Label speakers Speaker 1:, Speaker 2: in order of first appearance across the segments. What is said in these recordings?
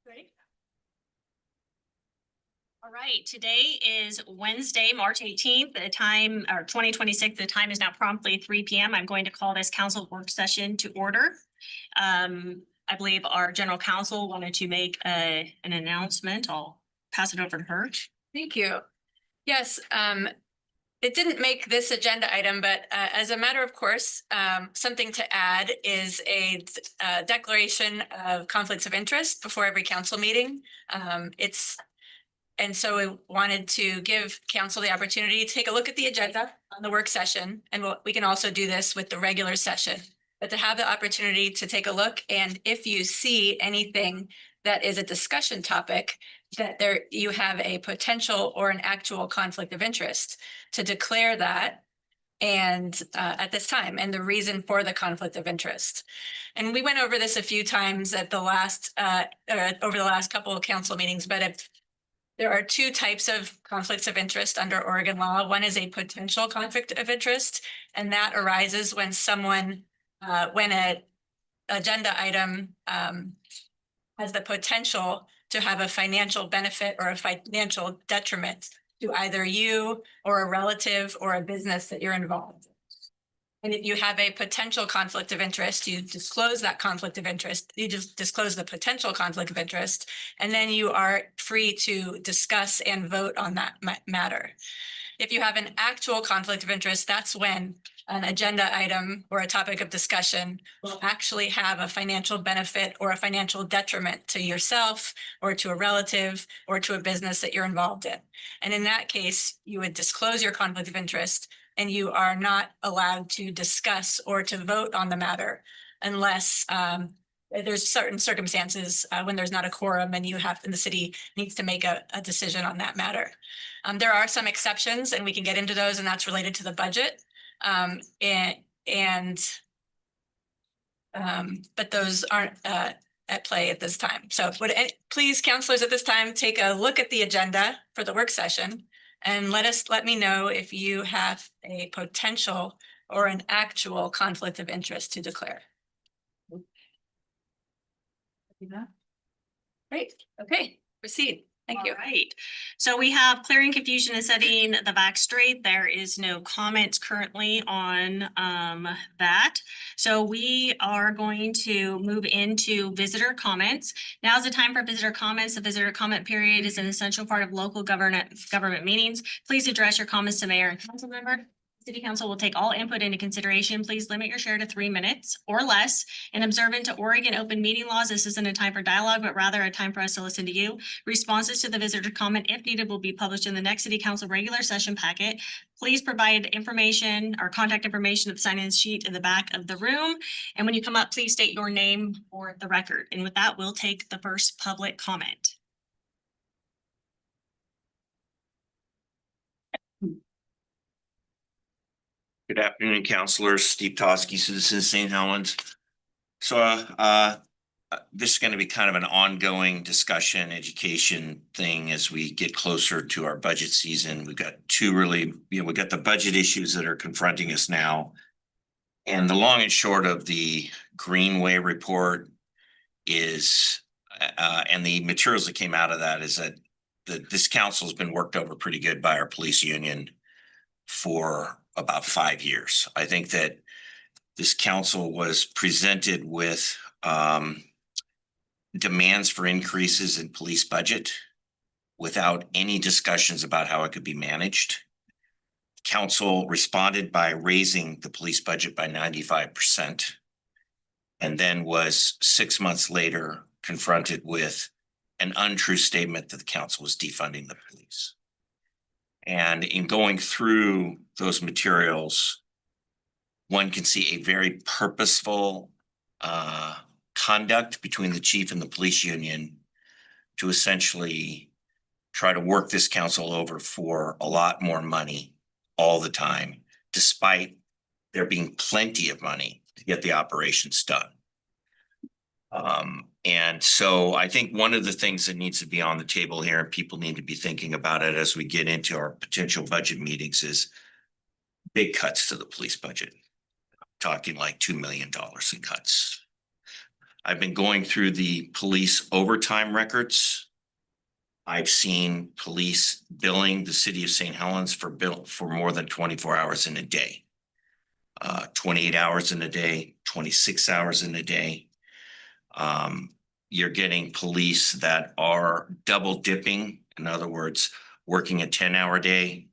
Speaker 1: Ready? All right, today is Wednesday, March 18th. The time, or 2026, the time is now promptly 3 p.m. I'm going to call this council work session to order. I believe our general counsel wanted to make an announcement. I'll pass it over to her.
Speaker 2: Thank you. Yes, it didn't make this agenda item, but as a matter of course, something to add is a declaration of conflicts of interest before every council meeting. And so we wanted to give council the opportunity to take a look at the agenda on the work session, and we can also do this with the regular session. But to have the opportunity to take a look, and if you see anything that is a discussion topic, that you have a potential or an actual conflict of interest, to declare that and at this time, and the reason for the conflict of interest. And we went over this a few times at the last over the last couple of council meetings, but if there are two types of conflicts of interest under Oregon law. One is a potential conflict of interest, and that arises when when an agenda item has the potential to have a financial benefit or a financial detriment to either you or a relative or a business that you're involved in. And if you have a potential conflict of interest, you disclose that conflict of interest, you just disclose the potential conflict of interest, and then you are free to discuss and vote on that matter. If you have an actual conflict of interest, that's when an agenda item or a topic of discussion will actually have a financial benefit or a financial detriment to yourself or to a relative or to a business that you're involved in. And in that case, you would disclose your conflict of interest, and you are not allowed to discuss or to vote on the matter unless there's certain circumstances when there's not a quorum and the city needs to make a decision on that matter. There are some exceptions, and we can get into those, and that's related to the budget. But those aren't at play at this time. So please, councilors, at this time, take a look at the agenda for the work session and let me know if you have a potential or an actual conflict of interest to declare. Great. Okay, proceed. Thank you.
Speaker 1: All right. So we have clearing confusion and setting the back straight. There is no comments currently on that. So we are going to move into visitor comments. Now's the time for visitor comments. The visitor comment period is an essential part of local government meetings. Please address your comments to mayor and council member. City Council will take all input into consideration. Please limit your share to 3 minutes or less. And observant to Oregon open meeting laws, this isn't a time for dialogue, but rather a time for us to listen to you. Responses to the visitor comment, if needed, will be published in the next City Council regular session packet. Please provide information or contact information of the sign-in sheet in the back of the room. And when you come up, please state your name for the record. And with that, we'll take the first public comment.
Speaker 3: Good afternoon, councilors. Steve Toski, citizen of St. Helens. So this is going to be kind of an ongoing discussion, education thing as we get closer to our budget season. We've got we got the budget issues that are confronting us now. And the long and short of the Greenway report is, and the materials that came out of that is that this council has been worked over pretty good by our police union for about 5 years. I think that this council was presented with demands for increases in police budget without any discussions about how it could be managed. Council responded by raising the police budget by 95%, and then was 6 months later confronted with an untrue statement that the council was defunding the police. And in going through those materials, one can see a very purposeful conduct between the chief and the police union to essentially try to work this council over for a lot more money all the time, despite there being plenty of money to get the operations done. And so I think one of the things that needs to be on the table here, and people need to be thinking about it as we get into our potential budget meetings, is big cuts to the police budget. Talking like $2 million in cuts. I've been going through the police overtime records. I've seen police billing the city of St. Helens for more than 24 hours in a day. 28 hours in a day, 26 hours in a day. You're getting police that are double dipping. In other words, working a 10-hour day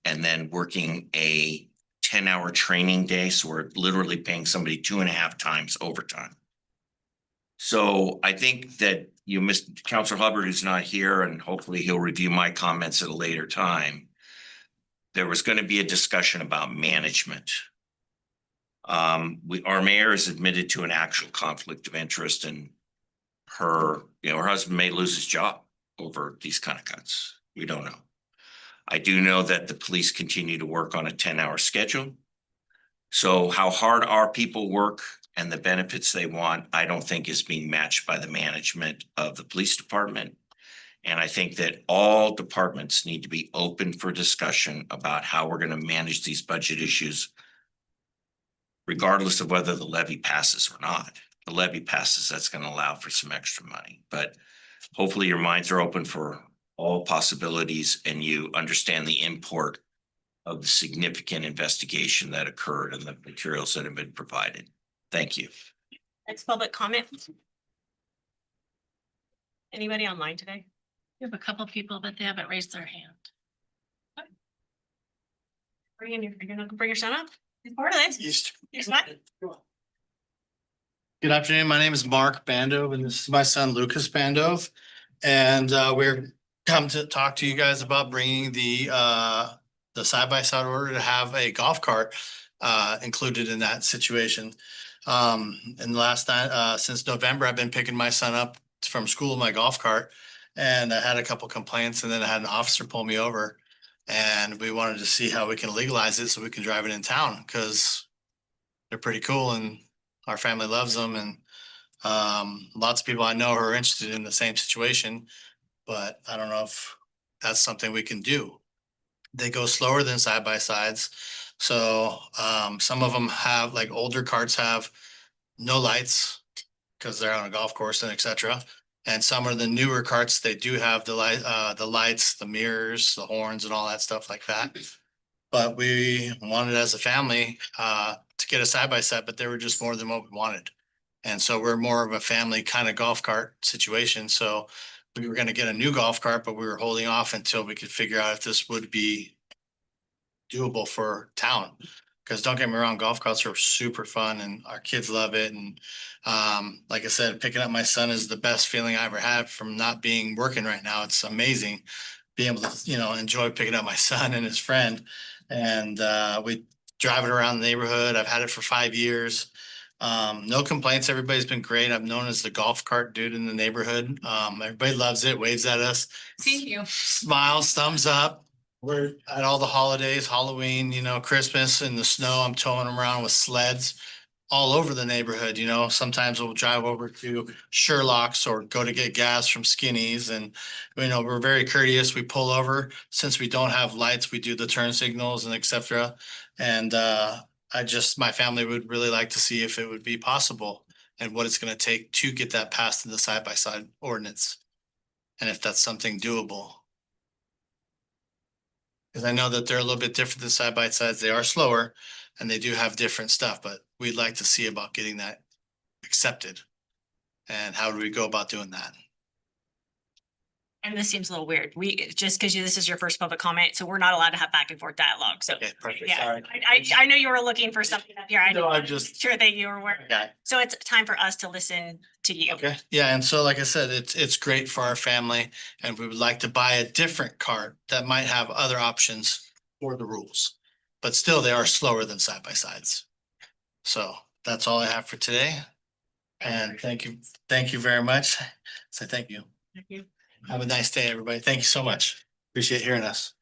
Speaker 3: and then working a 10-hour training day. So we're literally paying somebody 2.5 times overtime. So I think that you missed Counselor Hubbard, who's not here, and hopefully he'll review my comments at a later time. There was going to be a discussion about management. Our mayor is admitted to an actual conflict of interest, and her husband may lose his job over these kind of cuts. We don't know. I do know that the police continue to work on a 10-hour schedule. So how hard our people work and the benefits they want, I don't think is being matched by the management of the police department. And I think that all departments need to be open for discussion about how we're going to manage these budget issues, regardless of whether the levy passes or not. If the levy passes, that's going to allow for some extra money. But hopefully your minds are open for all possibilities and you understand the import of the significant investigation that occurred and the materials that have been provided. Thank you.
Speaker 1: Next public comment. Anybody online today?
Speaker 4: We have a couple people, but they haven't raised their hand.
Speaker 1: You're gonna bring your son up? He's part of this. He's not.
Speaker 5: Good afternoon. My name is Mark Bandove, and this is my son Lucas Bandove. And we're come to talk to you guys about bringing the side-by-side order to have a golf cart included in that situation. In the last night, since November, I've been picking my son up from school in my golf cart, and I had a couple complaints, and then I had an officer pull me over, and we wanted to see how we can legalize it so we can drive it in town, because they're pretty cool and our family loves them, and lots of people I know are interested in the same situation, but I don't know if that's something we can do. They go slower than side-by-sides. So some of them have, like older carts have no lights because they're on a golf course and etc. And some of the newer carts, they do have the lights, the mirrors, the horns and all that stuff like that. But we wanted as a family to get a side-by-side, but they were just more than what we wanted. And so we're more of a family kind of golf cart situation. So we were going to get a new golf cart, but we were holding off until we could figure out if this would be doable for town. Because don't get me wrong, golf carts are super fun and our kids love it. And like I said, picking up my son is the best feeling I ever had from not being working right now. It's amazing being able to, enjoy picking up my son and his friend. And we drive it around the neighborhood. I've had it for 5 years. No complaints. Everybody's been great. I'm known as the golf cart dude in the neighborhood. Everybody loves it, waves at us,
Speaker 2: See you.
Speaker 5: smiles, thumbs up. We're at all the holidays, Halloween, Christmas in the snow. I'm towing them around with sleds all over the neighborhood. Sometimes we'll drive over to Sherlock's or go to get gas from Skinny's. And, we're very courteous. We pull over. Since we don't have lights, we do the turn signals and etc. And my family would really like to see if it would be possible and what it's going to take to get that passed in the side-by-side ordinance. And if that's something doable. Because I know that they're a little bit different than side-by-sides. They are slower and they do have different stuff, but we'd like to see about getting that accepted. And how do we go about doing that?
Speaker 1: And this seems a little weird. Just because this is your first public comment, so we're not allowed to have back and forth dialogue. So
Speaker 5: Okay, perfect.
Speaker 1: yeah,
Speaker 5: Sorry.
Speaker 1: I know you were looking for something up here.
Speaker 5: No, I'm just.
Speaker 1: Sure that you were aware.
Speaker 5: Okay.
Speaker 1: So it's time for us to listen to you.
Speaker 5: Okay, yeah, and so like I said, it's great for our family and we would like to buy a different cart that might have other options for the rules. But still, they are slower than side-by-sides. So that's all I have for today. And thank you very much. So thank you.
Speaker 1: Thank you.
Speaker 5: Have a nice day, everybody. Thank you so much. Appreciate hearing us.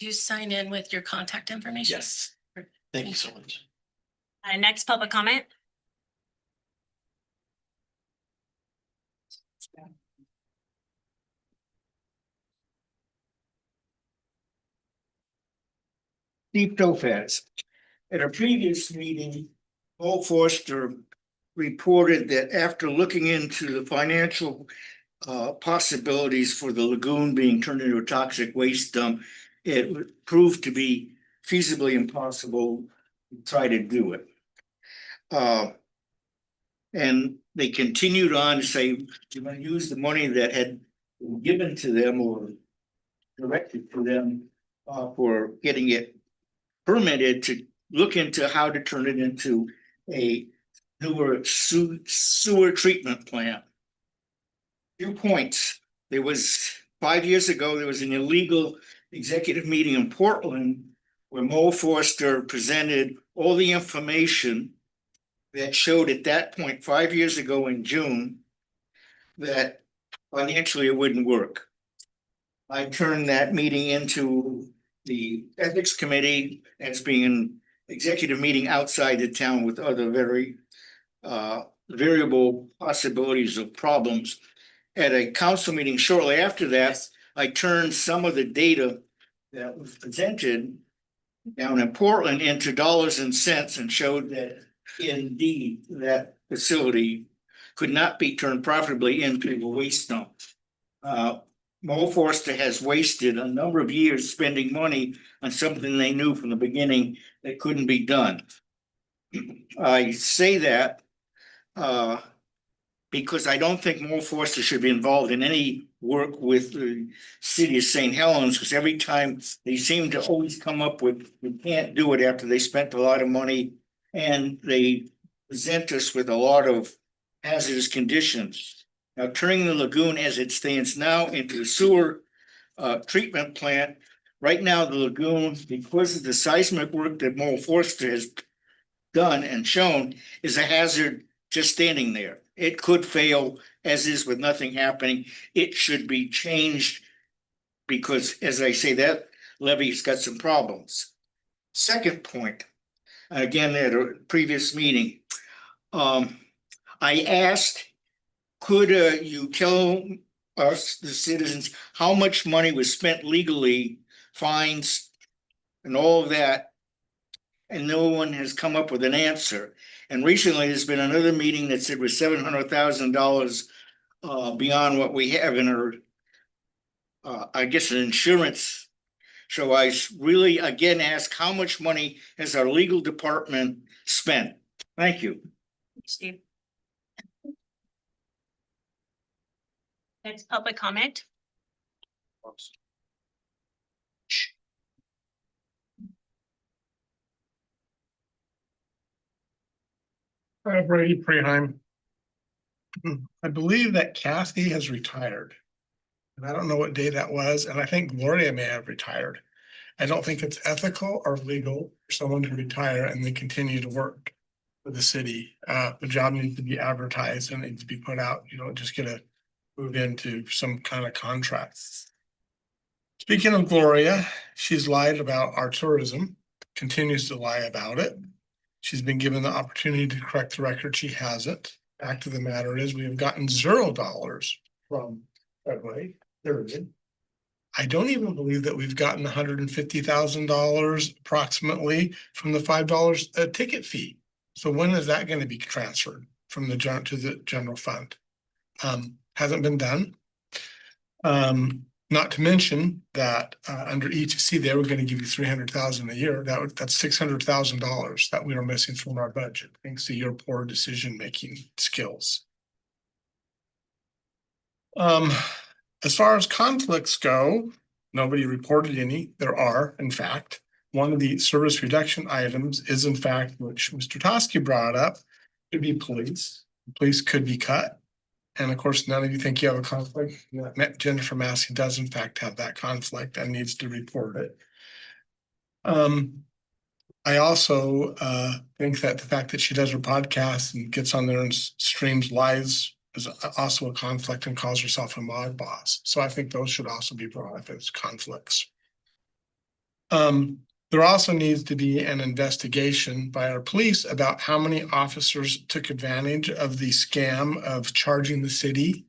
Speaker 4: You sign in with your contact information?
Speaker 5: Yes. Thank you so much.
Speaker 1: Next public comment.
Speaker 6: Steve Topaz. At a previous meeting, Paul Forster reported that after looking into the financial possibilities for the lagoon being turned into a toxic waste dump, it would prove to be feasibly impossible to try to do it. And they continued on to say, you're going to use the money that had been given to them or directed to them for getting it permitted to look into how to turn it into a newer sewer treatment plant. Few points. There was 5 years ago, there was an illegal executive meeting in Portland where Mo Forster presented all the information that showed at that point, 5 years ago in June, that financially it wouldn't work. I turned that meeting into the ethics committee as being an executive meeting outside the town with other very variable possibilities of problems. At a council meeting shortly after that, I turned some of the data that was presented down in Portland into dollars and cents and showed that indeed that facility could not be turned profitably into a waste dump. Mo Forster has wasted a number of years spending money on something they knew from the beginning that couldn't be done. I say that because I don't think Mo Forster should be involved in any work with the city of St. Helens, because every time they seem to always come up with, we can't do it after they spent a lot of money and they present us with a lot of hazardous conditions. Now, turning the lagoon as it stands now into the sewer treatment plant, right now the lagoon, because of the seismic work that Mo Forster has done and shown, is a hazard just standing there. It could fail as is with nothing happening. It should be changed because, as I say, that levee's got some problems. Second point, again, at a previous meeting, I asked, could you tell us, the citizens, how much money was spent legally, fines and all of that? And no one has come up with an answer. And recently there's been another meeting that said was $700,000 beyond what we have in our, I guess, an insurance. So I really again ask, how much money has our legal department spent? Thank you.
Speaker 1: Steve. Next public comment.
Speaker 7: Brady Preheim. I believe that Kathy has retired. And I don't know what day that was, and I think Gloria may have retired. I don't think it's ethical or legal for someone to retire and then continue to work for the city. The job needs to be advertised and needs to be put out. You don't just get to move into some kind of contract. Speaking of Gloria, she's lied about our tourism, continues to lie about it. She's been given the opportunity to correct the record. She hasn't. Fact of the matter is, we have gotten $0 from February. I don't even believe that we've gotten $150,000 approximately from the $5 ticket fee. So when is that going to be transferred from the general fund? Hasn't been done. Not to mention that under ETC, they were going to give you $300,000 a year. That's $600,000 that we are missing from our budget, thanks to your poor decision-making skills. As far as conflicts go, nobody reported any. There are, in fact, one of the service reduction items is, in fact, which Mr. Toski brought up, to be police. Police could be cut. And of course, none of you think you have a conflict. Jennifer Massey does, in fact, have that conflict and needs to report it. I also think that the fact that she does her podcast and gets on there and streams lives is also a conflict and calls herself a mob boss. So I think those should also be brought up as conflicts. There also needs to be an investigation by our police about how many officers took advantage of the scam of charging the city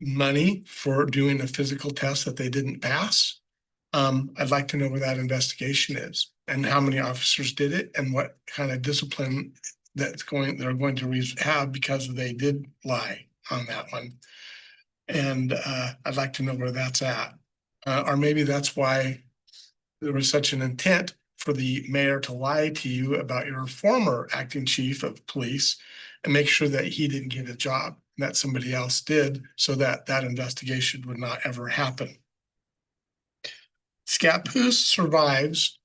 Speaker 7: money for doing a physical test that they didn't pass. I'd like to know where that investigation is and how many officers did it and what kind of discipline they're going to have because they did lie on that one. And I'd like to know where that's at. Or maybe that's why there was such an intent for the mayor to lie to you about your former acting chief of police and make sure that he didn't get a job, that somebody else did, so that that investigation would not ever happen. Scappoose survives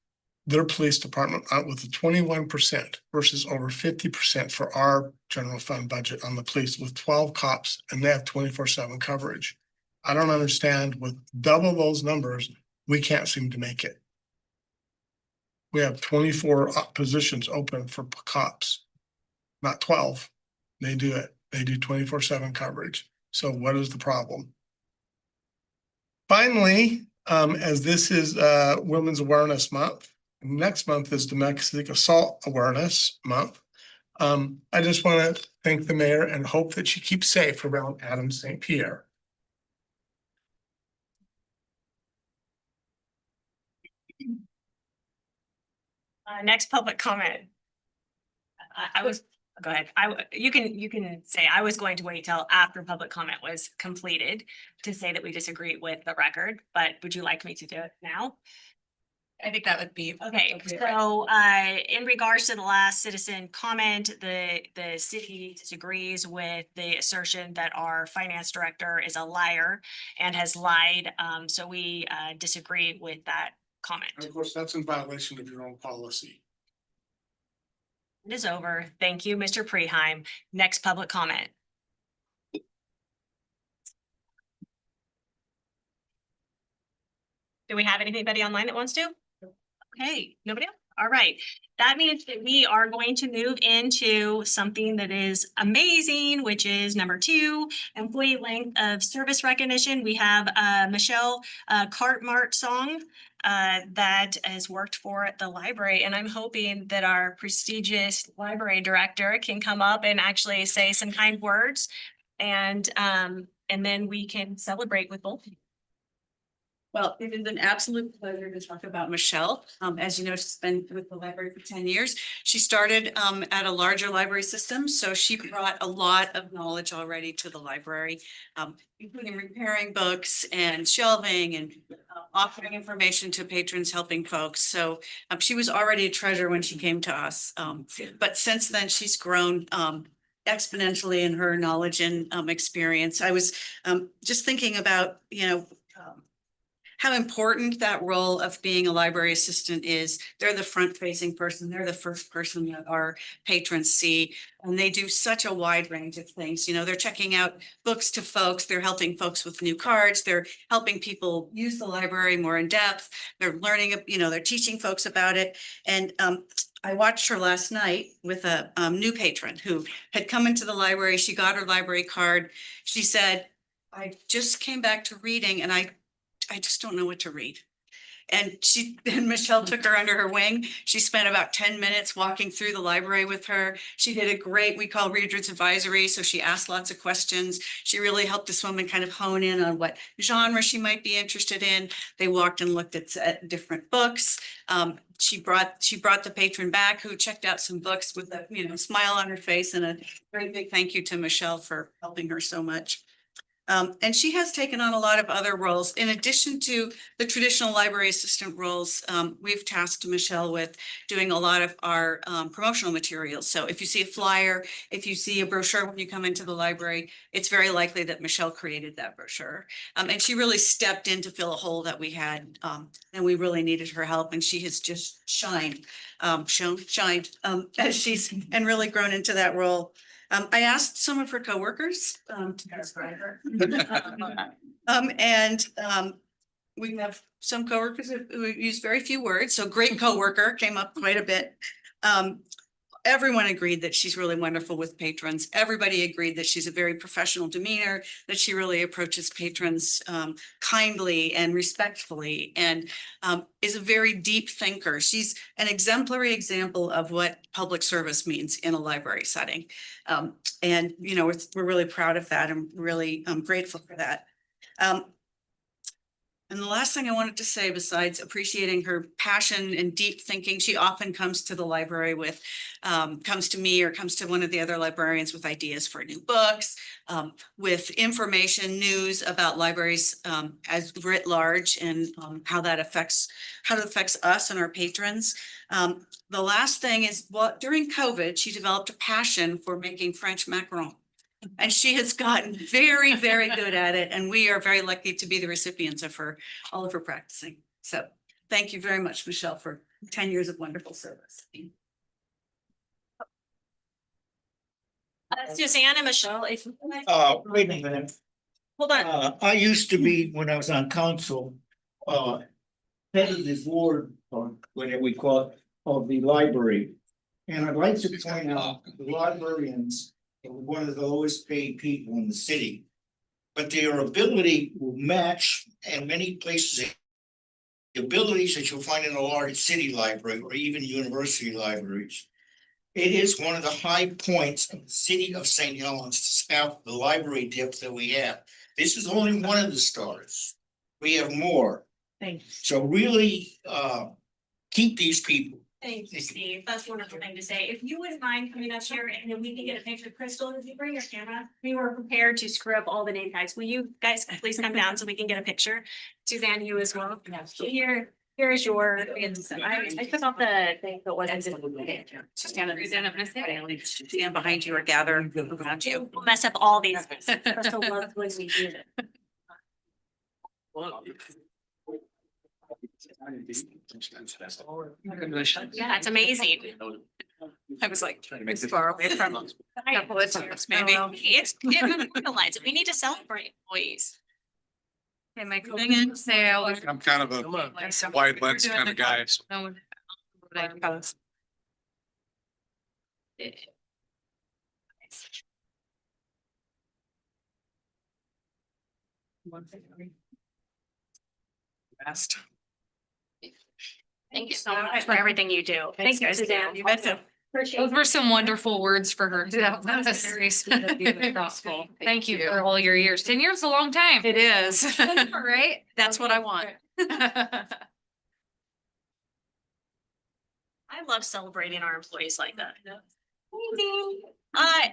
Speaker 7: their police department out with a 21% versus over 50% for our general fund budget on the police with 12 cops, and they have 24/7 coverage. I don't understand, with double those numbers, we can't seem to make it. We have 24 positions open for cops, not 12. They do it. They do 24/7 coverage. So what is the problem? Finally, as this is Women's Awareness Month, next month is Domestic Assault Awareness Month. I just want to thank the mayor and hope that she keeps safe around Adams St. Pierre.
Speaker 1: Next public comment. I was, go ahead. You can say, I was going to wait till after public comment was completed to say that we disagree with the record, but would you like me to do it now?
Speaker 2: I think that would be.
Speaker 1: Okay,
Speaker 2: appropriate.
Speaker 1: so in regards to the last citizen comment, the city disagrees with the assertion that our finance director is a liar and has lied. So we disagree with that comment.
Speaker 7: Of course, that's in violation of your own policy.
Speaker 1: It is over. Thank you, Mr. Preheim. Next public comment. Do we have anybody online that wants to? Okay, nobody else? All right. That means that we are going to move into something that is amazing, which is number 2, employee length of service recognition. We have Michelle Cartmart Song that has worked for the library, and I'm hoping that our prestigious library director can come up and actually say some kind words, and then we can celebrate with both of you.
Speaker 8: Well, it is an absolute pleasure to talk about Michelle. As you know, she's been with the library for 10 years. She started at a larger library system, so she brought a lot of knowledge already to the library, including repairing books and shelving and offering information to patrons, helping folks. So she was already a treasure when she came to us. But since then, she's grown exponentially in her knowledge and experience. I was just thinking about, how important that role of being a library assistant is. They're the front-facing person. They're the first person that our patrons see, and they do such a wide range of things. They're checking out books to folks. They're helping folks with new cards. They're helping people use the library more in depth. They're learning, they're teaching folks about it. And I watched her last night with a new patron who had come into the library. She got her library card. She said, "I just came back to reading and I just don't know what to read." And Michelle took her under her wing. She spent about 10 minutes walking through the library with her. She did a great, we call Reader's Advisory. So she asked lots of questions. She really helped this woman kind of hone in on what genre she might be interested in. They walked and looked at different books. She brought the patron back who checked out some books with a smile on her face, and a very big thank you to Michelle for helping her so much. And she has taken on a lot of other roles. In addition to the traditional library assistant roles, we've tasked Michelle with doing a lot of our promotional materials. So if you see a flyer, if you see a brochure when you come into the library, it's very likely that Michelle created that brochure. And she really stepped in to fill a hole that we had, and we really needed her help. And she has just shined as she's and really grown into that role. I asked some of her coworkers to describe her. We have some coworkers who use very few words, so great coworker came up quite a bit. Everyone agreed that she's really wonderful with patrons. Everybody agreed that she's a very professional demeanor, that she really approaches patrons kindly and respectfully, and is a very deep thinker. She's an exemplary example of what public service means in a library setting. And we're really proud of that and really grateful for that. And the last thing I wanted to say, besides appreciating her passion and deep thinking, she often comes to the library with, comes to me or comes to one of the other librarians with ideas for new books, with information, news about libraries as writ large and how it affects us and our patrons. The last thing is, well, during COVID, she developed a passion for making French macaron. And she has gotten very, very good at it, and we are very lucky to be the recipients of all of her practicing. So thank you very much, Michelle, for 10 years of wonderful service.
Speaker 1: Suzanne and Michelle, if.
Speaker 6: Wait a minute.
Speaker 1: Hold on.
Speaker 6: I used to be, when I was on council, head of the board, or whatever we call it, of the library. And I'd like to point out, the librarians are one of the lowest paid people in the city. But their ability will match, in many places, the abilities that you'll find in a large city library or even university libraries. It is one of the high points of the city of St. Helens to have the library depth that we have. This is only one of the stars. We have more.
Speaker 1: Thank you.
Speaker 6: So really, keep these people.
Speaker 1: Thank you, Steve. That's a wonderful thing to say. If you wouldn't mind coming up here and then we can get a picture of Crystal, if you bring your camera, we were prepared to screw up all the name tags. Will you guys please come down so we can get a picture? Suzanne, you as well. Here's your, I took off the thing that wasn't.
Speaker 8: Stand behind you or gather around you.
Speaker 1: We'll mess up all these. Crystal loves when we do it. Yeah, it's amazing.
Speaker 8: I was like, it's far away from us. Couple of years, maybe.
Speaker 1: It's, we need to celebrate employees.
Speaker 8: Am I coming in? Say,
Speaker 9: I'm kind of a wide lens kind of guy. So
Speaker 8: Best.
Speaker 1: Thank you so much for everything you do. Thank you, Suzanne.
Speaker 8: You betcha.
Speaker 10: Those were some wonderful words for her. That was very sweet of you.
Speaker 8: Thoughtful.
Speaker 10: Thank you for all your years. 10 years is a long time.
Speaker 8: It is.
Speaker 10: Right?
Speaker 8: That's what I want.
Speaker 1: I love celebrating our employees like that.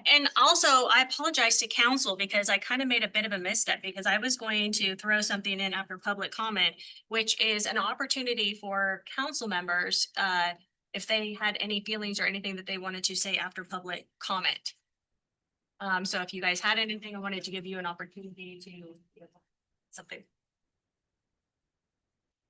Speaker 1: And also I apologize to council because I kind of made a bit of a misstep because I was going to throw something in after public comment, which is an opportunity for council members, if they had any feelings or anything that they wanted to say after public comment. So if you guys had anything, I wanted to give you an opportunity to something.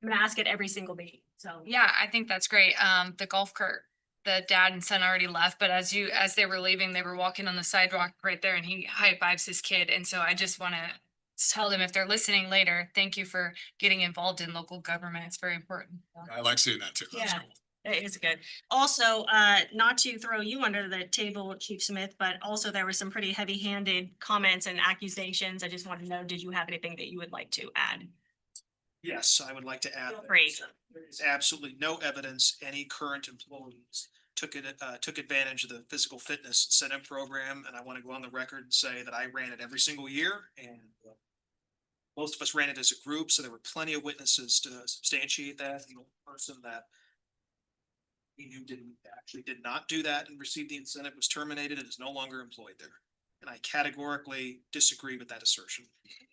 Speaker 1: I'm gonna ask it every single meeting, so.
Speaker 10: Yeah, I think that's great. The golf cart, the dad and son already left, but as they were leaving, they were walking on the sidewalk right there and he high fives his kid. And so I just want to tell them if they're listening later, thank you for getting involved in local government. It's very important.
Speaker 9: I like seeing that too. That's
Speaker 1: Yeah.
Speaker 9: cool.
Speaker 1: It is good. Also, not to throw you under the table, Chief Smith, but also there were some pretty heavy-handed comments and accusations. I just want to know, did you have anything that you would like to add?
Speaker 11: Yes, I would like to add.
Speaker 1: Feel
Speaker 11: that
Speaker 1: free.
Speaker 11: There is absolutely no evidence any current employees took advantage of the physical fitness incentive program, and I want to go on the record and say that I ran it every single year, and most of us ran it as a group, so there were plenty of witnesses to substantiate that. The only person that we knew did not do that and receive the incentive was terminated and is no longer employed there. And I categorically disagree with that assertion.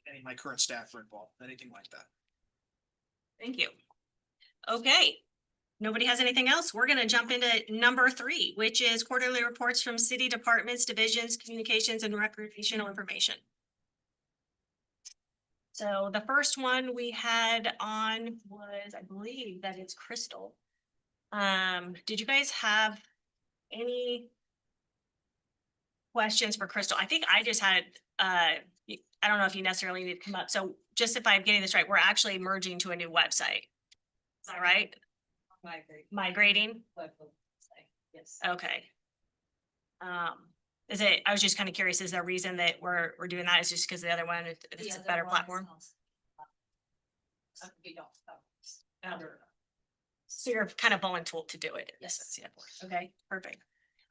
Speaker 11: Any of my current staff are involved, anything like that.
Speaker 1: Thank you. Okay. Nobody has anything else? We're gonna jump into number 3, which is quarterly reports from city departments, divisions, communications, and recreational information. So the first one we had on was, I believe that it's Crystal. Did you guys have any questions for Crystal? I think I just had, I don't know if you necessarily need to come up. So just if I'm getting this right, we're actually merging to a new website. Is that right? Migrating?
Speaker 8: Yes.
Speaker 1: Okay. Is it, I was just kind of curious, is there a reason that we're doing that? Is just because the other one, it's a better platform? So you're kind of volunteer to do it.
Speaker 8: Yes.
Speaker 1: Okay, perfect.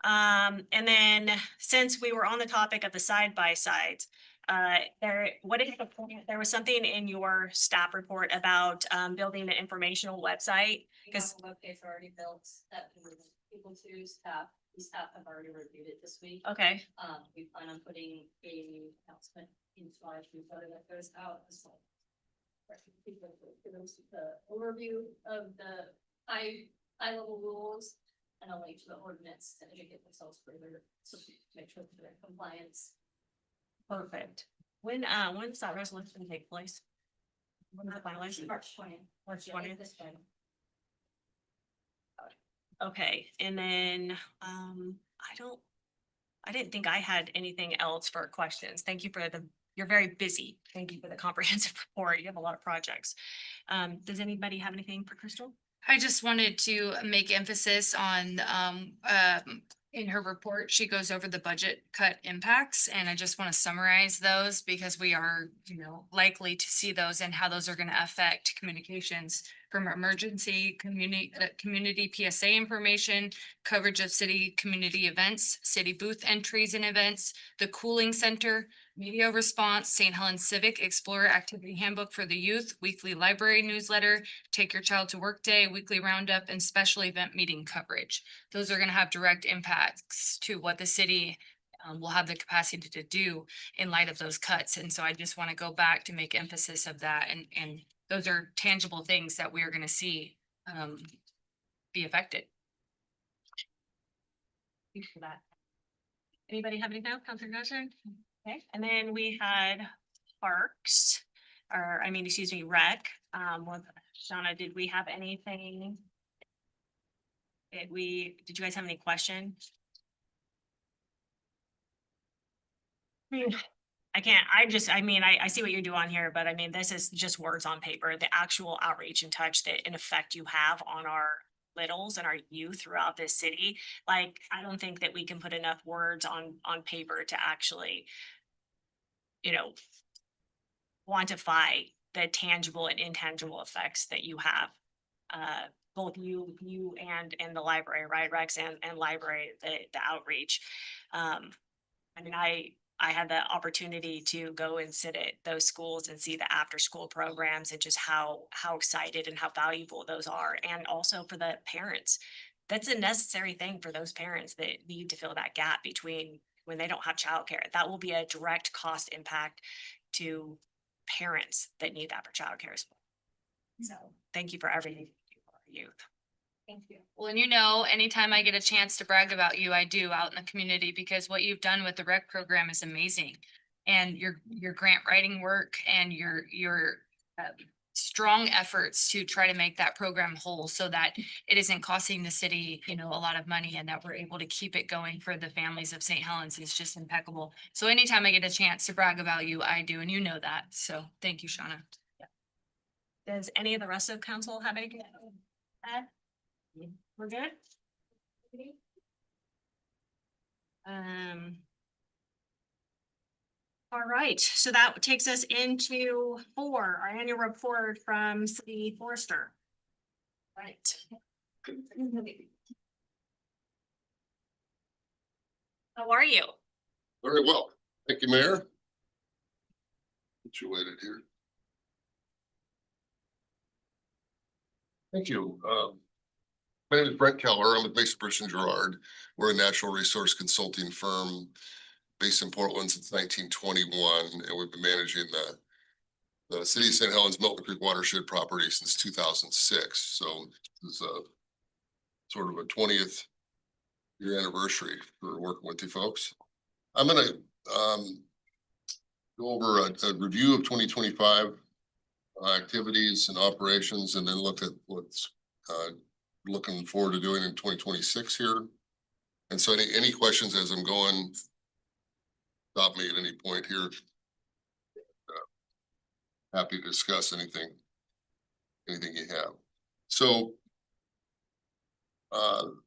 Speaker 1: And then since we were on the topic of the side by sides, what is the point? There was something in your staff report about building an informational website. Because
Speaker 4: Webpage already built that people to staff, the staff have already reviewed it this week.
Speaker 1: okay,
Speaker 4: We plan on putting a announcement into our newsletter that goes out as well. The overview of the high level rules and a link to the ordinance and educate themselves further, so to make sure that they're in compliance.
Speaker 1: perfect. When does that resolution take place? When is it finalized?
Speaker 4: March 20th.
Speaker 1: March
Speaker 4: Yeah,
Speaker 1: 20th?
Speaker 4: this one.
Speaker 1: Okay, and then, I didn't think I had anything else for questions. Thank you for you're very busy. Thank you for the comprehensive report. You have a lot of projects. Does anybody have anything for Crystal?
Speaker 10: I just wanted to make emphasis on, in her report, she goes over the budget cut impacts, and I just want to summarize those because we are, likely to see those and how those are going to affect communications from emergency community PSA information, coverage of city community events, city booth entries and events, the cooling center, media response, St. Helens Civic Explorer Activity Handbook for the Youth, weekly library newsletter, Take Your Child to Work Day, weekly roundup, and special event meeting coverage. Those are going to have direct impacts to what the city will have the capacity to do in light of those cuts. And so I just want to go back to make emphasis of that. And those are tangible things that we are going to see be affected.
Speaker 1: Thanks for that. Anybody have anything else, Counselor Goshen? Okay, and then we had parks, rec. Shauna, did we have anything? Did you guys have any questions? I see what you do on here, but this is just words on paper, the actual outreach and touch that in effect you have on our littles and our youth throughout this city. Like, I don't think that we can put enough words on paper to actually, quantify the tangible and intangible effects that you have. Both you and the library, right, Rex, and library, the outreach. I had the opportunity to go and sit at those schools and see the after school programs and just how excited and how valuable those are. And also for the parents, that's a necessary thing for those parents that need to fill that gap between when they don't have childcare. That will be a direct cost impact to parents that need that for childcare as well. So thank you for everything you do for our youth.
Speaker 4: Thank you.
Speaker 10: Well, and anytime I get a chance to brag about you, I do out in the community because what you've done with the rec program is amazing. And your grant writing work and your strong efforts to try to make that program whole so that it isn't costing the city, a lot of money and that we're able to keep it going for the families of St. Helens is just impeccable. So anytime I get a chance to brag about you, I do, and you know that. So thank you, Shauna.
Speaker 1: Does any of the rest of council have anything to add? We're good? All right, so that takes us into 4, our annual report from City Forester. Right. How are you?
Speaker 12: Very well. Thank you, Mayor. Situated here. Thank you. My name is Brent Keller. I'm with Mason Bruce and Gerard. We're a natural resource consulting firm based in Portland since 1921, and we've been managing the city of St. Helens Milton Creek watershed property since 2006. So this is a sort of a 20th year anniversary for working with you folks. I'm going to go over a review of 2025 activities and operations, and then look at what's looking forward to doing in 2026 here. And so any questions as I'm going, stop me at any point here. Happy to discuss anything you have. So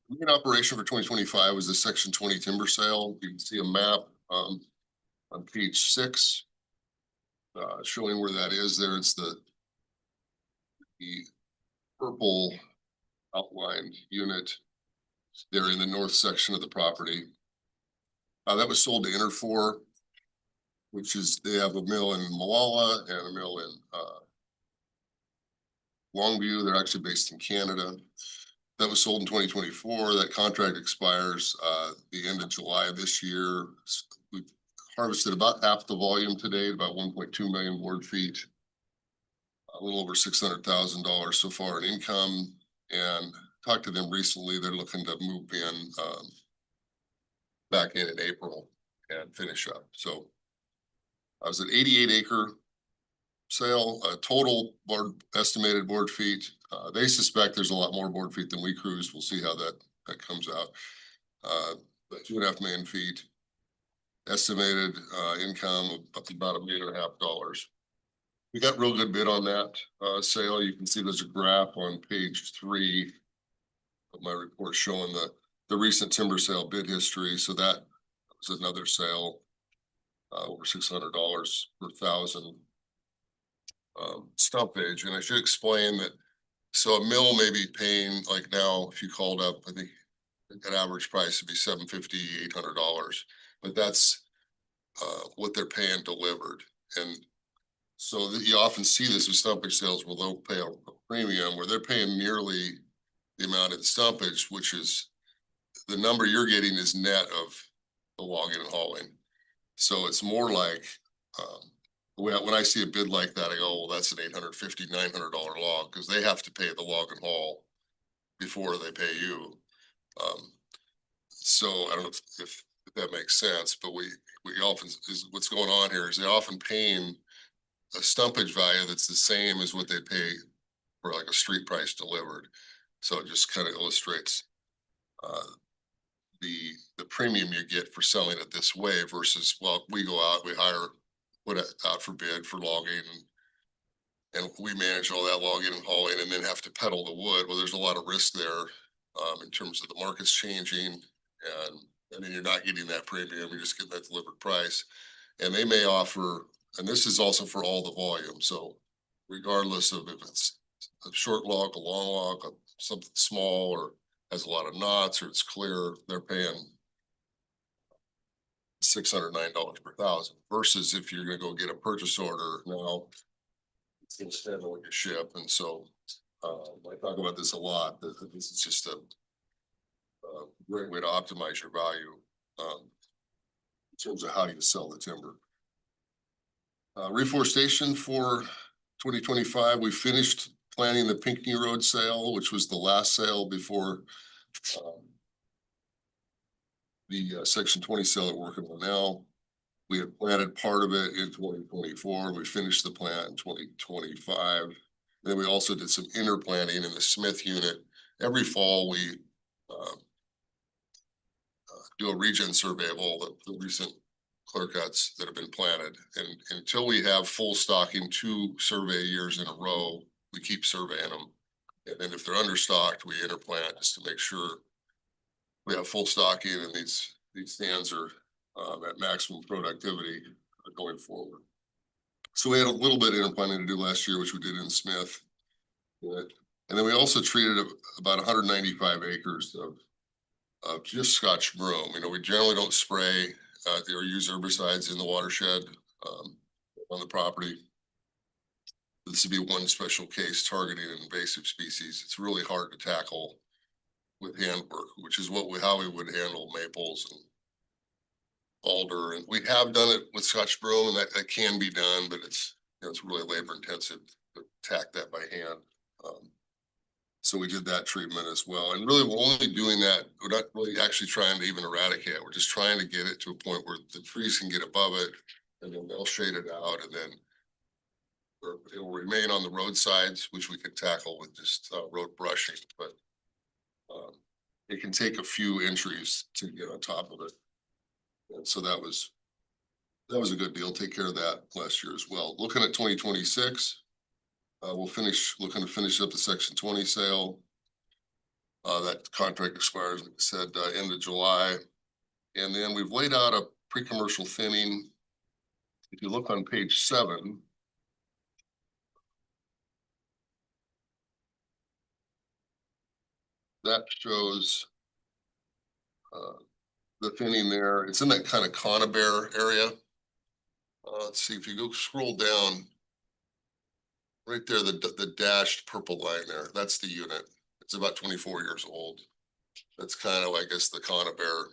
Speaker 12: main operation for 2025 was the Section 20 timber sale. You can see a map on page 6 showing where that is there. It's the purple outlined unit there in the north section of the property. That was sold to Interfor. which is, they have a mill in Malala and a mill in Longview. They're actually based in Canada. That was sold in 2024. That contract expires the end of July of this year. We've harvested about half the volume today, about 1.2 million board feet. A little over $600,000 so far in income, and talked to them recently. They're looking to move in back in April and finish up. So I was at 88 acre sale, total board estimated board feet. They suspect there's a lot more board feet than we cruised. We'll see how that comes out. But 2.5 million feet. Estimated income of about $1.5 million. We got real good bid on that sale. You can see there's a graph on page 3 of my report showing the recent timber sale bid history. So that was another sale, over $600 per 1,000 stumpage. And I should explain that, so a mill may be paying, like now, if you called up, I think an average price would be $750, $800, but that's what they're paying delivered. And so that you often see this with stumpage sales where they'll pay a premium, where they're paying nearly the amount of the stumpage, which is the number you're getting is net of the logging and hauling. So it's more like, when I see a bid like that, I go, well, that's an $850, $900 log, because they have to pay the log and haul before they pay you. So I don't know if that makes sense, but we often, what's going on here is they often paying a stumpage value that's the same as what they pay for like a street price delivered. So it just kind of illustrates the premium you get for selling it this way versus, well, we go out, we hire, put it out for bid for logging, and we manage all that logging and hauling, and then have to peddle the wood. Well, there's a lot of risk there in terms of the market's changing, and then you're not getting that premium, you're just getting that delivered price. And they may offer, and this is also for all the volume. So regardless of if it's a short log, a long log, something small, or has a lot of knots, or it's clear, they're paying $609 per 1,000 versus if you're gonna go get a purchase order now, it's instead of what you ship. And so I talk about this a lot, that this is just a great way to optimize your value in terms of how you sell the timber. Reforestation for 2025, we finished planning the Pinckney Road sale, which was the last sale before the Section 20 sale that we're working on now. We had planted part of it in 2024. We finished the plant in 2025. Then we also did some inner planting in the Smith unit. Every fall, we do a regen survey of all the recent clear cuts that have been planted. And until we have full stocking 2 survey years in a row, we keep surveying them. And then if they're understocked, we interplant just to make sure we have full stocking and these stands are at maximum productivity going forward. So we had a little bit of interplanting to do last year, which we did in Smith. And then we also treated about 195 acres of just Scotch broom. You know, we generally don't spray or use herbicides in the watershed on the property. This would be one special case targeting an invasive species. It's really hard to tackle with handwork, which is how we would handle maples and alder. And we have done it with Scotch broom, and that can be done, but it's really labor intensive to tack that by hand. So we did that treatment as well. And really, we're only doing that. We're not really actually trying to even eradicate it. We're just trying to get it to a point where the trees can get above it, and then they'll shade it out, and then it will remain on the roadsides, which we can tackle with just road brushing. But it can take a few entries to get on top of it. And so that was a good deal. Take care of that last year as well. Looking at 2026. We'll looking to finish up the Section 20 sale. That contract expires, like I said, end of July. And then we've laid out a pre-commercial thinning. If you look on page 7, that shows the thinning there. It's in that kind of conibear area. Let's see, if you go scroll down. Right there, the dashed purple line there, that's the unit. It's about 24 years old. That's kind of, I guess, the Conibear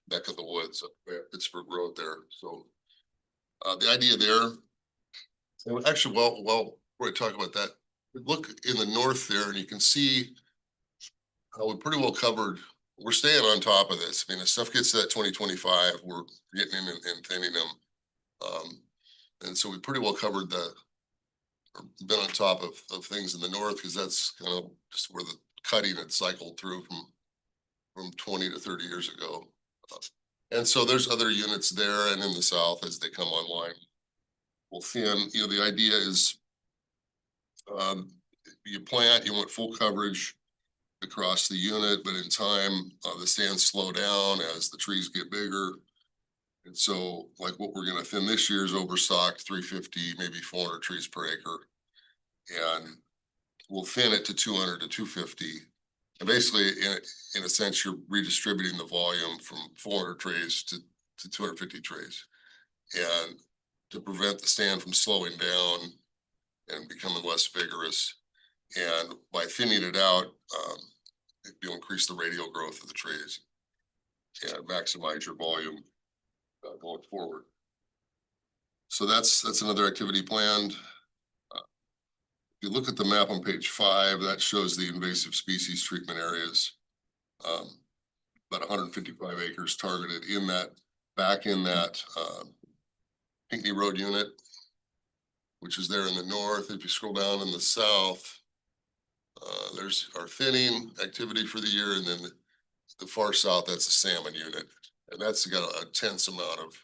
Speaker 12: neck of the woods up there, Pittsburgh Road there, so. The idea there. And actually, well, before I talk about that, look in the north there and you can see. We're pretty well covered. We're staying on top of this. I mean, if stuff gets to that 2025, we're getting in and thinning them. And so we pretty well covered been on top of things in the north, because that's kind of just where the cutting had cycled through from 20 to 30 years ago. And so there's other units there and in the south as they come online. Well, thin, you know, the idea is you plant, you want full coverage across the unit, but in time, the stands slow down as the trees get bigger. And so like what we're gonna thin this year is overstocked 350, maybe 400 trees per acre. And we'll thin it to 200 to 250. And basically, in a sense, you're redistributing the volume from 400 trays to 250 trays. And to prevent the stand from slowing down and becoming less vigorous. And by thinning it out, you'll increase the radial growth of the trees and maximize your volume going forward. So that's another activity planned. If you look at the map on page 5, that shows the invasive species treatment areas. About 155 acres targeted in that, back in that Pinckney Road unit, which is there in the north. If you scroll down in the south, there's our thinning activity for the year, and then the far south, that's the salmon unit. And that's got a tense amount of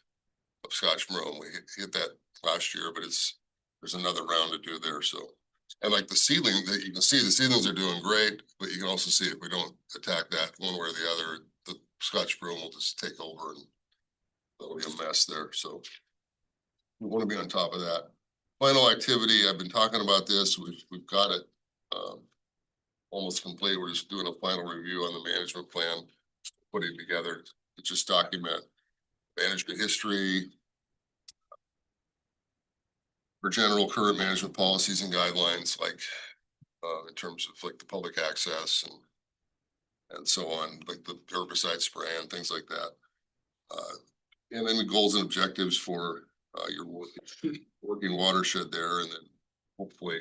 Speaker 12: Scotch brome. We hit that last year, but there's another round to do there. So, and like the seedling that you can see, the seedlings are doing great, but you can also see if we don't attack that one way or the other, the Scotch brome will just take over and that'll be a mess there. So we want to be on top of that. Final activity, I've been talking about this. We've got it almost complete. We're just doing a final review on the management plan, putting it together to just document management history, for general current management policies and guidelines, like in terms of like the public access and so on, like the herbicide spray and things like that. And then the goals and objectives for your working watershed there, and then hopefully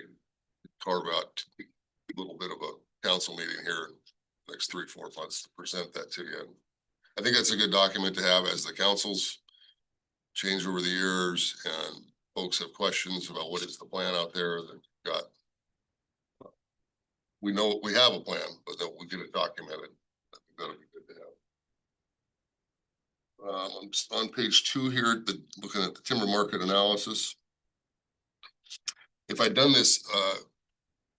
Speaker 12: carve out a little bit of a council meeting here next 3-4 months to present that to you. I think that's a good document to have as the councils change over the years and folks have questions about what is the plan out there that got. We know we have a plan, but that we get it documented. I think that'll be good to have. On page 2 here, looking at the timber market analysis. If I'd done this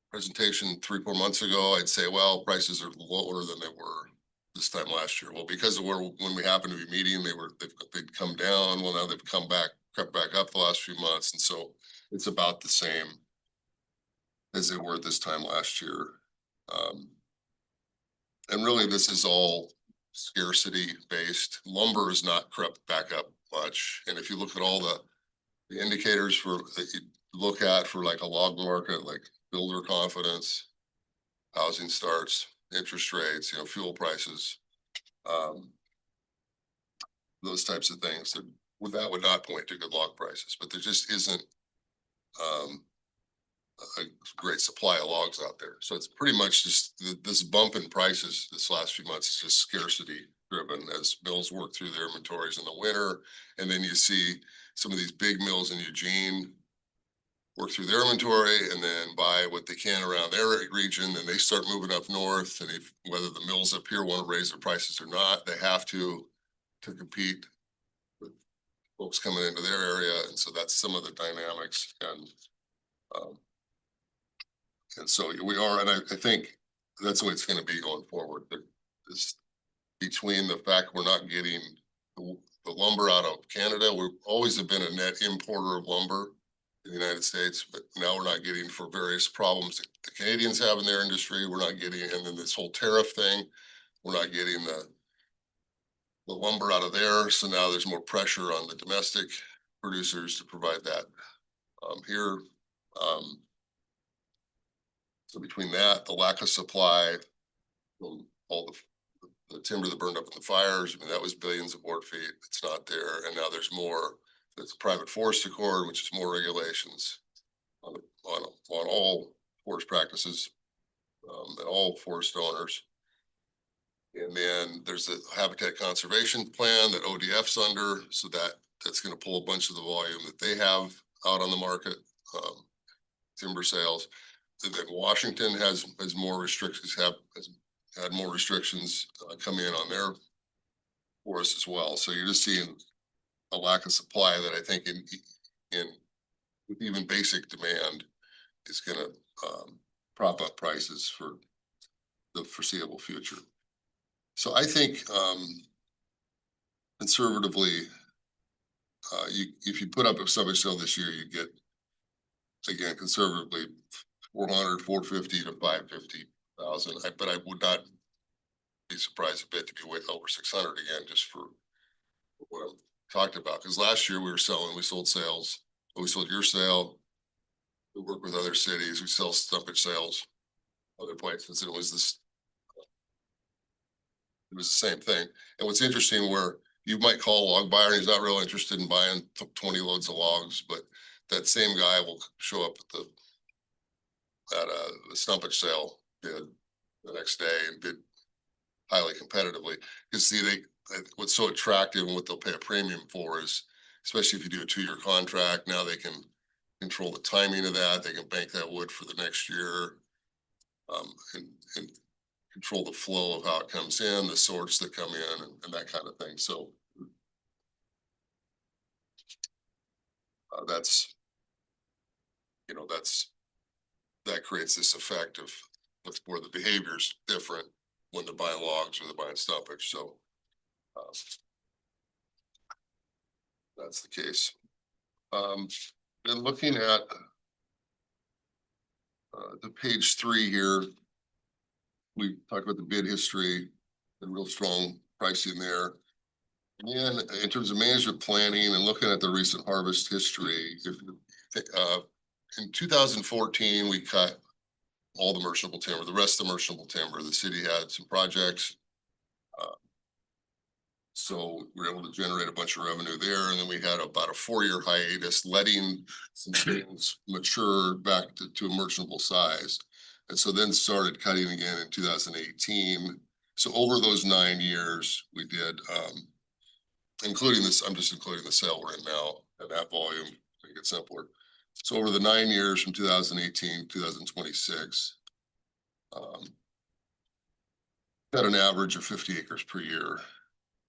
Speaker 12: presentation 3-4 months ago, I'd say, well, prices are lower than they were this time last year. Well, because of when we happened to be meeting, they'd come down. Well, now they've come back, crept back up the last few months, and so it's about the same as they were this time last year. And really, this is all scarcity based. Lumber has not crept back up much, and if you look at all the indicators that you look at for like a log market, like builder confidence, housing starts, interest rates, fuel prices, those types of things, that would not point to good log prices, but there just isn't a great supply of logs out there. So it's pretty much just this bump in prices this last few months is just scarcity driven as mills work through their inventories in the winter. And then you see some of these big mills in Eugene work through their inventory and then buy what they can around their region. Then they start moving up north, and whether the mills up here want to raise their prices or not, they have to compete with folks coming into their area. And so that's some of the dynamics. And so we are, and I think that's the way it's going to be going forward. This between the fact we're not getting the lumber out of Canada, we always have been a net importer of lumber in the United States, but now we're not getting, for various problems that the Canadians have in their industry, we're not getting, and then this whole tariff thing, we're not getting the lumber out of there. So now there's more pressure on the domestic producers to provide that. Here, so between that, the lack of supply, all the timber that burned up in the fires, I mean, that was billions of board feet. It's not there. And now there's more. It's a private forest accord, which is more regulations on all forest practices, and all forest owners. And then there's the habitat conservation plan that ODF's under, so that's gonna pull a bunch of the volume that they have out on the market, timber sales. And then Washington has more restrictions, has had more restrictions come in on their forests as well. So you're just seeing a lack of supply that I think in with even basic demand is gonna prop up prices for the foreseeable future. So I think conservatively, if you put up a subject sale this year, you get, again, conservatively 450 to 550,000. But I would not be surprised a bit to be way over 600 again, just for what I've talked about. Because last year we sold sales, we sold your sale. We work with other cities, we sell stumpage sales, other places, and it was the same thing. And what's interesting, where you might call a log buyer and he's not real interested in buying 20 loads of logs, but that same guy will show up at the stumpage sale bid the next day and bid highly competitively. You see, what's so attractive and what they'll pay a premium for is, especially if you do a 2-year contract, now they can control the timing of that. They can bank that wood for the next year, and control the flow of how it comes in, the sorts that come in, and that kind of thing. So that creates this effect of where the behavior's different when they're buying logs or they're buying stumpage. So that's the case. Then looking at the page 3 here, we talked about the bid history, the real strong pricing there. And in terms of management planning and looking at the recent harvest history, in 2014, we cut all the merchantable timber, the rest of the merchantable timber. The city had some projects. So we were able to generate a bunch of revenue there. And then we had about a 4-year hiatus, letting some things mature back to a merchantable size. And so then started cutting again in 2018. So over those 9 years, we did, including this, I'm just including the sale we're in now at that volume, to make it simpler. So over the 9 years from 2018 to 2026, got an average of 50 acres per year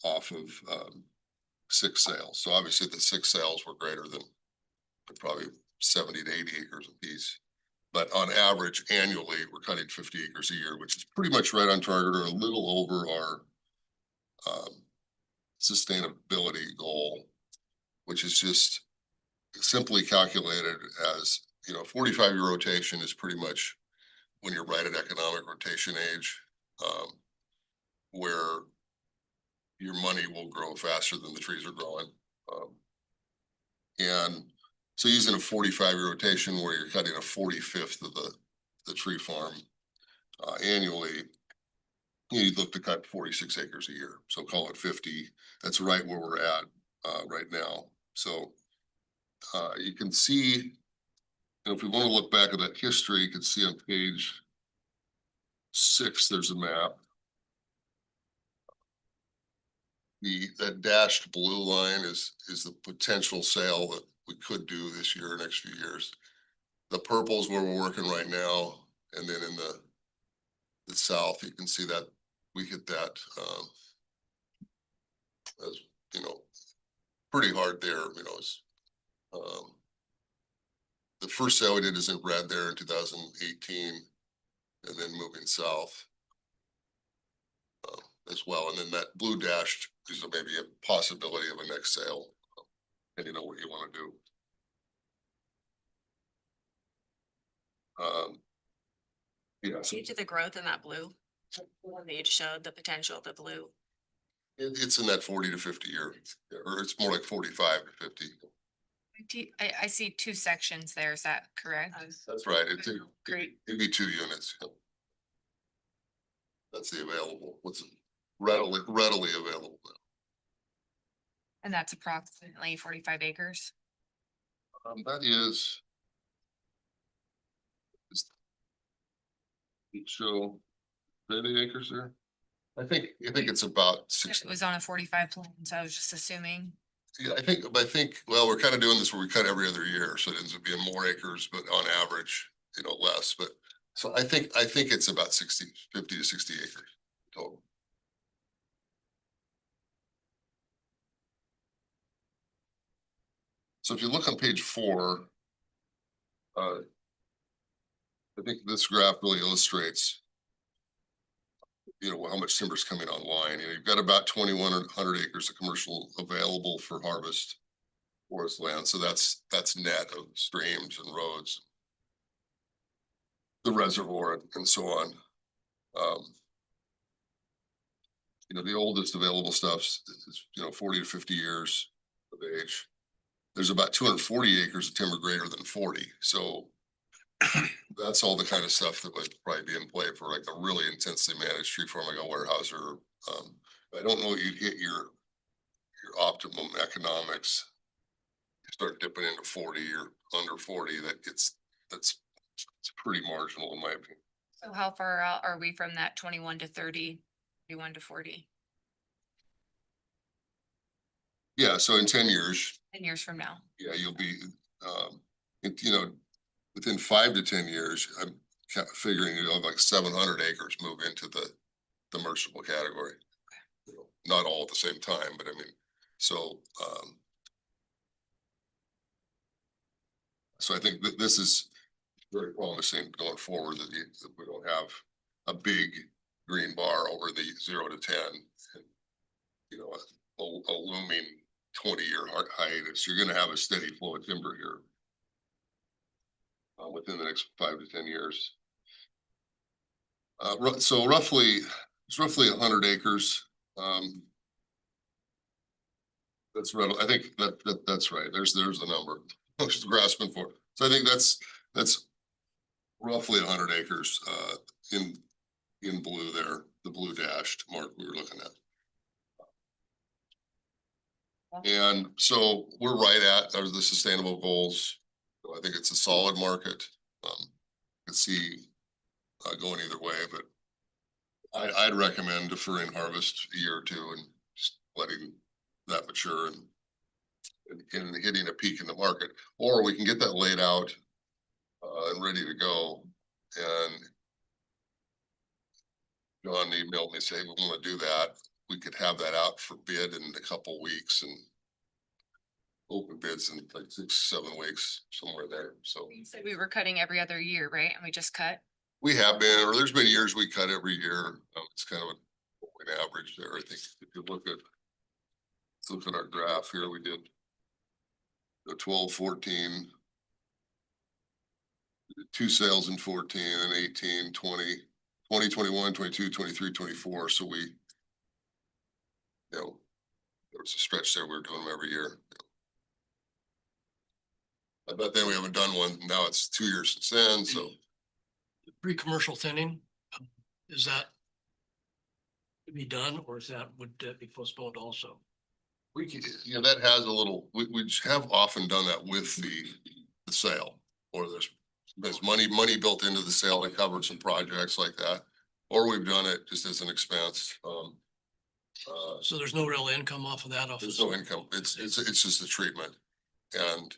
Speaker 12: off of 6 sales. So obviously the 6 sales were greater than probably 70 to 80 acres a piece. But on average, annually, we're cutting 50 acres a year, which is pretty much right on target or a little over our sustainability goal, which is just simply calculated as, 45-year rotation is pretty much when you're right at economic rotation age, where your money will grow faster than the trees are growing. And so using a 45-year rotation where you're cutting a 45th of the tree farm annually, you'd look to cut 46 acres a year. So call it 50. That's right where we're at right now. So you can see, if we want to look back at that history, you can see on page 6, there's a map. That dashed blue line is the potential sale that we could do this year, next few years. The purple is where we're working right now. And then in the south, you can see that we hit that, as pretty hard there, the first sale we did is in red there in 2018, and then moving south as well. And then that blue dashed is maybe a possibility of a next sale, depending on what you want to do. Yeah. So
Speaker 1: Due to the growth in that blue, the one that you showed the potential of the blue.
Speaker 12: it's in that 40 to 50 year, or it's more like 45 to 50.
Speaker 10: I see two sections there. Is that correct?
Speaker 12: That's right.
Speaker 10: Great.
Speaker 12: It'd be 2 units. Yep. That's the available, what's readily available.
Speaker 10: And that's approximately 45 acres.
Speaker 12: That is. So 30 acres there. I think it's about six.
Speaker 10: It was on a 45 plan, so I was just assuming.
Speaker 12: Yeah, I think, well, we're kind of doing this where we cut every other year, so it ends up being more acres, but on average, less, but. So I think it's about 50 to 60 acres total. So if you look on page 4. I think this graph really illustrates. How much timber is coming online. You've got about 2,100 acres of commercial available for harvest forest land. So that's net of streams and roads, the reservoir and so on. The oldest available stuff is 40 to 50 years of age. There's about 240 acres of timber greater than 40. So that's all the kind of stuff that would probably be in play for like a really intensely managed tree farm, like a Weyerhaeuser. I don't know you'd hit your optimum economics. You start dipping into 40 or under 40, that's pretty marginal in my opinion.
Speaker 10: So how far out are we from that 21 to 30, 31 to 40?
Speaker 12: Yeah, so in 10 years.
Speaker 10: 10 years from now.
Speaker 12: Yeah, you'll be, within 5 to 10 years, I'm figuring like 700 acres move into the merchantable category. Not all at the same time, but I mean, so I think that this is very promising going forward that we don't have a big green bar over the 0 to 10, and, a looming 20-year hiatus. You're going to have a steady flow of timber here. Within the next 5 to 10 years. So it's roughly 100 acres. That's right. I think that's right. There's the number. I was grasping for. So I think that's roughly 100 acres in blue there, the blue dashed mark we were looking at. And so we're right at the sustainable goals. I think it's a solid market. Could see going either way, but I'd recommend deferring harvest a year or two and just letting that mature and hitting a peak in the market. Or we can get that laid out and ready to go. And John emailed me saying we want to do that. We could have that out for bid in a couple weeks and open bids in like 6-7 weeks, somewhere there. So
Speaker 10: You said we were cutting every other year, right? And we just cut?
Speaker 12: we have been, or there's been years we cut every year. It's kind of an average there. I think if you look at our graph here, we did the 12, 14, 2 sales in 14 and 18, 20, 21, 22, 23, 24. So there was a stretch there. We were doing them every year. But then we haven't done one. Now it's 2 years since then. So
Speaker 13: Pre-commercial thinning, is that to be done, or would that be postponed also?
Speaker 12: we can, that has a little, we have often done that with the sale, or there's money built into the sale to cover some projects like that. Or we've done it just as an expense.
Speaker 13: So there's no real income off of that?
Speaker 12: There's no income. It's just the treatment. And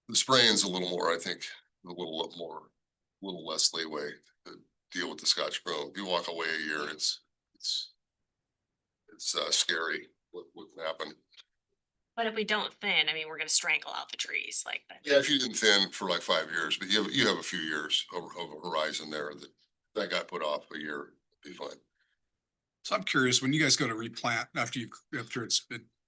Speaker 12: the spraying's a little more, I think, a little less leeway to deal with the Scotch broom. If you walk away a year, it's scary what can happen.
Speaker 1: But if we don't thin, I mean, we're gonna strangle out the trees like that.
Speaker 12: Yeah, if you didn't thin for like 5 years, but you have a few years of a horizon there that got put off a year, be fine.
Speaker 9: So I'm curious, when you guys go to replant after it's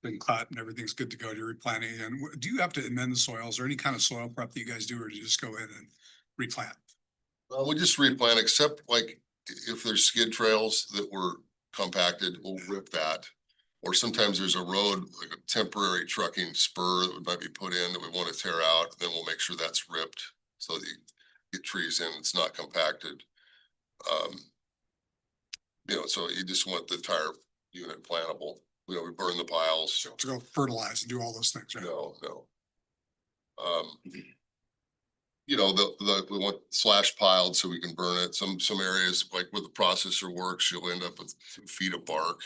Speaker 9: been cut and everything's good to go, you're replanting, and do you have to amend the soils or any kind of soil prep that you guys do, or do you just go in and replant?
Speaker 12: We just replant, except like if there's skid trails that were compacted, we'll rip that Or sometimes there's a road, like a temporary trucking spur that might be put in that we want to tear out, then we'll make sure that's ripped. So that you get trees in, it's not compacted. You know, so you just want the entire unit plantable, you know, we burn the piles.
Speaker 9: To go fertilize and do all those things, right?
Speaker 12: No. You know, we want slash piled so we can burn it. Some areas, like where the processor works, you'll end up with 2 feet of bark.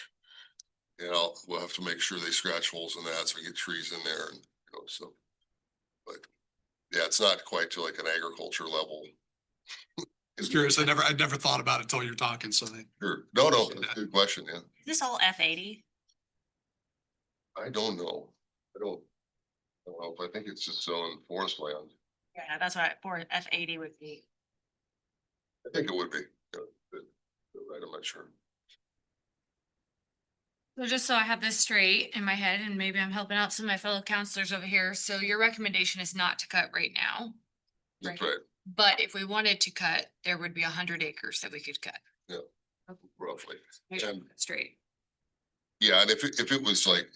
Speaker 12: You know, we'll have to make sure they scratch holes in that so we get trees in there and, you know, so. But yeah, it's not quite to like an agriculture level.
Speaker 9: It's curious. I'd never thought about it until you're talking, so they.
Speaker 12: Sure. No, that's a good question, yeah.
Speaker 1: Is this all F80?
Speaker 12: I don't know. I don't know, but I think it's just zone forest land.
Speaker 1: Yeah, that's what for F80 would be.
Speaker 12: I think it would be, yeah, but right, I'm not sure.
Speaker 10: So just so I have this straight in my head, and maybe I'm helping out some of my fellow counselors over here. So your recommendation is not to cut right now.
Speaker 12: That's right,
Speaker 10: But if we wanted to cut, there would be 100 acres that we could cut.
Speaker 12: roughly.
Speaker 10: Make sure
Speaker 12: And-
Speaker 10: that's straight.
Speaker 12: Yeah, and if it was like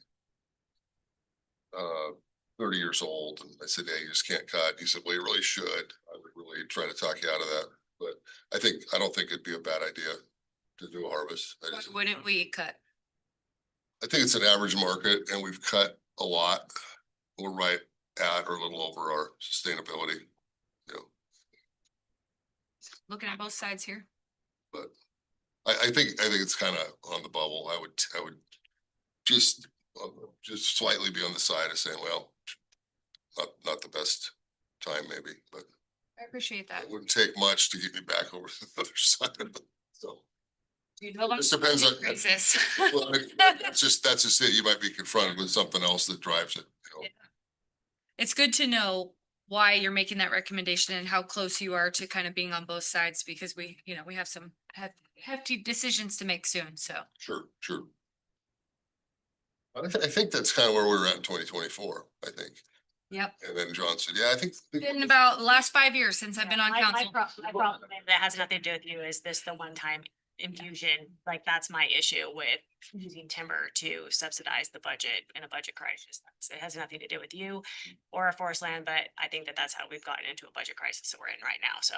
Speaker 12: 30 years old, and I said, yeah, you just can't cut, he said, well, you really should. I would really try to talk you out of that, but I don't think it'd be a bad idea to do a harvest.
Speaker 10: Why wouldn't we cut?
Speaker 12: I think it's an average market and we've cut a lot. We're right at or a little over our sustainability, you know,
Speaker 10: Looking at both sides here.
Speaker 12: but I think it's kind of on the bubble. I would just slightly be on the side of saying, well, not the best time maybe, but
Speaker 10: I appreciate that.
Speaker 12: it wouldn't take much to get me back over to the other side of it. So.
Speaker 10: This
Speaker 12: depends on-
Speaker 10: Crisis.
Speaker 12: Well, that's just it. You might be confronted with something else that drives it, you know.
Speaker 10: Yeah. It's good to know why you're making that recommendation and how close you are to kind of being on both sides, because we have some hefty decisions to make soon, so.
Speaker 12: Sure. I think that's kind of where we were at in 2024, I think.
Speaker 10: Yep.
Speaker 12: And then John said, yeah, I think.
Speaker 10: Been about the last 5 years since I've been on
Speaker 1: My
Speaker 10: council.
Speaker 1: problem that has nothing to do with you is this the one-time infusion, like that's my issue with using timber to subsidize the budget in a budget crisis. It has nothing to do with you or a forest land, but I think that that's how we've gotten into a budget crisis that we're in right now, so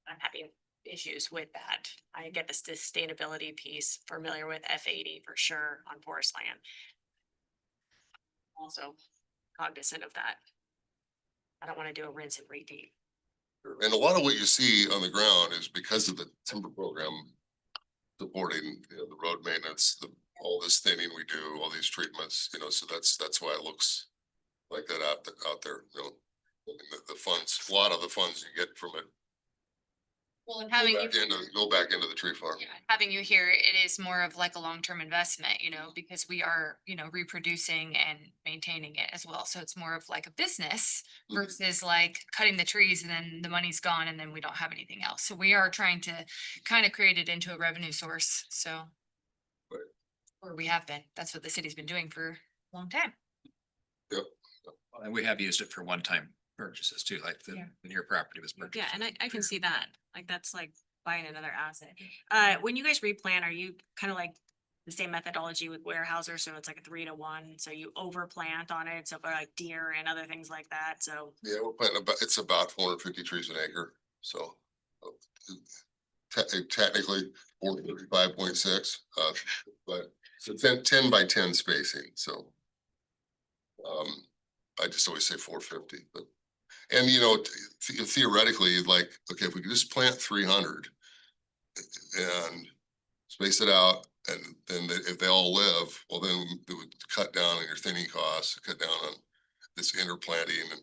Speaker 1: I'm having issues with that. I get the sustainability piece, familiar with F80 for sure on forest land. Also cognizant of that. I don't want to do a rinse and repeat.
Speaker 12: And a lot of what you see on the ground is because of the timber program supporting, you know, the road maintenance, all this thinning we do, all these treatments, you know, so that's why it looks like that out there, you know. I mean, the funds, a lot of the funds you get from it
Speaker 10: Well, and having you.
Speaker 12: go back into the tree farm.
Speaker 10: Yeah, having you here, it is more of like a long-term investment, because we are, reproducing and maintaining it as well. So it's more of like a business
Speaker 12: Mhm.
Speaker 10: versus like cutting the trees and then the money's gone and then we don't have anything else. So we are trying to kind of create it into a revenue source, so.
Speaker 12: Right.
Speaker 10: Or we have been, that's what the city's been doing for a long time.
Speaker 14: And we have used it for one-time purchases too, like
Speaker 10: Yeah.
Speaker 14: when your property was purchased.
Speaker 1: Yeah, and I can see that, like, that's like buying another asset. When you guys replant, are you kind of like the same methodology with Weyerhaeuser, so it's like a 3-to-1, so you overplant on it, so for like deer and other things like that, so.
Speaker 12: Yeah, we're planting it's about 450 trees an acre, so. Technically 435.6, but it's a 10 by 10 spacing, so. I just always say 450, but, and theoretically, like, okay, if we could just plant 300 and space it out, and then if they all live, well, then it would cut down on your thinning costs, cut down on this interplanting and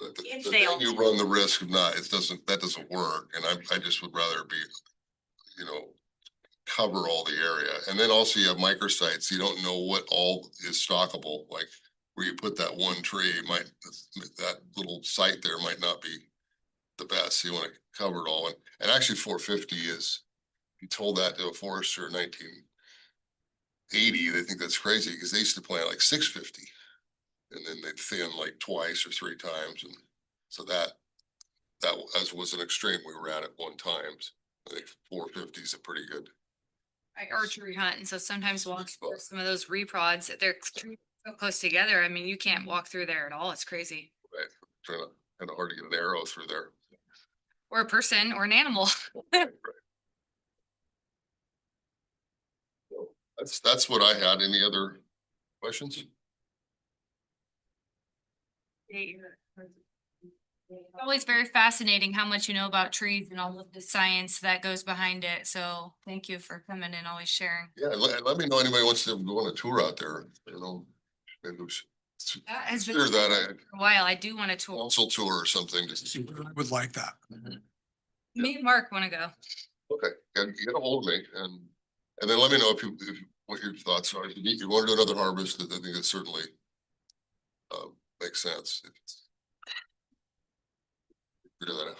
Speaker 1: If
Speaker 12: the
Speaker 1: they
Speaker 12: thing
Speaker 1: all-
Speaker 12: you run the risk of that doesn't work, and I just would rather be, cover all the area, and then also you have microsites, you don't know what all is stockable, like where you put that one tree that little site there might not be the best, so you want to cover it all, and actually 450 is, if you told that to a forester in 1980, they think that's crazy, because they used to plant like 650. And then they'd thin like twice or 3 times, and so that was an extreme we were at one time. I think 450 is a pretty good
Speaker 10: I archery hunt, and so sometimes walk through some of those reprods, they're so close together. I mean, you can't walk through there at all. It's crazy.
Speaker 12: Right, kind of hard to get an arrow through there.
Speaker 10: Or a person or an animal.
Speaker 12: That's what I had. Any other questions?
Speaker 10: Always very fascinating how much you know about trees and all of the science that goes behind it. So thank you for coming and always sharing.
Speaker 12: Yeah, let me know anybody wants to go on a tour out there, maybe we should
Speaker 10: That has been
Speaker 12: consider that
Speaker 10: for a while. I do want to
Speaker 12: a
Speaker 10: tour.
Speaker 12: council tour or something.
Speaker 9: I would like that.
Speaker 10: Me and Mark want to go.
Speaker 12: Okay, get a hold of me and then let me know if what your thoughts are. If you want to do another harvest, I think it certainly makes sense. Figure that out.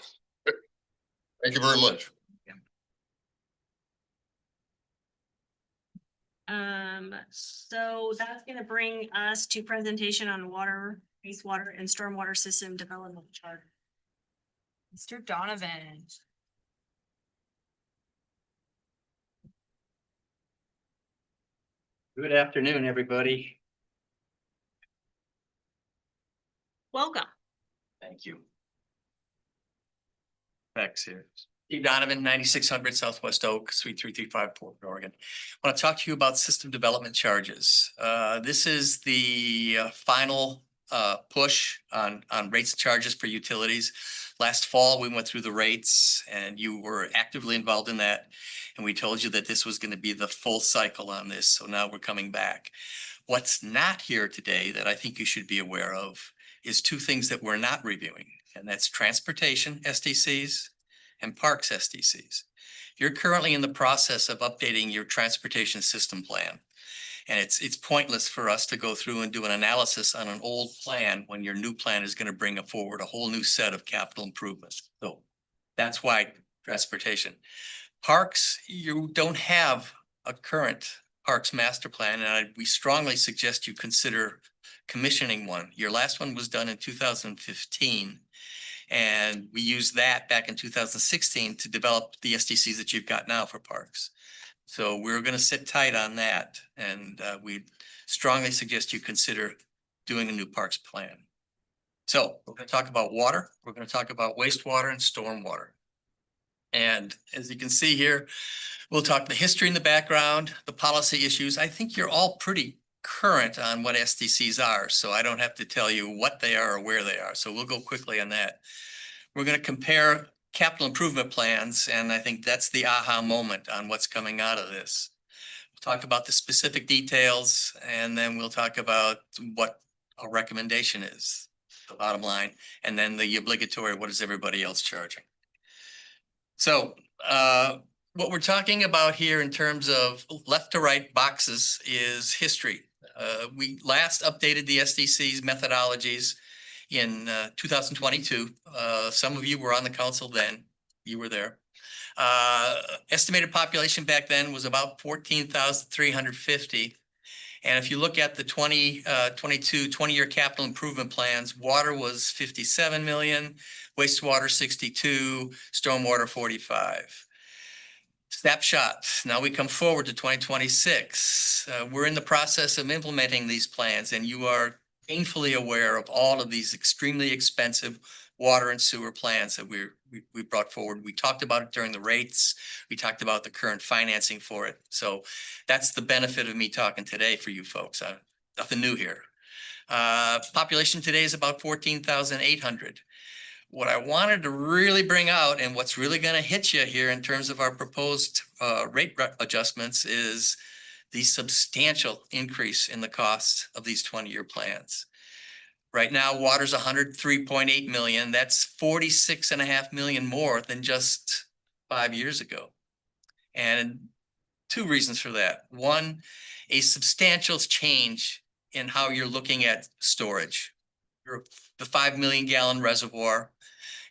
Speaker 12: Thank you very much.
Speaker 1: So that's gonna bring us to presentation on water, wastewater and stormwater system development chart.
Speaker 10: Mr. Donovan.
Speaker 15: Good afternoon, everybody.
Speaker 1: Welcome.
Speaker 15: Thank you. Thanks here. Steve Donovan, 9600 Southwest Oak, Suite 3335, Portland, Oregon. I want to talk to you about system development charges. This is the final push on rates and charges for utilities. Last fall, we went through the rates and you were actively involved in that. And we told you that this was going to be the full cycle on this. So now we're coming back. What's not here today that I think you should be aware of is two things that we're not reviewing, and that's transportation SDCs and parks SDCs. You're currently in the process of updating your transportation system plan. And it's pointless for us to go through and do an analysis on an old plan when your new plan is going to bring forward a whole new set of capital improvements. So that's why transportation. Parks, you don't have a current parks master plan, and we strongly suggest you consider commissioning one. Your last one was done in 2015. And we used that back in 2016 to develop the SDCs that you've got now for parks. So we're going to sit tight on that. And we strongly suggest you consider doing a new parks plan. So we're going to talk about water. We're going to talk about wastewater and stormwater. And as you can see here, we'll talk the history in the background, the policy issues. I think you're all pretty current on what SDCs are, so I don't have to tell you what they are or where they are. So we'll go quickly on that. We're going to compare capital improvement plans, and I think that's the aha moment on what's coming out of this. We'll talk about the specific details, and then we'll talk about what a recommendation is, the bottom line, and then the obligatory, what is everybody else charging? So what we're talking about here in terms of left to right boxes is history. We last updated the SDC's methodologies in 2022. Some of you were on the council then, you were there. Estimated population back then was about 14,350. And if you look at the 2022 20-year capital improvement plans, water was 57 million, wastewater 62, stormwater 45. Snapshot. Now we come forward to 2026. We're in the process of implementing these plans, and you are painfully aware of all of these extremely expensive water and sewer plans that we brought forward. We talked about it during the rates. We talked about the current financing for it. So that's the benefit of me talking today for you folks. Nothing new here. Population today is about 14,800. What I wanted to really bring out and what's really going to hit you here in terms of our proposed rate adjustments is the substantial increase in the cost of these 20-year plans. Right now, water's 103.8 million. That's 46.5 million more than just 5 years ago. And two reasons for that. One, a substantial change in how you're looking at storage. The 5 million gallon reservoir.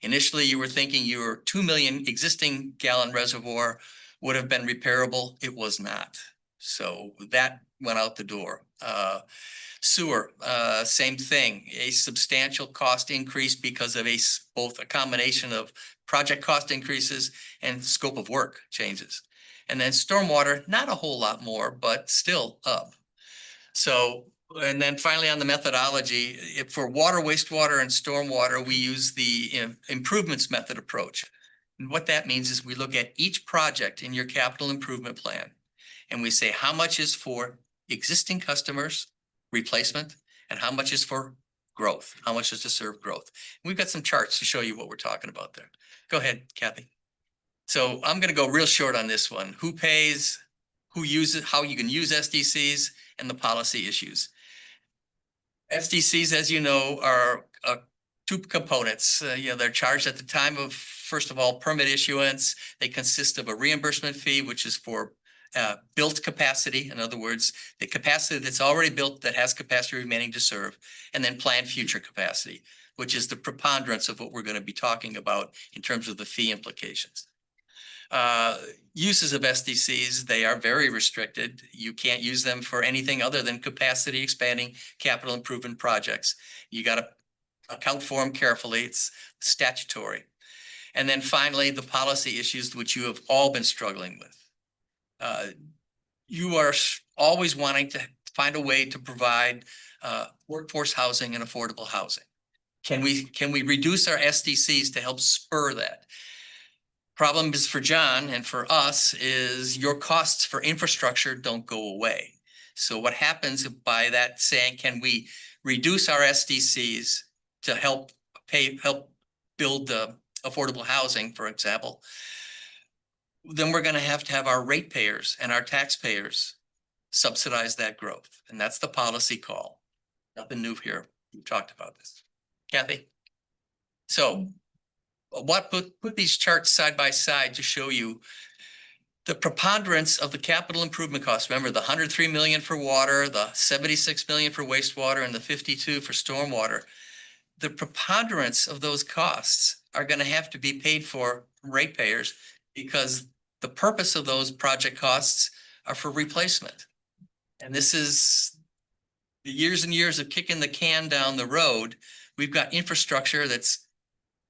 Speaker 15: Initially, you were thinking your 2 million existing gallon reservoir would have been repairable. It was not. So that went out the door. Sewer, same thing, a substantial cost increase because of both a combination of project cost increases and scope of work changes. And then stormwater, not a whole lot more, but still up. So, and then finally on the methodology, for water, wastewater and stormwater, we use the improvements method approach. And what that means is we look at each project in your capital improvement plan and we say how much is for existing customers, replacement, and how much is for growth, how much is to serve growth. We've got some charts to show you what we're talking about there. Go ahead, Kathy. So I'm gonna go real short on this one. Who pays, who uses, how you can use SDCs, and the policy issues. SDCs, as you know, are two components. They're charged at the time of, first of all, permit issuance. They consist of a reimbursement fee, which is for built capacity. In other words, the capacity that's already built that has capacity remaining to serve, and then planned future capacity, which is the preponderance of what we're going to be talking about in terms of the fee implications. Uses of SDCs, they are very restricted. You can't use them for anything other than capacity expanding capital improvement projects. You got to account for them carefully. It's statutory. And then finally, the policy issues which you have all been struggling with. You are always wanting to find a way to provide workforce housing and affordable housing. Can we reduce our SDCs to help spur that? Problem is for John and for us is your costs for infrastructure don't go away. So what happens by that saying, can we reduce our SDCs to help build affordable housing, for example? Then we're going to have our ratepayers and our taxpayers subsidize that growth. And that's the policy call. Nothing new here. We've talked about this. Kathy? So what put these charts side by side to show you the preponderance of the capital improvement costs. Remember the 103 million for water, the 76 million for wastewater, and the 52 for stormwater. The preponderance of those costs are going to have to be paid for ratepayers because the purpose of those project costs are for replacement. And this is the years and years of kicking the can down the road. We've got infrastructure that's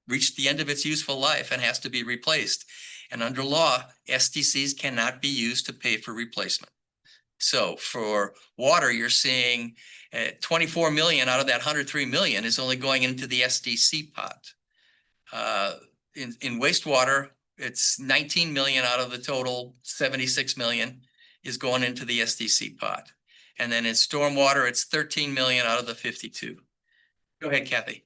Speaker 15: reached the end of its useful life and has to be replaced. And under law, SDCs cannot be used to pay for replacement. So for water, you're seeing 24 million out of that 103 million is only going into the SDC pot. In wastewater, it's 19 million out of the total 76 million is going into the SDC pot. And then in stormwater, it's 13 million out of the 52. Go ahead, Kathy.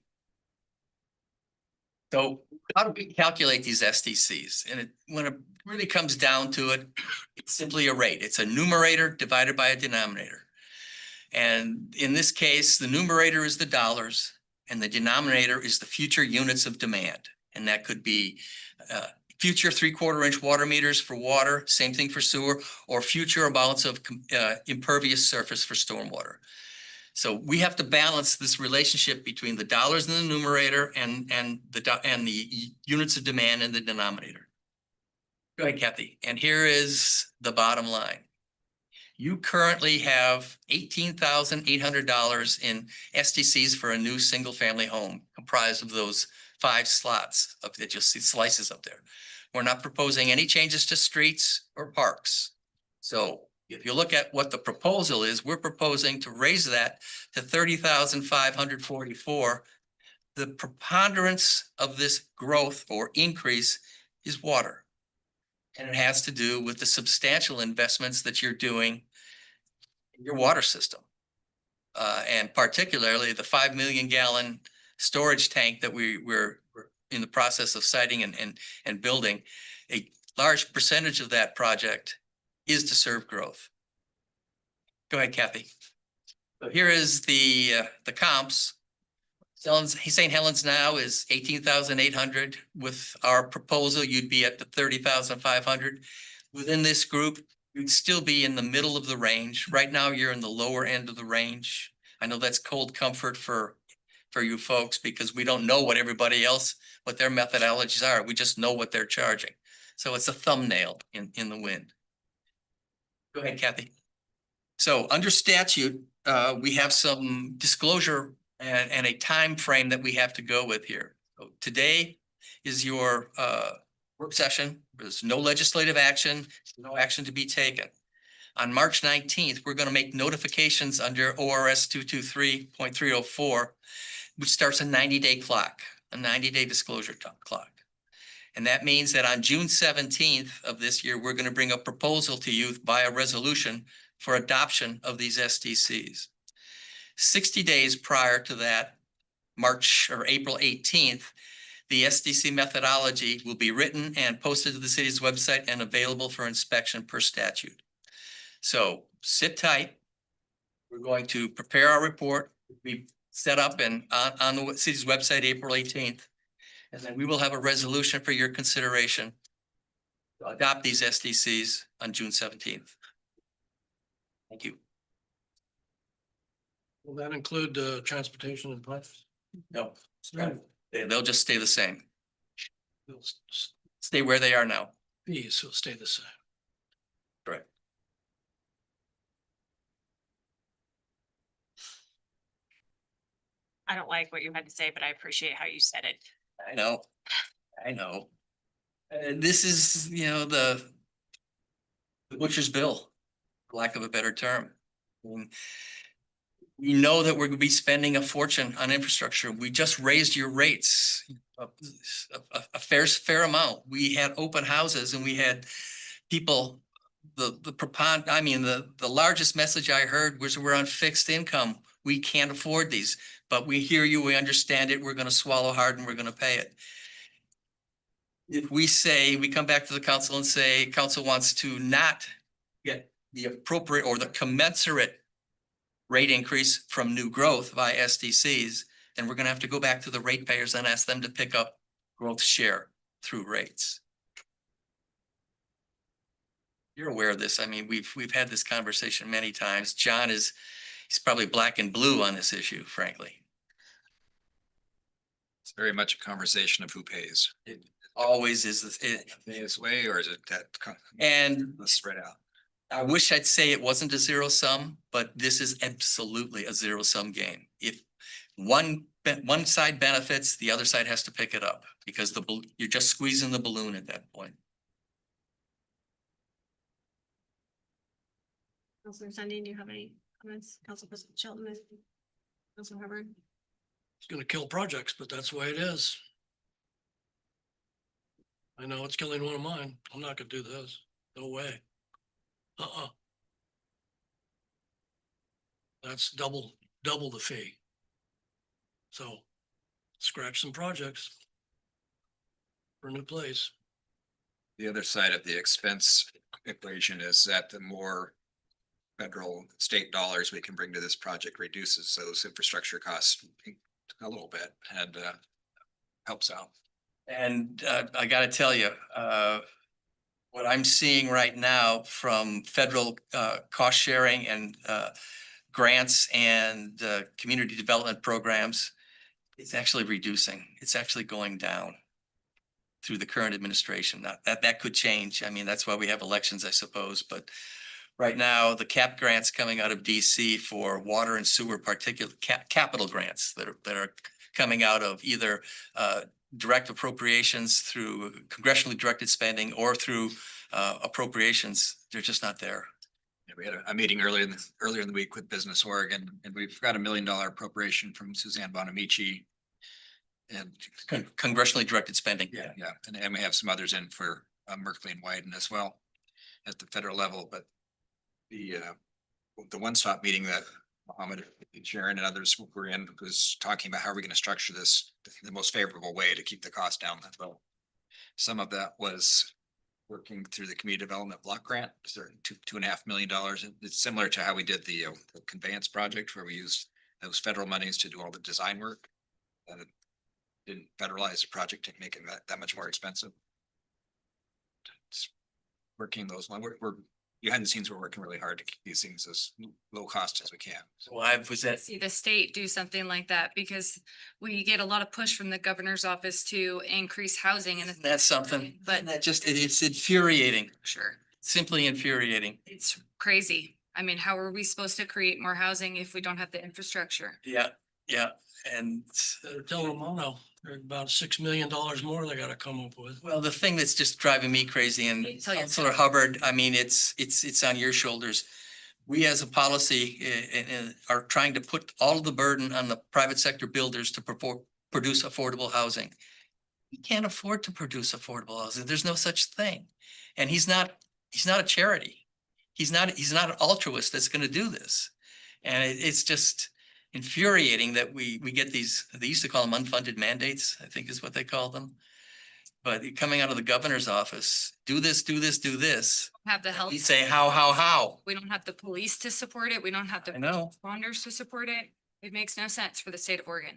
Speaker 15: So how do we calculate these SDCs? And when it really comes down to it, it's simply a rate. It's a numerator divided by a denominator. And in this case, the numerator is the dollars and the denominator is the future units of demand. And that could be future 3/4 inch water meters for water, same thing for sewer, or future amounts of impervious surface for stormwater. So we have to balance this relationship between the dollars in the numerator and the units of demand in the denominator. Go ahead, Kathy. And here is the bottom line. You currently have $18,800 in SDCs for a new single family home comprised of those 5 slots that you'll see slices up there. We're not proposing any changes to streets or parks. So if you look at what the proposal is, we're proposing to raise that to $30,544. The preponderance of this growth or increase is water. And it has to do with the substantial investments that you're doing in your water system. And particularly the 5 million gallon storage tank that we're in the process of siting and building. A large percentage of that project is to serve growth. Go ahead, Kathy. So here is the comps. St. Helens now is 18,800. With our proposal, you'd be at the 30,500. Within this group, you'd still be in the middle of the range. Right now, you're in the lower end of the range. I know that's cold comfort for you folks because we don't know what everybody else, what their methodologies are. We just know what they're charging. So it's a thumbnail in the wind. Go ahead, Kathy. So under statute, we have some disclosure and a time frame that we have to go with here. So today is your work session. There's no legislative action, no action to be taken. On March 19th, we're gonna make notifications under ORS 223.304, which starts a 90-day clock, a 90-day disclosure clock. And that means that on June 17th of this year, we're gonna bring a proposal to you by a resolution for adoption of these SDCs. 60 days prior to that, March or April 18th, the SDC methodology will be written and posted to the city's website and available for inspection per statute. So sit tight. We're going to prepare our report, be set up and on the city's website, April 18th. And then we will have a resolution for your consideration to adopt these SDCs on June 17th. Thank you.
Speaker 13: Will that include transportation and pipes?
Speaker 15: No, they'll just stay the same.
Speaker 13: They'll
Speaker 15: Stay where they are now.
Speaker 13: Fees will stay the same.
Speaker 15: Correct.
Speaker 1: I don't like what you had to say, but I appreciate how you said it.
Speaker 15: I know. This is, the butcher's bill, for lack of a better term. We know that we're gonna be spending a fortune on infrastructure. We just raised your rates a fair amount. We had open houses and we had people, the largest message I heard was we're on fixed income. We can't afford these, but we hear you, we understand it, we're gonna swallow hard and we're gonna pay it. If we come back to the council and say, council wants to not get the appropriate or the commensurate rate increase from new growth via SDCs, then we're gonna have to go back to the ratepayers and ask them to pick up growth share through rates. You're aware of this. I mean, we've had this conversation many times. John he's probably black and blue on this issue, frankly.
Speaker 14: It's very much a conversation of who pays.
Speaker 15: It always is
Speaker 14: This way, or is it that?
Speaker 15: And
Speaker 14: Let's spread out.
Speaker 15: I wish I'd say it wasn't a zero sum, but this is absolutely a zero sum game. If one side benefits, the other side has to pick it up because you're just squeezing the balloon at that point.
Speaker 1: Councilor Sundin, do you have any comments? Council President Shelton? Councilor Hubbard?
Speaker 13: It's gonna kill projects, but that's the way it is. I know it's killing one of mine. I'm not gonna do this. No way. That's double the fee. So scratch some projects for a new place.
Speaker 14: The other side of the expense equation is that the more federal state dollars we can bring to this project reduces those infrastructure costs a little bit and helps out.
Speaker 15: And I gotta tell you, what I'm seeing right now from federal cost sharing and grants and community development programs, it's actually reducing. It's actually going down through the current administration. Now, that could change. I mean, that's why we have elections, I suppose. But right now, the cap grants coming out of DC for water and sewer, particular capital grants that are coming out of either direct appropriations through congressionally directed spending or through appropriations, they're just not there.
Speaker 14: Yeah, we had a meeting earlier in the week with Business Oregon, and we've got $1 million appropriation from Suzanne Bonamici. And
Speaker 15: Congressionally directed spending.
Speaker 14: yeah, and we have some others in for Merkley and Wyden as well at the federal level, but the one-stop meeting that Mohammed, Sharon and others were in was talking about how are we going to structure this the most favorable way to keep the cost down that low. Some of that was working through the community development block grant, $2.5 million. It's similar to how we did the conveyance project where we used those federal monies to do all the design work. And it didn't federalize the project and make it that much more expensive. It's working those, we're behind the scenes, we're working really hard to keep these things as low cost as we can.
Speaker 15: So I was at
Speaker 10: See the state do something like that because we get a lot of push from the governor's office to increase housing and
Speaker 15: that's something,
Speaker 10: But-
Speaker 15: that just, it's infuriating,
Speaker 10: sure,
Speaker 15: simply infuriating.
Speaker 10: it's crazy. I mean, how are we supposed to create more housing if we don't have the infrastructure?
Speaker 15: Yeah, Yeah, and
Speaker 13: They're telling them, oh no, they're about $6 million more they gotta come up with.
Speaker 15: well, the thing that's just driving me crazy and
Speaker 10: Tell you.
Speaker 15: Counselor Hubbard, I mean, it's on your shoulders. We as a policy are trying to put all of the burden on the private sector builders to produce affordable housing. He can't afford to produce affordable housing. There's no such thing. And he's not a charity. He's not an altruist that's gonna do this. And it's just infuriating that we get these, they used to call them unfunded mandates, I think is what they call them. But coming out of the governor's office, do this, do this, do this.
Speaker 10: Have the health.
Speaker 15: We say, how?
Speaker 10: We don't have the police to support it. We don't have the
Speaker 15: I know.
Speaker 10: responders to support it. It makes no sense for the state of Oregon.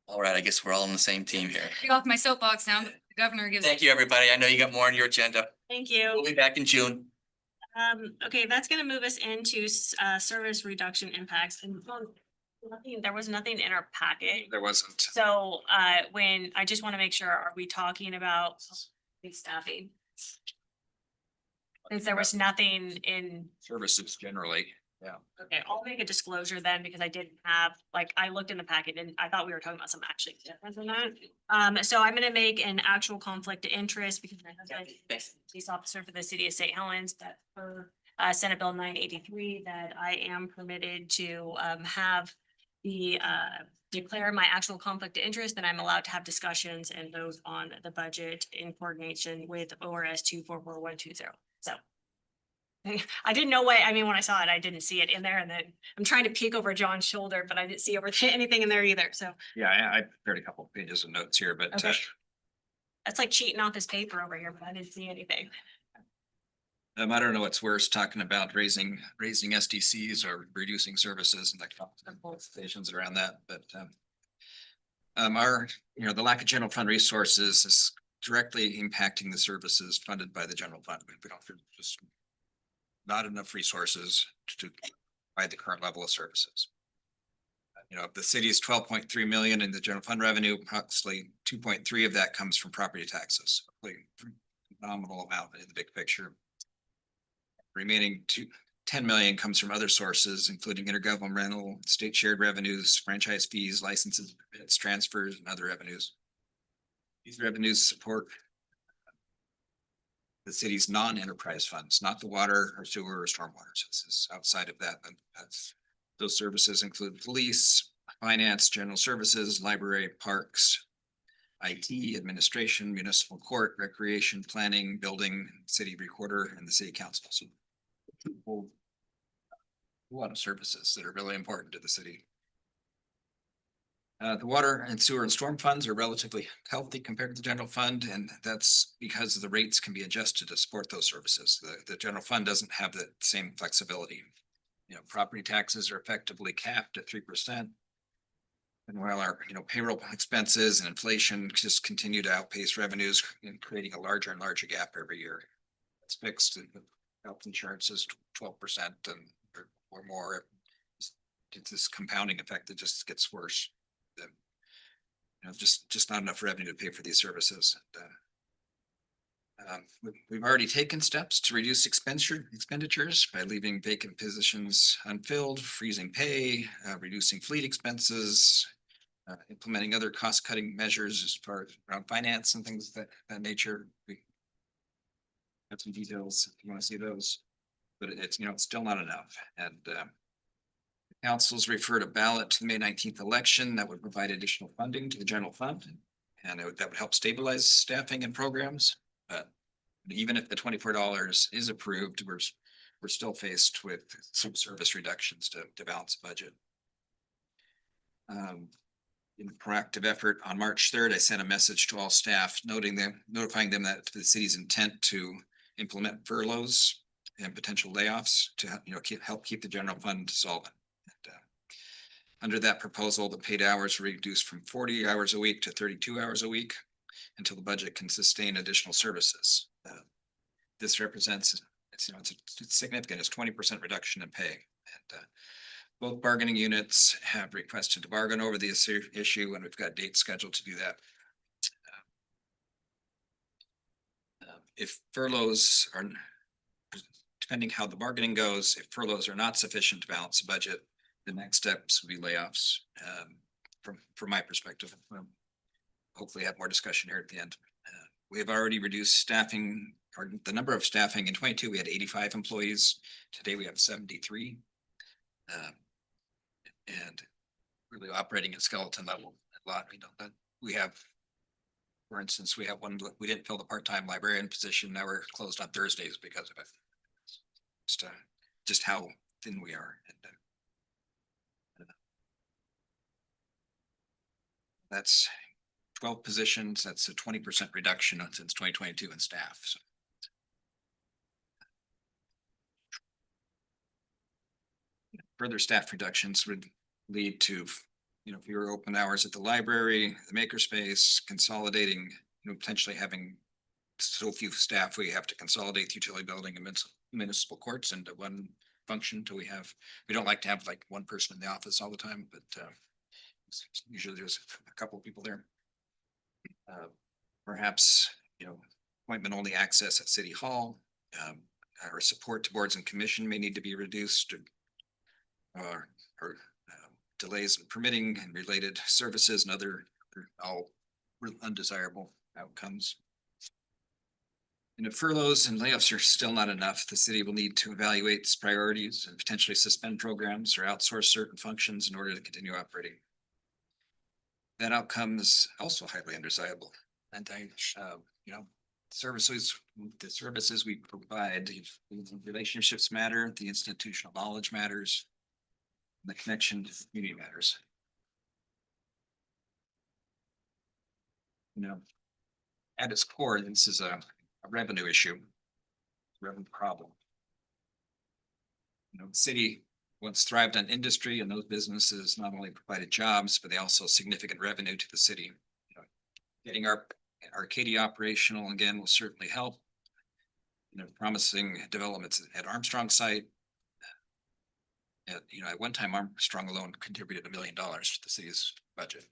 Speaker 15: All right, I guess we're all on the same team here.
Speaker 10: Get off my soapbox now. The governor gives.
Speaker 15: Thank you, everybody. I know you got more on your agenda.
Speaker 1: Thank
Speaker 15: We'll
Speaker 1: you.
Speaker 15: be back in June.
Speaker 1: Okay, that's gonna move us into service reduction impacts and there was nothing in our packet.
Speaker 14: There wasn't.
Speaker 1: So when, I just want to make sure, are we talking about the staffing? Since there was nothing in,
Speaker 14: Services generally, yeah.
Speaker 1: okay, I'll make a disclosure then because I didn't have, like, I looked in the packet and I thought we were talking about something actually different than that. So I'm gonna make an actual conflict of interest because my husband is a police officer for the city of St. Helens, that for Senate Bill 983, that I am permitted to have the declare my actual conflict of interest, then I'm allowed to have discussions and vote on the budget in coordination with ORS 244120. So I didn't know what, I mean, when I saw it, I didn't see it in there, and then I'm trying to peek over John's shoulder, but I didn't see over anything in there either, so
Speaker 14: Yeah, I prepared a couple of pages of notes here, but
Speaker 1: Okay. That's like cheating off this paper over here, but I didn't see anything.
Speaker 14: I don't know what's worse, talking about raising SDCs or reducing services and the stations around that, but our, the lack of general fund resources is directly impacting the services funded by the general fund. We don't, just not enough resources to provide the current level of services. If the city is 12.3 million in the general fund revenue, approximately 2.3 of that comes from property taxes. A phenomenal amount in the big picture. Remaining 10 million comes from other sources, including intergovernmental, state shared revenues, franchise fees, licenses, permits, transfers, and other revenues. These revenues support the city's non-enterprise funds, not the water or sewer or stormwater. So this is outside of that. And those services include police, finance, general services, library, parks, IT, administration, municipal court, recreation, planning, building, city recorder, and the city council. So a whole lot of services that are really important to the city. The water and sewer and storm funds are relatively healthy compared to the general fund, and that's because the rates can be adjusted to support those services. The general fund doesn't have the same flexibility. Property taxes are effectively capped at 3%. And while our, payroll expenses and inflation just continue to outpace revenues and creating a larger and larger gap every year. It's fixed. Health insurance is 12% or more. It's this compounding effect that just gets worse. Just not enough revenue to pay for these services. We've already taken steps to reduce expenditures by leaving vacant positions unfilled, freezing pay, reducing fleet expenses, implementing other cost-cutting measures as far as around finance and things of that nature. We have some details if you want to see those, but it's still not enough. And councils referred a ballot to the May 19th election that would provide additional funding to the general fund, and that would help stabilize staffing and programs. But even if the $24 is approved, we're still faced with some service reductions to balance the budget. In a proactive effort on March 3rd, I sent a message to all staff notifying them that the city's intent to implement furloughs and potential layoffs to help keep the general fund solvent. And, under that proposal, the paid hours were reduced from 40 hours a week to 32 hours a week until the budget can sustain additional services. This represents, it's significant, it's 20% reduction in pay. And both bargaining units have requested to bargain over the issue, and we've got dates scheduled to do that. If furloughs are, depending how the bargaining goes, if furloughs are not sufficient to balance the budget, the next steps would be layoffs, from my perspective. Hopefully have more discussion here at the end. We have already reduced staffing, or the number of staffing in 22, we had 85 employees. Today we have 73. And really operating at skeleton level a lot. We know that we have, for instance, we have one, we didn't fill the part-time librarian position. Now we're closed on Thursdays because of it. Just how thin we are. And, that's 12 positions. That's a 20% reduction since 2022 in staff. So. Further staff reductions would lead to, fewer open hours at the library, the makerspace, consolidating, potentially having so few staff, we have to consolidate the utility building and municipal courts into one function until we don't like to have like one person in the office all the time, but usually there's a couple of people there. Perhaps, appointment only access at City Hall, our support to boards and commission may need to be reduced, or delays in permitting and related services and other all undesirable outcomes. And if furloughs and layoffs are still not enough, the city will need to evaluate its priorities and potentially suspend programs or outsource certain functions in order to continue operating. That outcome is also highly undesirable. And the services we provide, the relationships matter, the institutional knowledge matters, the connection to the community matters. At its core, this is a revenue issue, revenue problem. The city once thrived on industry, and those businesses not only provided jobs, but they also significant revenue to the city. Getting our Arcadia operational again will certainly help. Promising developments at Armstrong site. At one time, Armstrong alone contributed $1 million to the city's budget.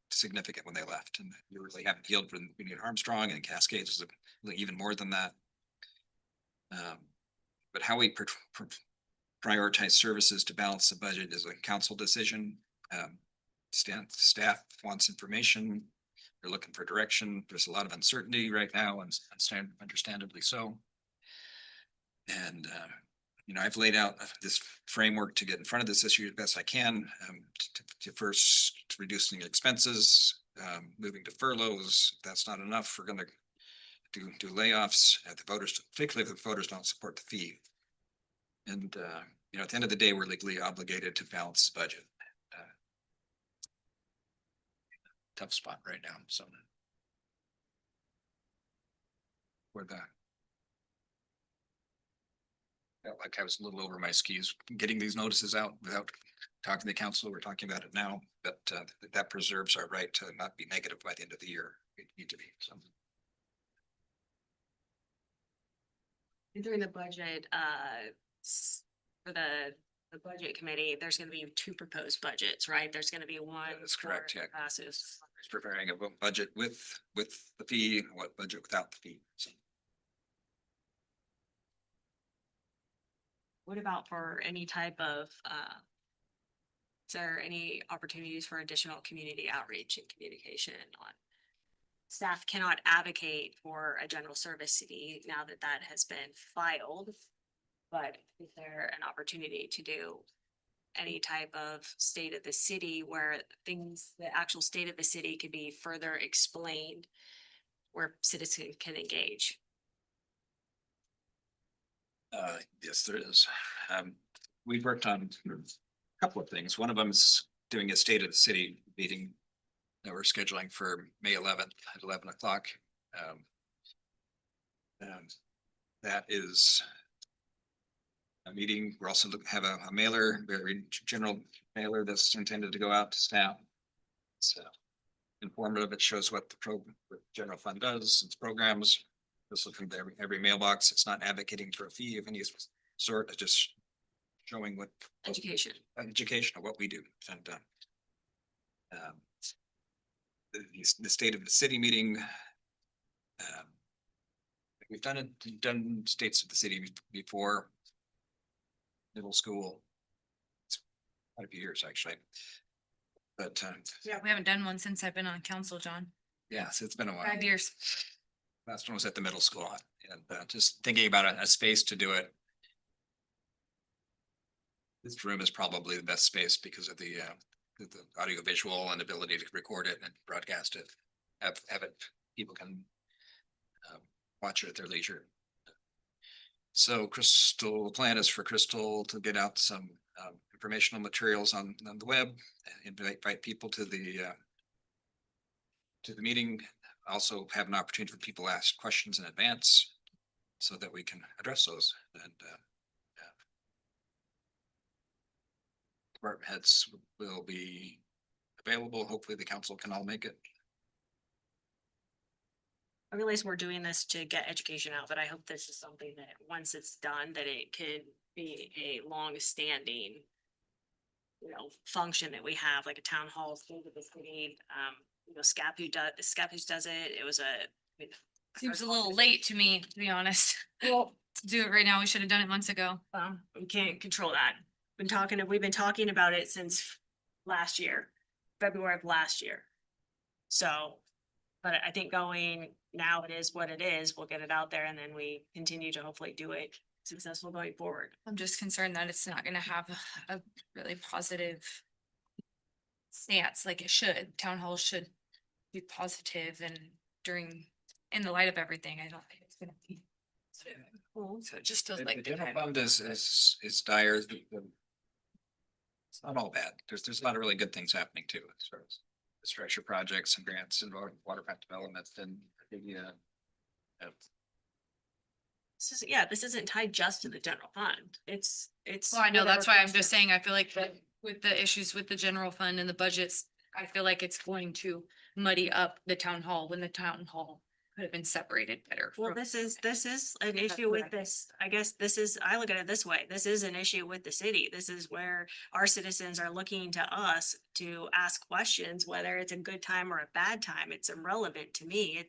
Speaker 14: Significant when they left, and you really haven't yielded from we need Armstrong, and Cascades was even more than that. But how we prioritize services to balance the budget is a council decision. Staff wants information. They're looking for direction. There's a lot of uncertainty right now, and understandably so. And I've laid out this framework to get in front of this issue as best I can, to first reducing expenses, moving to furloughs. If that's not enough, we're going to do layoffs at the voters, particularly if the voters don't support the fee. And, at the end of the day, we're legally obligated to balance the budget. Tough spot right now. So we're back. Felt like I was a little over my skis getting these notices out without talking to the council. We're talking about it now, but that preserves our right to not be negative by the end of the year. We need to be. So.
Speaker 1: During the budget, for the budget committee, there's going to be 2 proposed budgets, right? There's going to be one.
Speaker 14: That's correct. Yeah.
Speaker 1: Passes.
Speaker 14: Preparing a budget with the fee, what budget without the fee. So.
Speaker 1: What about for any type of, is there any opportunities for additional community outreach and communication on? Staff cannot advocate for a general service city now that that has been filed. But is there an opportunity to do any type of state of the city where the actual state of the city could be further explained where citizens can engage?
Speaker 14: Yes, there is. We've worked on a couple of things. One of them is doing a state of the city meeting that we're scheduling for May 11th at 11 o'clock. That is a meeting. We're also have a mailer, very general mailer that's intended to go out to staff. It's informative. It shows what the general fund does, its programs. Just looking at every mailbox. It's not advocating for a fee of any sort. It's just showing what education of what we do. And the state of the city meeting. We've done states of the city before. Middle school. quite a few years, actually. But,
Speaker 10: Yeah, we haven't done one since I've been on council, John.
Speaker 14: yes, it's been a while.
Speaker 10: 5 years.
Speaker 14: Last one was at the middle school, and just thinking about a space to do it. This room is probably the best space because of the audio visual and ability to record it and broadcast it. Have it, people can watch it at their leisure. So Crystal, plan is for Crystal to get out some informational materials on the web, invite people to the meeting. Also have an opportunity for people to ask questions in advance so that we can address those. And department heads will be available. Hopefully the council can all make it.
Speaker 1: I realize we're doing this to get education out, but I hope this is something that once it's done, that it could be a long-standing, you know, function that we have, like a town hall, school with the city, you know, SCAPUS does it. It was
Speaker 10: Seems a little late to me, to be honest. Well, to do it right now, we should have done it months ago.
Speaker 1: We can't control that. We've been talking about it since last year, February of last year. So, but I think going now, it is what it is. We'll get it out there and then we continue to hopefully do it successful going forward.
Speaker 10: I'm just concerned that it's not gonna have a really positive stance like it should. Town hall should be positive and in the light of everything, I don't think it's gonna be. So it just feels
Speaker 14: The
Speaker 10: like.
Speaker 14: general fund is dire. It's not all bad. There's a lot of really good things happening too, as far as infrastructure projects and grants and waterfront development and
Speaker 1: This isn't tied just to the general fund. It's.
Speaker 10: Well, I know, that's why I'm
Speaker 1: whatever
Speaker 10: just saying, I feel like that with the issues with the general fund and the budgets, I feel like it's going to muddy up the town hall when the town hall could have been separated better.
Speaker 1: Well,
Speaker 10: from-
Speaker 1: this is an issue with this. I guess I look at it this way. This is an issue with the city. This is where our citizens are looking to us to ask questions, whether it's a good time or a bad time. It's irrelevant to me.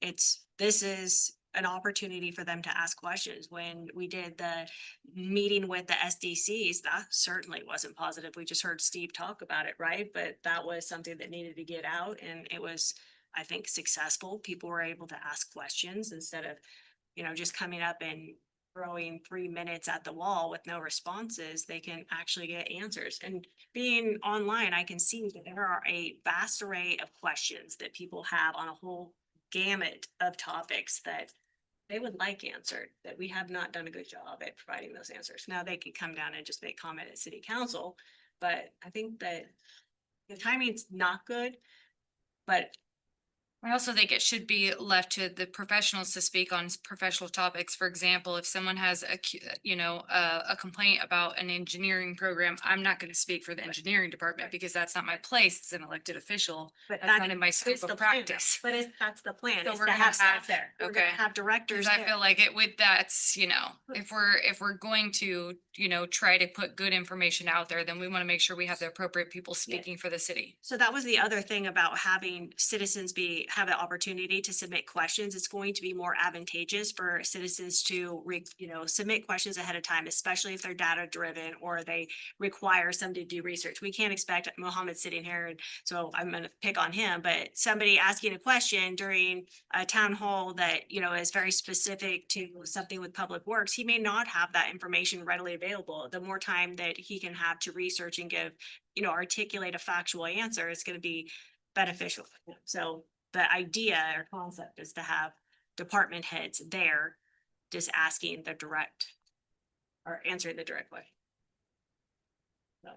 Speaker 1: This is an opportunity for them to ask questions. When we did the meeting with the SDCs, that certainly wasn't positive. We just heard Steve talk about it, right? But that was something that needed to get out and it was, I think, successful. People were able to ask questions instead of, you know, just coming up and throwing 3 minutes at the wall with no responses. They can actually get answers. And being online, I can see that there are a vast array of questions that people have on a whole gamut of topics that they would like answered, that we have not done a good job at providing those answers. Now they could come down and just make comment at city council, but I think that the timing's not good, but
Speaker 10: I also think it should be left to the professionals to speak on professional topics. For example, if someone has a complaint about an engineering program, I'm not gonna speak for the engineering department because that's not my place as an elected official.
Speaker 1: But
Speaker 10: That's not in my scope
Speaker 1: it's the
Speaker 10: of
Speaker 1: plan,
Speaker 10: practice.
Speaker 1: But that's the plan,
Speaker 10: So
Speaker 1: is
Speaker 10: we're
Speaker 1: to
Speaker 10: gonna
Speaker 1: have staff
Speaker 10: have-
Speaker 1: there. We're gonna
Speaker 10: okay.
Speaker 1: have directors
Speaker 10: Cause I
Speaker 1: there.
Speaker 10: feel like it with that's, if we're going to, try to put good information out there, then we wanna make sure we have the appropriate people speaking for the city.
Speaker 1: So that was the other thing about having citizens have an opportunity to submit questions. It's going to be more advantageous for citizens to submit questions ahead of time, especially if they're data driven or they require somebody to do research. We can't expect Mohammed sitting here, and so I'm gonna pick on him, but somebody asking a question during a town hall that, is very specific to something with Public Works, he may not have that information readily available. The more time that he can have to research and give, articulate a factual answer is gonna be beneficial for him. So the idea or concept is to have department heads there just asking the direct or answering the direct question. So.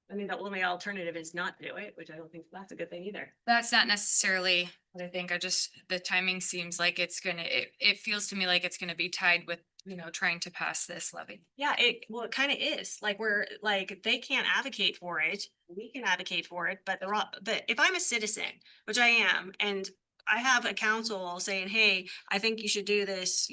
Speaker 1: I mean, the only alternative is not to do it, which I don't think that's a good thing either.
Speaker 10: That's not necessarily what I think. The timing seems like it feels to me like it's gonna be tied with, trying to pass this levy.
Speaker 1: Yeah, it kind of is like they can't advocate for it. We can advocate for it, but if I'm a citizen, which I am, and I have a council saying, hey, I think you should do this,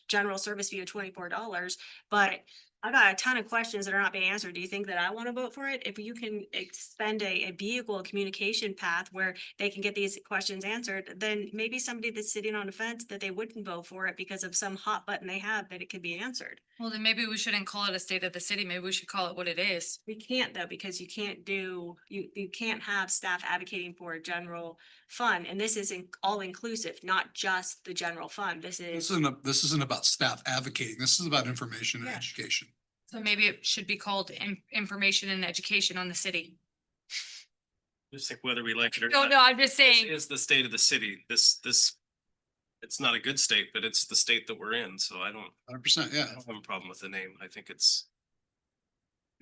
Speaker 1: general service fee of $24, but I got a ton of questions that are not being answered. Do you think that I want to vote for it? If you can expend a vehicle, a communication path where they can get these questions answered, then maybe somebody that's sitting on the fence that they wouldn't vote for it because of some hot button they have that it could be answered.
Speaker 10: Well, then maybe we shouldn't call it a state of the city. Maybe we should call it what it is.
Speaker 1: We can't though, because you can't do, you can't have staff advocating for a general fund. And this is all inclusive, not just the general fund. This is.
Speaker 9: This isn't about staff advocating. This is about information and
Speaker 1: Yeah.
Speaker 9: education.
Speaker 10: So maybe it should be called information and education on the city.
Speaker 16: Just think whether we like it or
Speaker 10: No,
Speaker 16: not.
Speaker 10: no, I'm just
Speaker 16: This
Speaker 10: saying,
Speaker 16: is the state of the city. This, it's not a good state, but it's the state that we're in. So I don't
Speaker 9: 100%, yeah.
Speaker 16: have a problem with the name. I think it's,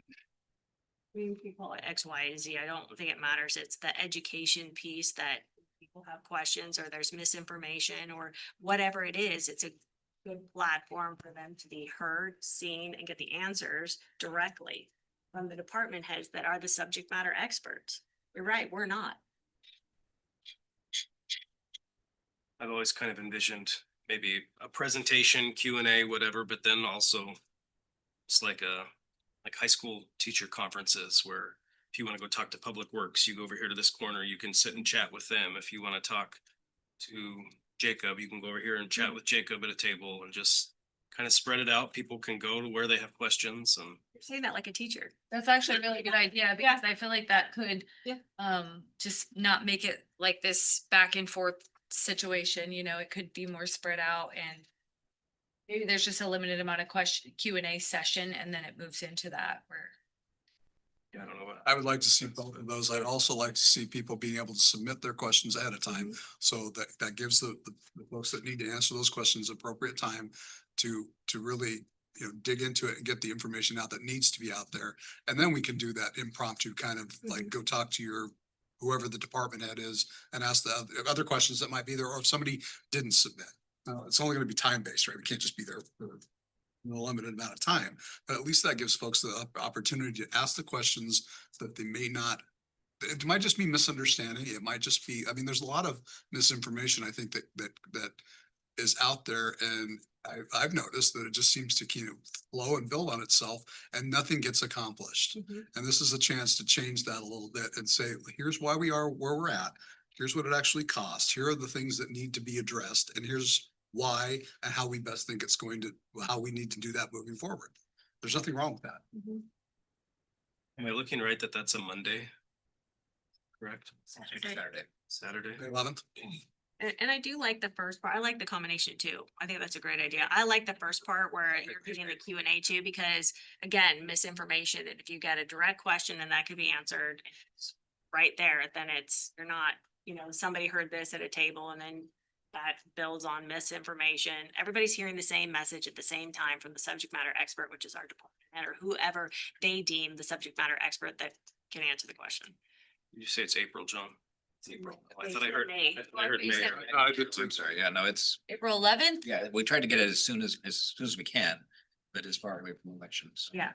Speaker 1: I mean, we call it X, Y, and Z. I don't think it matters. It's the education piece that people have questions or there's misinformation or whatever it is. It's a good platform for them to be heard, seen, and get the answers directly from the department heads that are the subject matter experts. You're right, we're not.
Speaker 16: I've always kind of envisioned maybe a presentation, Q&A, whatever, but then also it's like high school teacher conferences where if you want to go talk to Public Works, you go over here to this corner, you can sit and chat with them. If you want to talk to Jacob, you can go over here and chat with Jacob at a table and just kind of spread it out. People can go to where they have questions and
Speaker 1: You're saying that like a teacher.
Speaker 10: that's actually a really good idea because I feel like that could
Speaker 1: Yeah.
Speaker 10: just not make it like this back and forth situation, you know, it could be more spread out and maybe there's just a limited amount of Q&A session and then it moves into that where.
Speaker 16: I don't know what.
Speaker 9: I would like to see both of those. I'd also like to see people being able to submit their questions ahead of time. So that gives the folks that need to answer those questions appropriate time to really, you know, dig into it and get the information out that needs to be out there. And then we can do that impromptu kind of like go talk to your whoever the department head is and ask the other questions that might be there, or if somebody didn't submit. It's only going to be time-based, right? We can't just be there for a limited amount of time, but at least that gives folks the opportunity to ask the questions that they may not. It might just be misunderstanding. It might just be, I mean, there's a lot of misinformation, I think that is out there. And I've noticed that it just seems to, you know, flow and build on itself and nothing gets accomplished. And this is a chance to change that a little bit and say, here's why we are where we're at. Here's what it actually costs. Here are the things that need to be addressed. And here's why and how we best think it's going to, how we need to do that moving forward. There's nothing wrong with that.
Speaker 16: Am I looking right that that's a Monday? Correct?
Speaker 1: Saturday.
Speaker 16: Saturday.
Speaker 9: 11th.
Speaker 1: And I do like the first part. I like the combination too. I think that's a great idea. I like the first part where you're getting the Q&A too, because again, misinformation, and if you get a direct question and that could be answered right there, then you're not, you know, somebody heard this at a table and then that builds on misinformation. Everybody's hearing the same message at the same time from the subject matter expert, which is our department head or whoever they deem the subject matter expert that can answer the question.
Speaker 16: You say it's April, John? It's April. I
Speaker 1: They
Speaker 16: thought I
Speaker 1: said
Speaker 16: heard,
Speaker 1: May.
Speaker 16: I thought I heard
Speaker 10: You
Speaker 16: May.
Speaker 10: said
Speaker 14: I'm sorry. Yeah, no, it's,
Speaker 10: April 11th?
Speaker 14: yeah, we tried to get it as soon as we can, but as far away from elections.
Speaker 1: Yeah.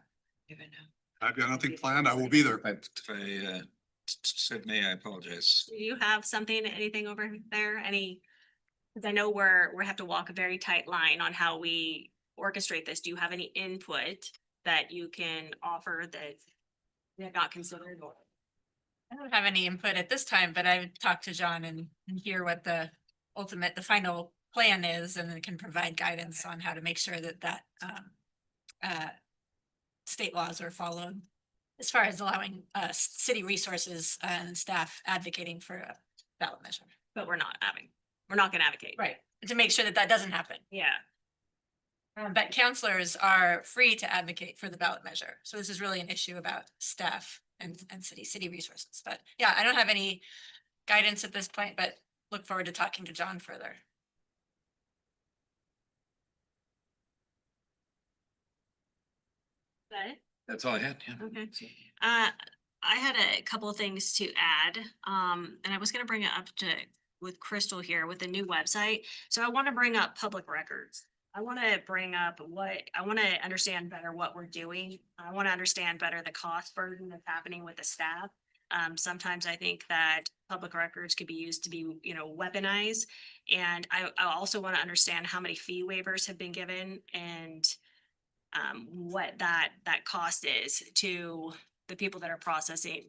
Speaker 9: I've got nothing planned. I will be there.
Speaker 14: If I said May, I apologize.
Speaker 1: Do you have something, anything over there, any? Cause I know we have to walk a very tight line on how we orchestrate this. Do you have any input that you can offer that we have not considered or?
Speaker 2: I don't have any input at this time, but I would talk to John and hear what the final plan is, and then can provide guidance on how to make sure that state laws are followed as far as allowing city resources and staff advocating for a ballot measure.
Speaker 1: But we're not gonna advocate.
Speaker 2: Right, to make sure that that doesn't happen.
Speaker 1: Yeah.
Speaker 2: But counselors are free to advocate for the ballot measure. So this is really an issue about staff and city resources. But yeah, I don't have any guidance at this point, but look forward to talking to John further.
Speaker 1: Got it?
Speaker 14: That's all I had. Yeah.
Speaker 1: Okay. I had a couple of things to add, and I was gonna bring it up with Crystal here with the new website. So I want to bring up public records. I want to bring up I want to understand better what we're doing. I want to understand better the cost burden that's happening with the staff. Sometimes I think that public records could be used to be, you know, weaponized. And I also want to understand how many fee waivers have been given and what that cost is to the people that are processing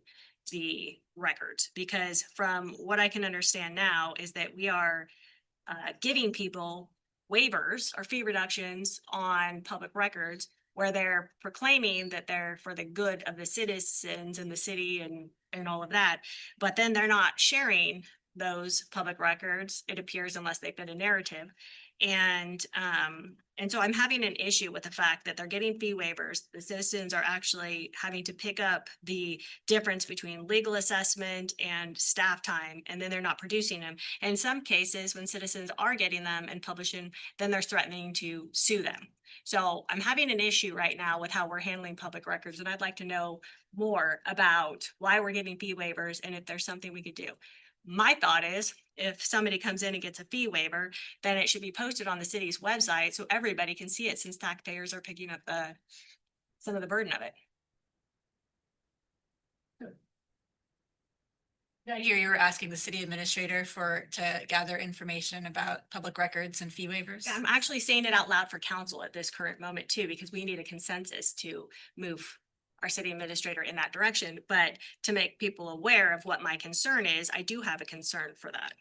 Speaker 1: the records. Because from what I can understand now is that we are giving people waivers or fee reductions on public records where they're proclaiming that they're for the good of the citizens and the city and all of that. But then they're not sharing those public records, it appears, unless they fit a narrative. And so I'm having an issue with the fact that they're getting fee waivers. The citizens are actually having to pick up the difference between legal assessment and staff time, and then they're not producing them. In some cases, when citizens are getting them and publishing, then they're threatening to sue them. So I'm having an issue right now with how we're handling public records, and I'd like to know more about why we're getting fee waivers and if there's something we could do. My thought is, if somebody comes in and gets a fee waiver, then it should be posted on the city's website so everybody can see it, since taxpayers are picking up some of the burden of it.
Speaker 2: Here you were asking the city administrator to gather information about public records and fee waivers.
Speaker 1: I'm actually saying it out loud for council at this current moment too, because we need a consensus to move our city administrator in that direction. But to make people aware of what my concern is, I do have a concern for that.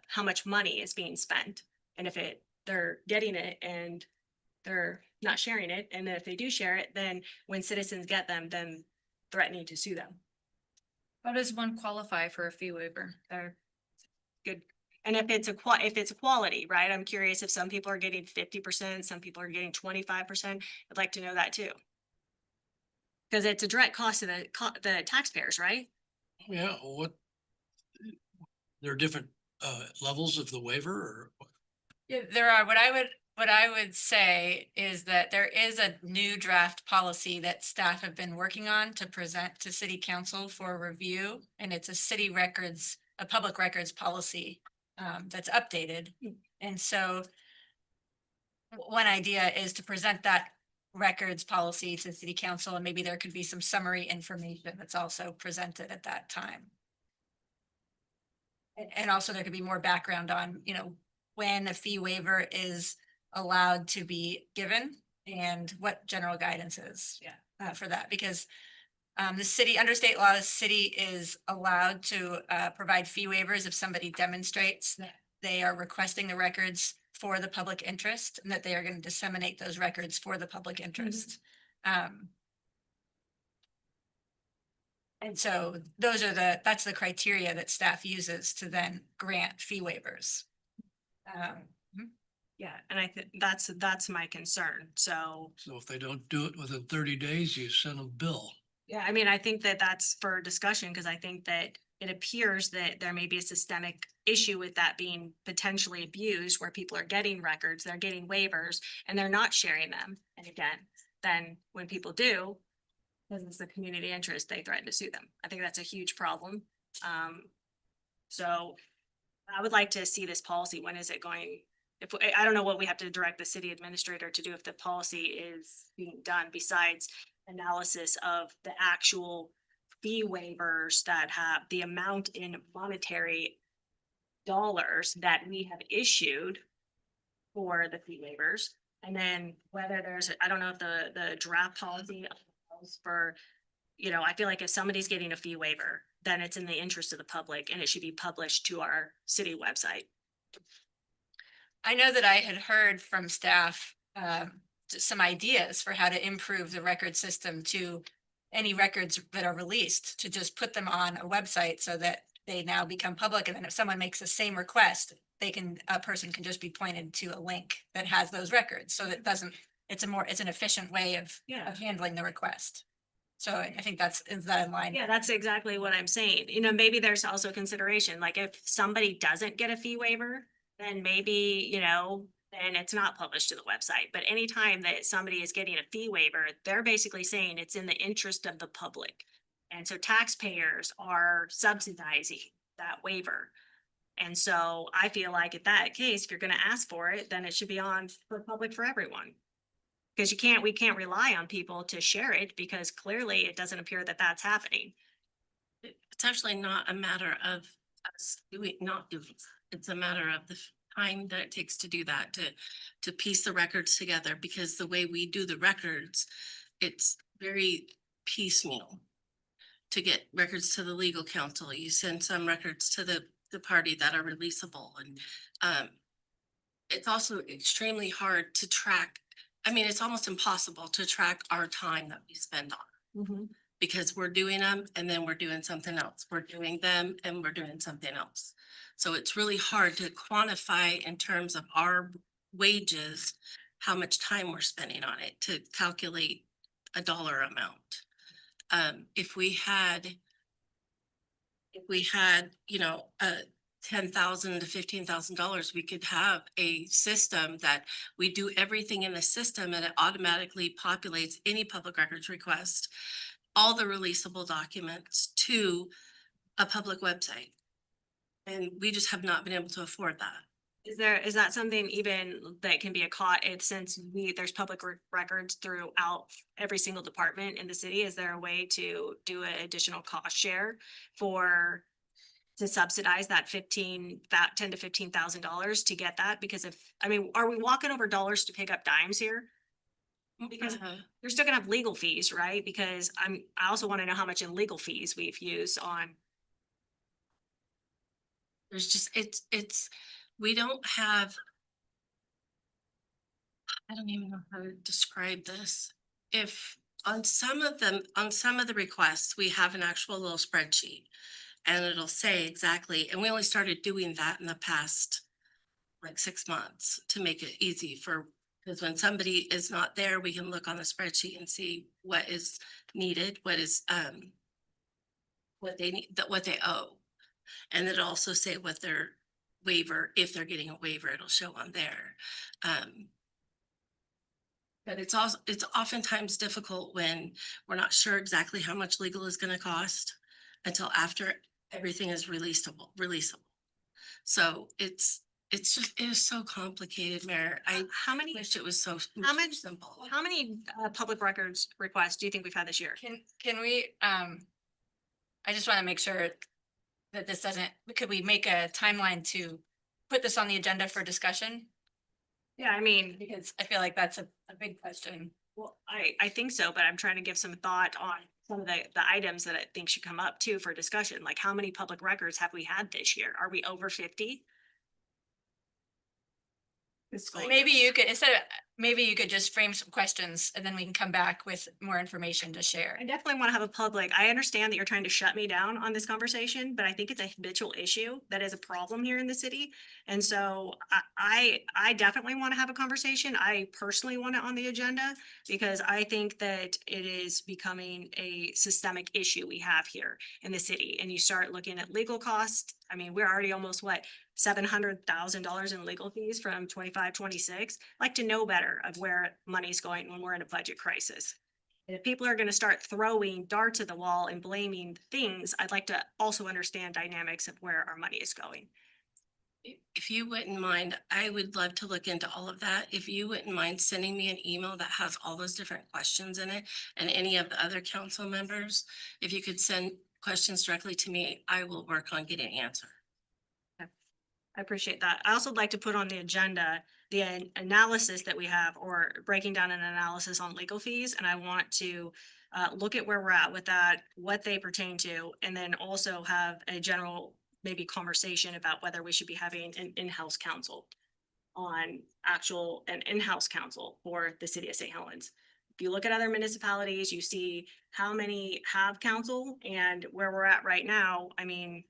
Speaker 1: How much money is being spent, and if they're getting it and they're not sharing it, and if they do share it, then when citizens get them, then threatening to sue them.
Speaker 10: How does one qualify for a fee waiver?
Speaker 1: They're good. And if it's a quality, right? I'm curious if some people are getting 50%, some people are getting 25%. I'd like to know that too. Because it's a direct cost to the taxpayers, right?
Speaker 13: Yeah, there are different levels of the waiver or what?
Speaker 2: Yeah, there are. What I would say is that there is a new draft policy that staff have been working on to present to city council for review. And it's a public records policy that's updated. And so one idea is to present that records policy to city council, and maybe there could be some summary information that's also presented at that time. And also there could be more background on, when a fee waiver is allowed to be given and what general guidance is for that. Because the city, under state law, the city is allowed to provide fee waivers if somebody demonstrates that they are requesting the records for the public interest and that they are going to disseminate those records for the public interest. And so that's the criteria that staff uses to then grant fee waivers.
Speaker 1: Yeah, and I think that's my concern. So
Speaker 13: if they don't do it within 30 days, you send a bill.
Speaker 1: yeah, I mean, I think that that's for discussion, because I think that it appears that there may be a systemic issue with that being potentially abused, where people are getting records, they're getting waivers, and they're not sharing them. And again, then when people do, because it's the community interest, they threaten to sue them. I think that's a huge problem. So I would like to see this policy. When is it going? I don't know what we have to direct the city administrator to do if the policy is being done, besides analysis of the actual fee waivers that have the amount in monetary dollars that we have issued for the fee waivers. And then whether I don't know if the draft policy allows for, I feel like if somebody's getting a fee waiver, then it's in the interest of the public and it should be published to our city website.
Speaker 2: I know that I had heard from staff some ideas for how to improve the record system to any records that are released, to just put them on a website so that they now become public. And then if someone makes the same request, a person can just be pointed to a link that has those records. So that it's an efficient way of handling the request. So I think is that in line?
Speaker 1: Yeah, that's exactly what I'm saying. Maybe there's also consideration, like if somebody doesn't get a fee waiver, then maybe, then it's not published to the website. But anytime that somebody is getting a fee waiver, they're basically saying it's in the interest of the public. And so taxpayers are subsidizing that waiver. And so I feel like in that case, if you're going to ask for it, then it should be on for public for everyone. Because we can't rely on people to share it, because clearly it doesn't appear that that's happening.
Speaker 17: It's actually not a matter of us doing, not doing. It's a matter of the
Speaker 8: time that it takes to do that, to piece the records together, because the way we do the records, it's very piecemeal. To get records to the legal counsel, you send some records to the party that are releasable, and it's also extremely hard to track. I mean, it's almost impossible to track our time that we spend on, because we're doing them and then we're doing something else. We're doing them and we're doing something else. So it's really hard to quantify in terms of our wages, how much time we're spending on it, to calculate a dollar amount. If we had, you know, $10,000 to $15,000, we could have a system that we do everything in the system and it automatically populates any public records request, all the releasable documents to a public website. And we just have not been able to afford that.
Speaker 1: Is that something even that can be since there's public records throughout every single department in the city? Is there a way to do an additional cost share to subsidize that $10,000 to $15,000 to get that? Because are we walking over dollars to pick up dimes here? Because you're still gonna have legal fees, right? Because I also want to know how much in legal fees we've used on.
Speaker 8: There's just, we don't have. I don't even know how to describe this. If on some of the requests, we have an actual little spreadsheet. And it'll say exactly, and we only started doing that in the past like 6 months to make it easy because when somebody is not there, we can look on the spreadsheet and see what is needed, what they need, what they owe. And it'll also say what their waiver, if they're getting a waiver, it'll show on there. But it's oftentimes difficult when we're not sure exactly how much legal is gonna cost until after everything is releasable. So it is so complicated, Mayor. I wish it was so simple.
Speaker 1: How many public records requests do you think we've had this year?
Speaker 2: Can we, I just want to make sure that this doesn't, could we make a timeline to put this on the agenda for discussion?
Speaker 1: Yeah, I mean,
Speaker 2: Because I feel like that's a big question.
Speaker 1: well, I think so, but I'm trying to give some thought on some of the items that I think should come up too for discussion. Like, how many public records have we had this year? Are we over 50?
Speaker 2: Maybe you could just frame some questions and then we can come back with more information to share.
Speaker 1: I definitely want to have I understand that you're trying to shut me down on this conversation, but I think it's a habitual issue that is a problem here in the city. And so I definitely want to have a conversation. I personally want it on the agenda because I think that it is becoming a systemic issue we have here in the city. And you start looking at legal costs. I mean, we're already almost $700,000 in legal fees from 25-26. Like to know better of where money's going when we're in a budget crisis. And if people are going to start throwing darts at the wall and blaming things, I'd like to also understand dynamics of where our money is going.
Speaker 8: If you wouldn't mind, I would love to look into all of that. If you wouldn't mind sending me an email that has all those different questions in it and any of the other council members, if you could send questions directly to me, I will work on getting an answer.
Speaker 1: I appreciate that. I also like to put on the agenda the analysis that we have, or breaking down an analysis on legal fees. And I want to look at where we're at with that, what they pertain to, and then also have a general maybe conversation about whether we should be having an in-house counsel an in-house counsel for the city of St. Helens. If you look at other municipalities, you see how many have counsel and where we're at right now. I mean,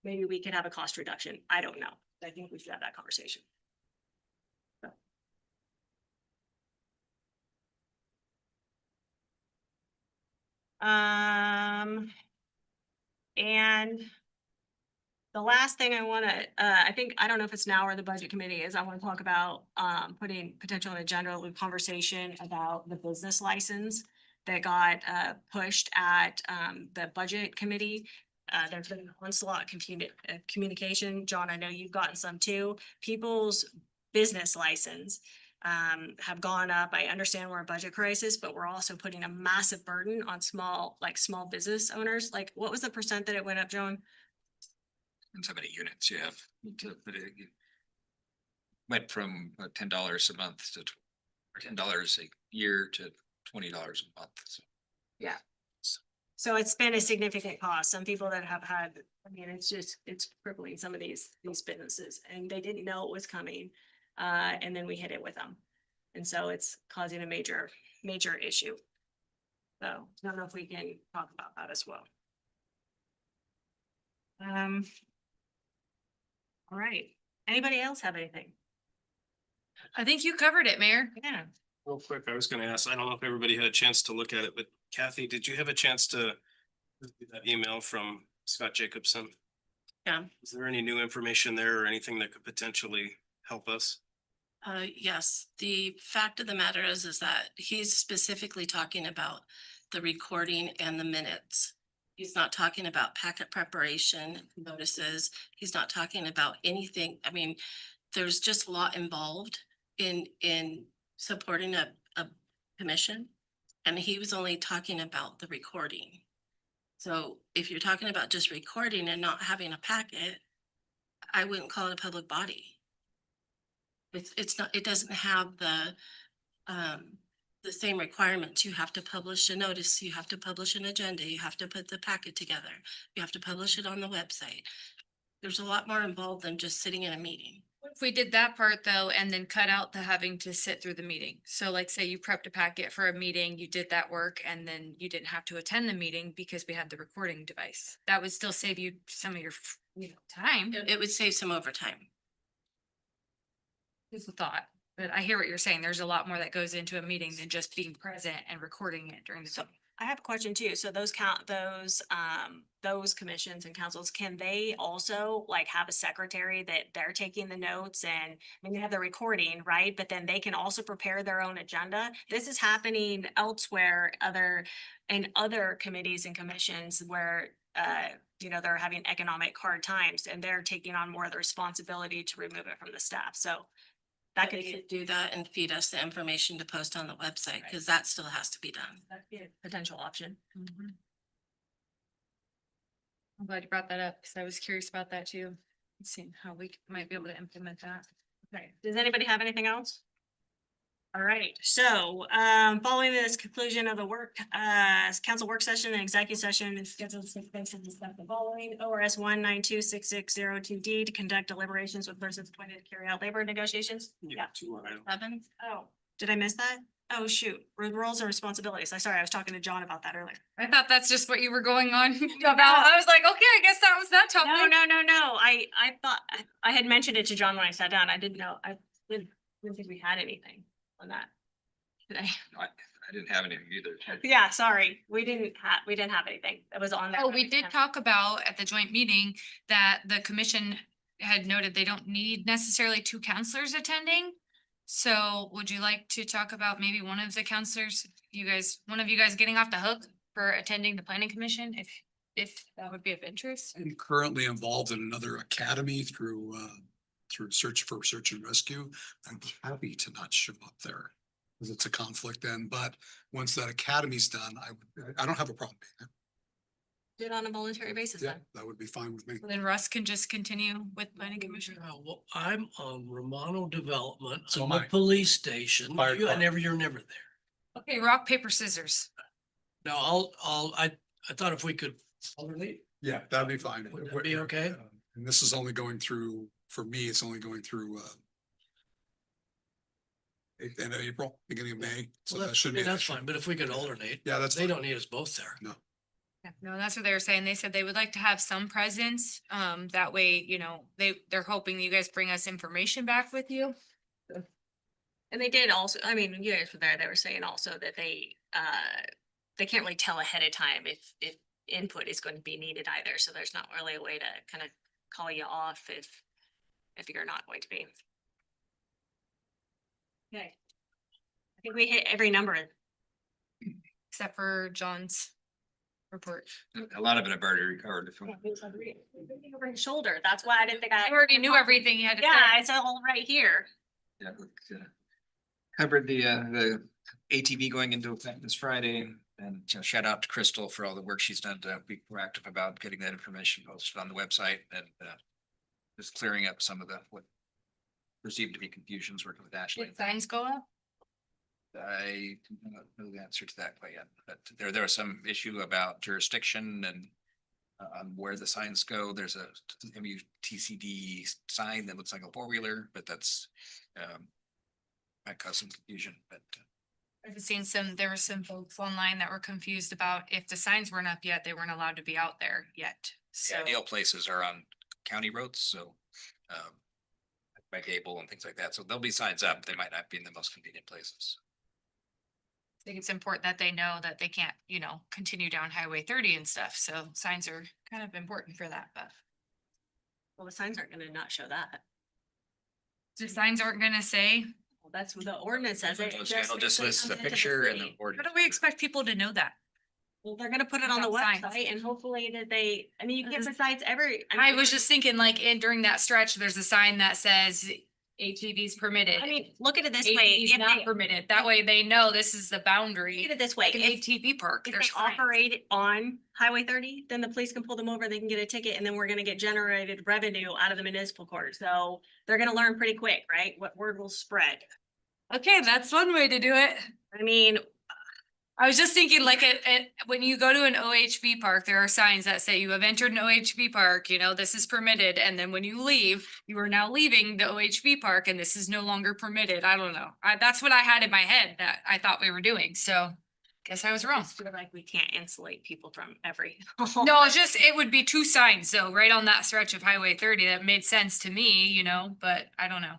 Speaker 1: maybe we could have a cost reduction. I don't know. I think we should have that conversation. And the last thing I want to, I don't know if it's now or the budget committee is, I want to talk about putting potential on agenda conversation about the business license that got pushed at the budget committee. There's been an onslaught communication. John, I know you've gotten some too. People's business license have gone up. I understand we're in a budget crisis, but we're also putting a massive burden on small business owners. Like, what was the percent that it went up, Joan?
Speaker 14: depends how many units you have. But it went from $10 a month to or $10 a year to $20 a month. So
Speaker 1: Yeah. So it's been a significant cost. Some people that have had, I mean, it's crippling some of these businesses and they didn't know it was coming. And then we hit it with them. And so it's causing a major issue. So I don't know if we can talk about that as well. All right. Anybody else have anything?
Speaker 10: I think you covered it, Mayor.
Speaker 1: Yeah.
Speaker 16: Real quick, I was gonna ask, I don't know if everybody had a chance to look at it, but Kathy, did you have a chance to review that email from Scott Jacobson?
Speaker 8: Yeah.
Speaker 16: Is there any new information there or anything that could potentially help us?
Speaker 17: Yes, the fact of the matter is that he's specifically talking about the recording and the minutes. He's not talking about packet preparation notices. He's not talking about anything. I mean, there's just a lot involved in supporting a commission. And he was only talking about the recording. So if you're talking about just recording and not having a packet, I wouldn't call it a public body. It's not, it doesn't have the same requirements. You have to publish a notice, you have to publish an agenda, you have to put the packet together, you have to publish it on the website. There's a lot more involved than just sitting in a meeting.
Speaker 10: What if we did that part though, and then cut out the having to sit through the meeting? So like say you prepped a packet for a meeting, you did that work, and then you didn't have to attend the meeting because we had the recording device. That would still save you some of your, time.
Speaker 17: It would save some overtime.
Speaker 10: Just a thought, but I hear what you're saying. There's a lot more that goes into a meeting than just being present and recording it during the.
Speaker 1: So I have a question too. So those those commissions and councils, can they also like have a secretary that they're taking the notes and I mean, they have the recording, right? But then they can also prepare their own agenda. This is happening elsewhere, in other committees and commissions where they're having economic hard times and they're taking on more of the responsibility to remove it from the staff. So that
Speaker 17: They
Speaker 1: could
Speaker 17: could do that and feed us the information to post on the website, because that still has to be done.
Speaker 1: be a potential option.
Speaker 10: I'm glad you brought that up because I was curious about that too. Seeing how we might be able to implement that.
Speaker 1: Okay, does anybody have anything else? All right, so following this conclusion of the council work session and executive session is scheduled to take place in the following ORS 1926602D to conduct deliberations with persons appointed to carry out labor negotiations. Yeah. 11. Oh, did I miss that? Oh, shoot. Roles and responsibilities. I was talking to John about that earlier.
Speaker 10: I thought that's just what you were going on about. I was like, okay, I guess that was that topic.
Speaker 1: No. I thought I had mentioned it to John when I sat down. I didn't know. I didn't think we had anything on that today.
Speaker 14: I didn't have anything either.
Speaker 1: Yeah, sorry. We didn't have anything that was on there.
Speaker 10: Oh, we did talk about at the joint meeting that the commission had noted they don't need necessarily 2 counselors attending. So would you like to talk about maybe one of the counselors, one of you guys getting off the hook for attending the planning commission, if that would be of interest?
Speaker 9: I'm currently involved in another academy through Search and Rescue. I'm happy to not show up there because it's a conflict then, but once that academy's done, I don't have a problem being there.
Speaker 1: Do it on a voluntary basis
Speaker 9: Yeah,
Speaker 1: then.
Speaker 9: that would be fine with me.
Speaker 10: So then Russ can just continue with planning commission.
Speaker 13: Well, I'm on Romano Development,
Speaker 9: So
Speaker 13: on
Speaker 9: am
Speaker 13: the
Speaker 9: I.
Speaker 13: police station.
Speaker 9: Fire
Speaker 13: You're
Speaker 9: department.
Speaker 13: never there.
Speaker 10: Okay, rock, paper, scissors.
Speaker 13: No, I thought if we could alternate.
Speaker 9: Yeah, that'd be fine.
Speaker 13: Would that be okay?
Speaker 9: And this is only going through, for me, it's only going through end of April, beginning of May. So
Speaker 13: Well,
Speaker 9: that should be. an
Speaker 13: that's
Speaker 9: issue.
Speaker 13: fine, but if we could alternate.
Speaker 9: Yeah, that's
Speaker 13: They
Speaker 9: fine.
Speaker 13: don't need us both there.
Speaker 9: No.
Speaker 10: Yeah, no, that's what they were saying. They said they would like to have some presence. That way, they're hoping you guys bring us information back with you.
Speaker 1: And they did also, I mean, you guys were there, they were saying also that they can't really tell ahead of time if input is going to be needed either. So there's not really a way to kind of call you off if you're not going to be. Okay. I think we hit every number.
Speaker 10: Except for John's report.
Speaker 14: A lot of it I've already recovered.
Speaker 1: Over his shoulder. That's why I didn't think I.
Speaker 10: I already knew everything you had to say.
Speaker 1: Yeah, it's all right here.
Speaker 14: Yeah, covered the ATV going into effect this Friday. And shout out to Crystal for all the work she's done to be proactive about getting that information posted on the website and just clearing up some of the what perceived to be confusions working with Ashley.
Speaker 10: Did signs go up?
Speaker 14: I do not know the answer to that quite yet, but there was some issue about jurisdiction and on where the signs go. There's a MUTCD sign that looks like a four-wheeler, but that's might cause some confusion, but
Speaker 10: I've seen there were some folks online that were confused about if the signs weren't up yet, they weren't allowed to be out there yet. So
Speaker 14: ideal places are on county roads, so by Gable and things like that. So there'll be signs up. They might not be in the most convenient places.
Speaker 10: I think it's important that they know that they can't, you know, continue down Highway 30 and stuff. So signs are kind of important for that, but
Speaker 1: Well, the signs aren't gonna not show that.
Speaker 10: the signs aren't gonna say,
Speaker 1: Well, that's what the ordinance says. It
Speaker 14: They'll just list the
Speaker 1: comes into
Speaker 14: picture and the
Speaker 1: city.
Speaker 10: how
Speaker 14: ordinance.
Speaker 10: do we expect people to know that?
Speaker 1: Well, they're gonna put it on the
Speaker 10: About signs.
Speaker 1: website and hopefully that they, I mean, you can't
Speaker 10: Just-
Speaker 1: besides every.
Speaker 10: I was just thinking like during that stretch, there's a sign that says ATVs permitted.
Speaker 1: I mean, look at it this way.
Speaker 10: ATVs
Speaker 1: If
Speaker 10: not
Speaker 1: they,
Speaker 10: permitted. That way they know this is the
Speaker 1: look
Speaker 10: boundary.
Speaker 1: at it this way.
Speaker 10: Like an
Speaker 1: If
Speaker 10: ATV park.
Speaker 1: if
Speaker 10: There's
Speaker 1: they
Speaker 10: signs.
Speaker 1: operate on Highway 30, then the police can pull them over, they can get a ticket, and then we're gonna get generated revenue out of the municipal court. So they're gonna learn pretty quick, right? What word will spread.
Speaker 10: Okay, that's one way to do it.
Speaker 1: I mean,
Speaker 10: I was just thinking like when you go to an OHV park, there are signs that say you have entered an OHV park, you know, this is permitted. And then when you leave, you are now leaving the OHV park and this is no longer permitted. I don't know. That's what I had in my head that I thought we were doing. So guess I was wrong.
Speaker 1: I feel like we can't insulate people from every.
Speaker 10: No, it's just, it would be two signs though, right on that stretch of Highway 30. That made sense to me, you know, but I don't know.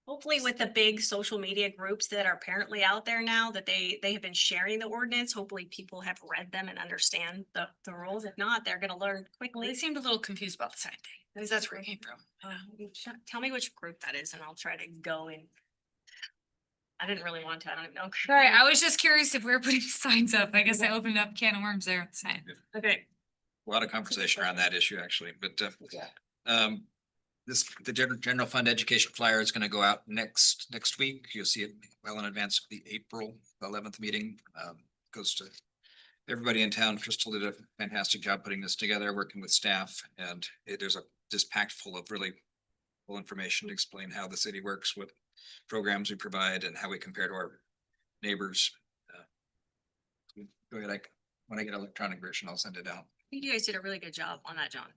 Speaker 1: Hopefully with the big social media groups that are apparently out there now that they have been sharing the ordinance, hopefully people have read them and understand the rules. If not, they're gonna learn
Speaker 10: Well,
Speaker 1: quickly.
Speaker 10: they seemed a little confused about the sign thing. Because that's where it came from.
Speaker 1: Tell me which group that is and I'll try to go and. I didn't really want to, I don't even know.
Speaker 10: Sorry, I was just curious if we were putting signs up. I guess I opened up a can of worms there with the sign.
Speaker 1: Okay.
Speaker 14: A lot of conversation around that issue, actually, but the general fund education flyer is gonna go out next week. You'll see it well in advance of the April 11th meeting. Goes to everybody in town. Crystal did a fantastic job putting this together, working with staff, and there's just packed full of really full information to explain how the city works, what programs we provide, and how we compare to our neighbors. Go ahead, when I get an electronic version, I'll send it out.
Speaker 1: I think you guys did a really good job on that, John.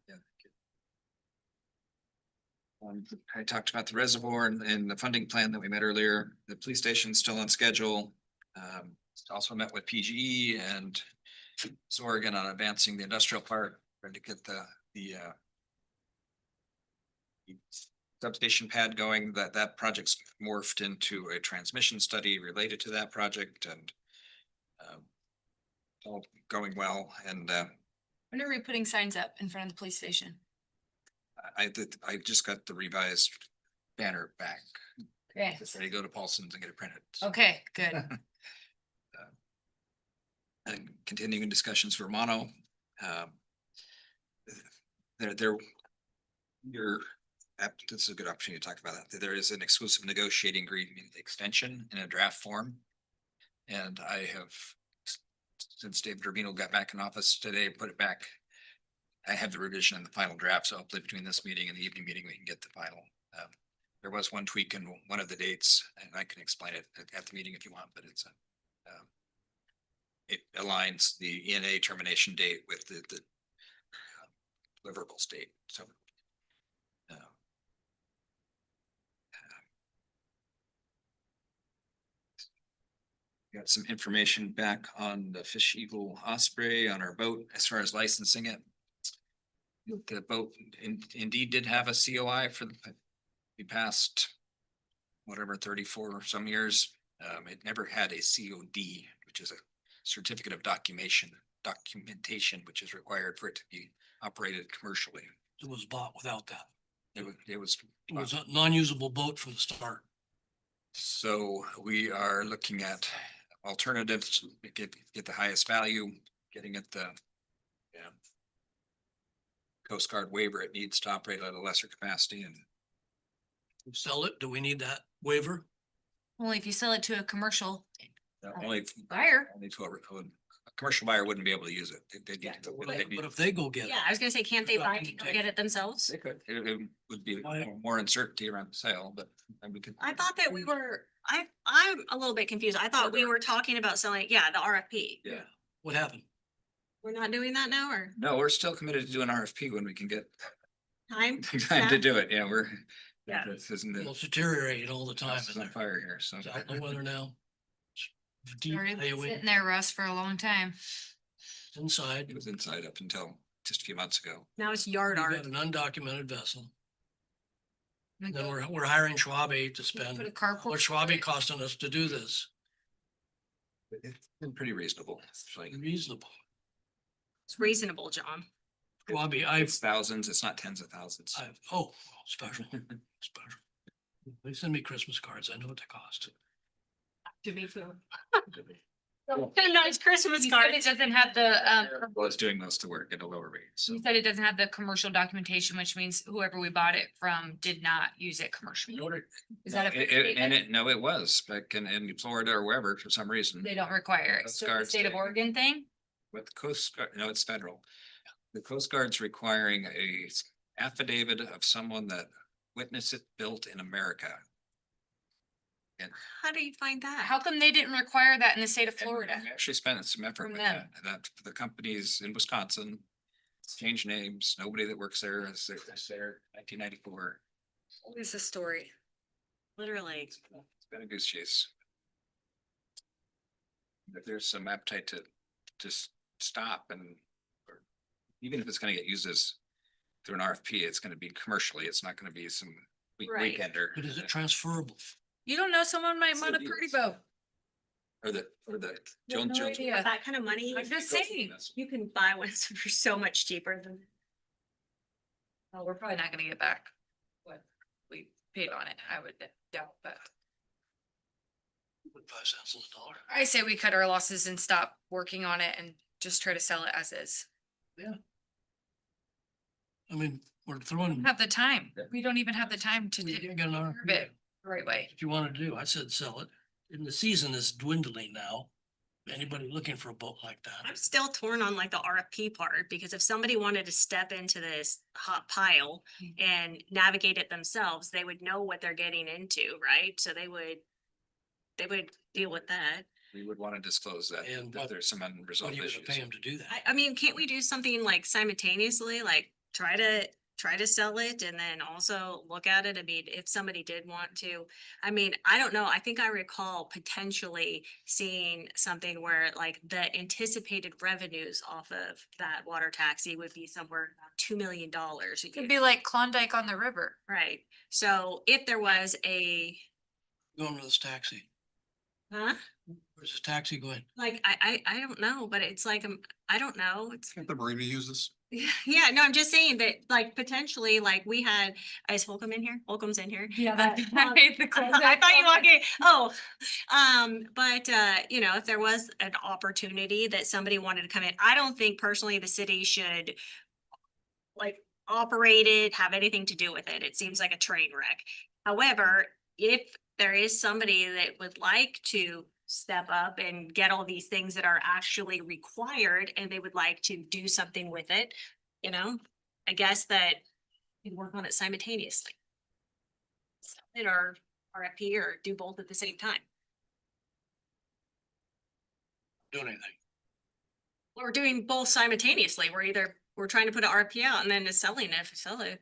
Speaker 14: I talked about the reservoir and the funding plan that we met earlier. The police station's still on schedule. Also met with PGE and Oregon on advancing the industrial park, trying to get the substation pad going. That project's morphed into a transmission study related to that project and all going well. And
Speaker 10: When are we putting signs up in front of the police station?
Speaker 14: I just got the revised banner back.
Speaker 10: Okay.
Speaker 14: Ready to go to Paulson's and get it printed.
Speaker 10: Okay, good.
Speaker 14: And continuing discussions for mono. This is a good opportunity to talk about that. There is an exclusive negotiating agreement extension in a draft form. And I have, since David Rubino got back in office today, put it back. I have the revision in the final draft, so hopefully between this meeting and the evening meeting, we can get the final. There was one tweak in one of the dates, and I can explain it at the meeting if you want, but it aligns the ENA termination date with the deliverable state, so. Got some information back on the Fish Eagle Osprey on our boat as far as licensing it. The boat indeed did have a COI for the past, whatever, 34 or some years. It never had a COD, which is a certificate of documentation, which is required for it to be operated commercially.
Speaker 13: It was bought without that.
Speaker 14: It was
Speaker 13: a non-usable boat from the start.
Speaker 14: So we are looking at alternatives to get the highest value, getting at the Coast Guard waiver it needs to operate at a lesser capacity and
Speaker 13: Sell it, do we need that waiver?
Speaker 10: Only if you sell it to a commercial
Speaker 14: only
Speaker 10: buyer.
Speaker 14: only to a commercial buyer wouldn't be able to use it. They'd
Speaker 1: Yeah.
Speaker 14: need to-
Speaker 13: But
Speaker 14: they'd need-
Speaker 13: if they go get it.
Speaker 1: Yeah, I was gonna say, can't they buy,
Speaker 13: Documentation.
Speaker 1: go get it themselves?
Speaker 14: They could, it would be more uncertainty around the sale, but then we could.
Speaker 1: I thought that we were, I'm a little bit confused. I thought we were talking about selling, yeah, the RFP.
Speaker 14: Yeah.
Speaker 13: What happened?
Speaker 1: We're not doing that now, or
Speaker 14: No, we're still committed to do an RFP when we can get
Speaker 1: time?
Speaker 14: time to do it. Yeah, we're.
Speaker 1: Yeah.
Speaker 14: This isn't
Speaker 13: Well,
Speaker 14: the
Speaker 13: it's deteriorating all the time.
Speaker 14: house is on fire here, so.
Speaker 13: It's out in the weather now.
Speaker 10: Already been
Speaker 13: Devaluing
Speaker 10: sitting there, Russ, for a long time.
Speaker 13: inside.
Speaker 14: It was inside up until just a few months ago.
Speaker 1: Now it's yard
Speaker 13: We've
Speaker 1: art.
Speaker 13: got an undocumented vessel. And then we're hiring Schwabe to spend,
Speaker 10: Put a carport.
Speaker 13: what Schwabe costing us to do this,
Speaker 14: It's been pretty reasonable, actually.
Speaker 13: reasonable.
Speaker 1: It's reasonable, John.
Speaker 13: Schwabe,
Speaker 14: It's thousands, it's not tens of thousands.
Speaker 13: oh, special, special. They send me Christmas cards, I know what they cost.
Speaker 1: To be fair. Nice Christmas
Speaker 10: You
Speaker 1: card.
Speaker 10: said it doesn't have the,
Speaker 14: Well, it's doing most of the work at a lower rate, so.
Speaker 10: you said it doesn't have the commercial documentation, which means whoever we bought it from did not use it commercially. Is that a fair statement?
Speaker 14: No, it was back in Florida or wherever for some reason.
Speaker 10: They don't require it.
Speaker 14: Coast
Speaker 10: So the
Speaker 14: Guard's
Speaker 10: state of
Speaker 14: taking-
Speaker 10: Oregon thing?
Speaker 14: With the Coast Guard, no, it's federal. The Coast Guard's requiring a affidavit of someone that witnessed it built in America. And
Speaker 1: How do you find that?
Speaker 10: How come they didn't require that in the state of Florida?
Speaker 14: we actually spent some effort
Speaker 10: From
Speaker 14: with
Speaker 10: them.
Speaker 14: that the companies in Wisconsin changed names. Nobody that works there is there 1994.
Speaker 10: What is the story?
Speaker 1: Literally.
Speaker 14: It's been a goose chase. If there's some appetite to just stop and, or even if it's gonna get used as through an RFP, it's gonna be commercially, it's not gonna be some
Speaker 1: Right.
Speaker 14: weekender.
Speaker 13: But is it transferable?
Speaker 10: You don't know, someone might
Speaker 14: So
Speaker 10: want a
Speaker 14: it
Speaker 10: pretty
Speaker 14: is.
Speaker 10: boat.
Speaker 14: Or the
Speaker 10: You have no
Speaker 14: Jones.
Speaker 10: idea.
Speaker 1: With that kind of money,
Speaker 10: I'm just saying.
Speaker 1: you can buy one for so much cheaper than.
Speaker 10: Well, we're probably not gonna get back what we paid on it, I would doubt, but
Speaker 13: 5 cents on the dollar.
Speaker 10: I say we cut our losses and stop working on it and just try to sell it as is.
Speaker 13: I mean, we're throwing,
Speaker 10: Have the time. We don't even have the time to
Speaker 13: we
Speaker 10: do
Speaker 13: got an
Speaker 10: it
Speaker 13: RFP.
Speaker 10: the right way.
Speaker 13: If you want to do, I said sell it. And the season is dwindling now. Anybody looking for a boat like
Speaker 1: I'm
Speaker 13: that?
Speaker 1: still torn on like the RFP part, because if somebody wanted to step into this hot pile and navigate it themselves, they would know what they're getting into, right? So they would deal with that.
Speaker 14: We would want to disclose that,
Speaker 13: And
Speaker 14: that
Speaker 13: what-
Speaker 14: there's some
Speaker 13: What are
Speaker 14: unresolved
Speaker 13: you gonna
Speaker 14: issues.
Speaker 13: pay them to do that?
Speaker 1: I mean, can't we do something like simultaneously, like try to sell it and then also look at it? I mean, if somebody did want to, I mean, I don't know. I think I recall potentially seeing something where like the anticipated revenues off of that water taxi would be somewhere around $2 million a
Speaker 10: It'd
Speaker 1: year.
Speaker 10: be like Klondike on the river.
Speaker 1: Right. So if there was
Speaker 13: Going with this taxi.
Speaker 1: huh?
Speaker 13: Where's this taxi going?
Speaker 1: Like, I don't know, but it's like, I don't know. It's
Speaker 9: Can't the marina use this?
Speaker 1: Yeah, no, I'm just saying that like potentially, like we had, is Holcomb in here? Holcomb's in here.
Speaker 10: Yeah,
Speaker 1: that's
Speaker 10: that's.
Speaker 1: I thought you walked in. Oh, but you know, if there was an opportunity that somebody wanted to come in, I don't think personally the city should like operate it, have anything to do with it. It seems like a train wreck. However, if there is somebody that would like to step up and get all these things that are actually required and they would like to do something with it, you know, I guess that you work on it simultaneously. Sell it or RFP or do both at the same time.
Speaker 13: Doing anything.
Speaker 1: We're doing both simultaneously. We're trying to put an RFP out and then is selling it, sell it.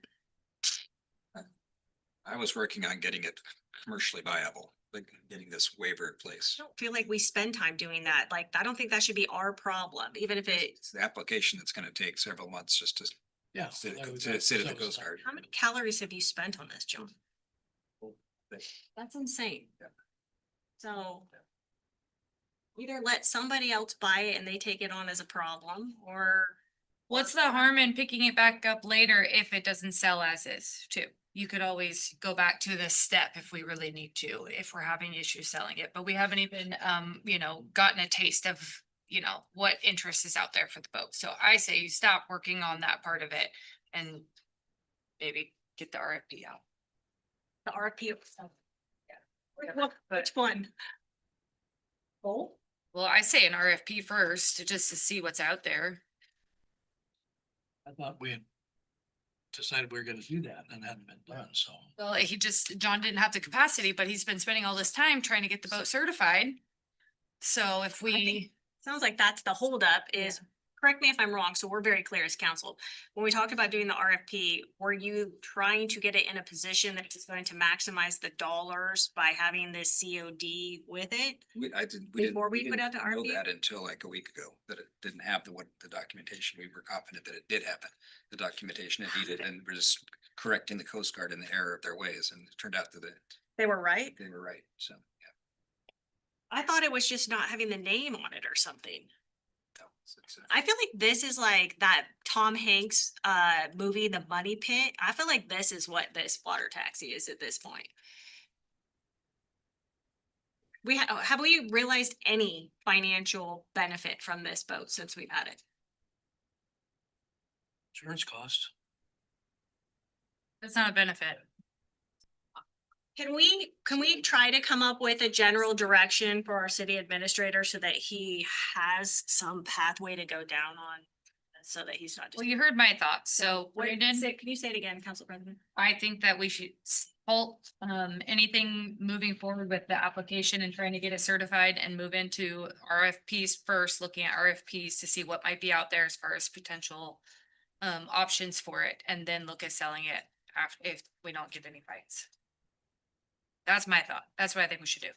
Speaker 14: I was working on getting it commercially viable, like getting this waiver in place.
Speaker 1: I don't feel like we spend time doing that. Like, I don't think that should be our problem, even if it,
Speaker 14: It's the application that's gonna take several months just to
Speaker 13: Yeah.
Speaker 14: sit
Speaker 13: there we
Speaker 14: at
Speaker 13: go.
Speaker 14: the
Speaker 13: So-
Speaker 14: Coast Guard.
Speaker 1: how many calories have you spent on this, John? That's insane.
Speaker 14: Yeah.
Speaker 1: So either let somebody else buy it and they take it on as a problem, or
Speaker 10: What's the harm in picking it back up later if it doesn't sell as is too? You could always go back to this step if we really need to, if we're having issues selling it, but we haven't even, gotten a taste of, what interest is out there for the boat. So I say you stop working on that part of it and maybe get the RFP out.
Speaker 1: the RFP. Which one? Both?
Speaker 10: Well, I say an RFP first, just to see what's out there.
Speaker 13: I thought we had decided we were gonna do that and that hadn't been done, so.
Speaker 10: Well, John didn't have the capacity, but he's been spending all this time trying to get the boat certified. So if we,
Speaker 1: Sounds like that's the holdup is, correct me if I'm wrong, so we're very clear as council. When we talked about doing the RFP, were you trying to get it in a position that is going to maximize the dollars by having this COD with it?
Speaker 14: We didn't,
Speaker 1: Before we put out the
Speaker 14: know
Speaker 1: RFP?
Speaker 14: that until like a week ago, that it didn't have the documentation. We were confident that it did happen. The documentation it needed, and we're just correcting the Coast Guard in the error of their ways, and it turned out that
Speaker 1: They were right?
Speaker 14: they were right, so, yeah.
Speaker 1: I thought it was just not having the name on it or something.
Speaker 14: No, it's
Speaker 1: I feel like this is like that Tom Hanks movie, The Money Pit. I feel like this is what this water taxi is at this point. Have we realized any financial benefit from this boat since we've had it?
Speaker 13: Insurance costs.
Speaker 10: that's not a benefit.
Speaker 1: Can we try to come up with a general direction for our city administrator so that he has some pathway to go down on? So that he's not just.
Speaker 10: Well, you heard my thoughts. So
Speaker 1: What,
Speaker 10: Brandon,
Speaker 1: can you say it again, Council President?
Speaker 10: I think that we should halt anything moving forward with the application and trying to get it certified and move into RFPs first, looking at RFPs to see what might be out there as far as potential options for it, and then look at selling it after, if we don't get any bites. That's my thought. That's what I think we should do.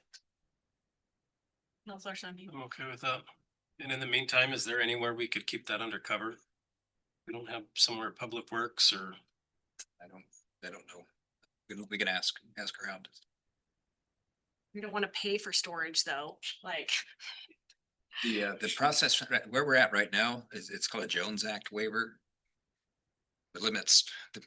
Speaker 1: Councilor Sunny.
Speaker 16: I'm okay with that. And in the meantime, is there anywhere we could keep that undercover? We don't have somewhere Public Works or?
Speaker 14: I don't know. We can ask around.
Speaker 1: We don't want to pay for storage though, like.
Speaker 14: The process, where we're at right now is, it's called a Jones Act waiver. It limits the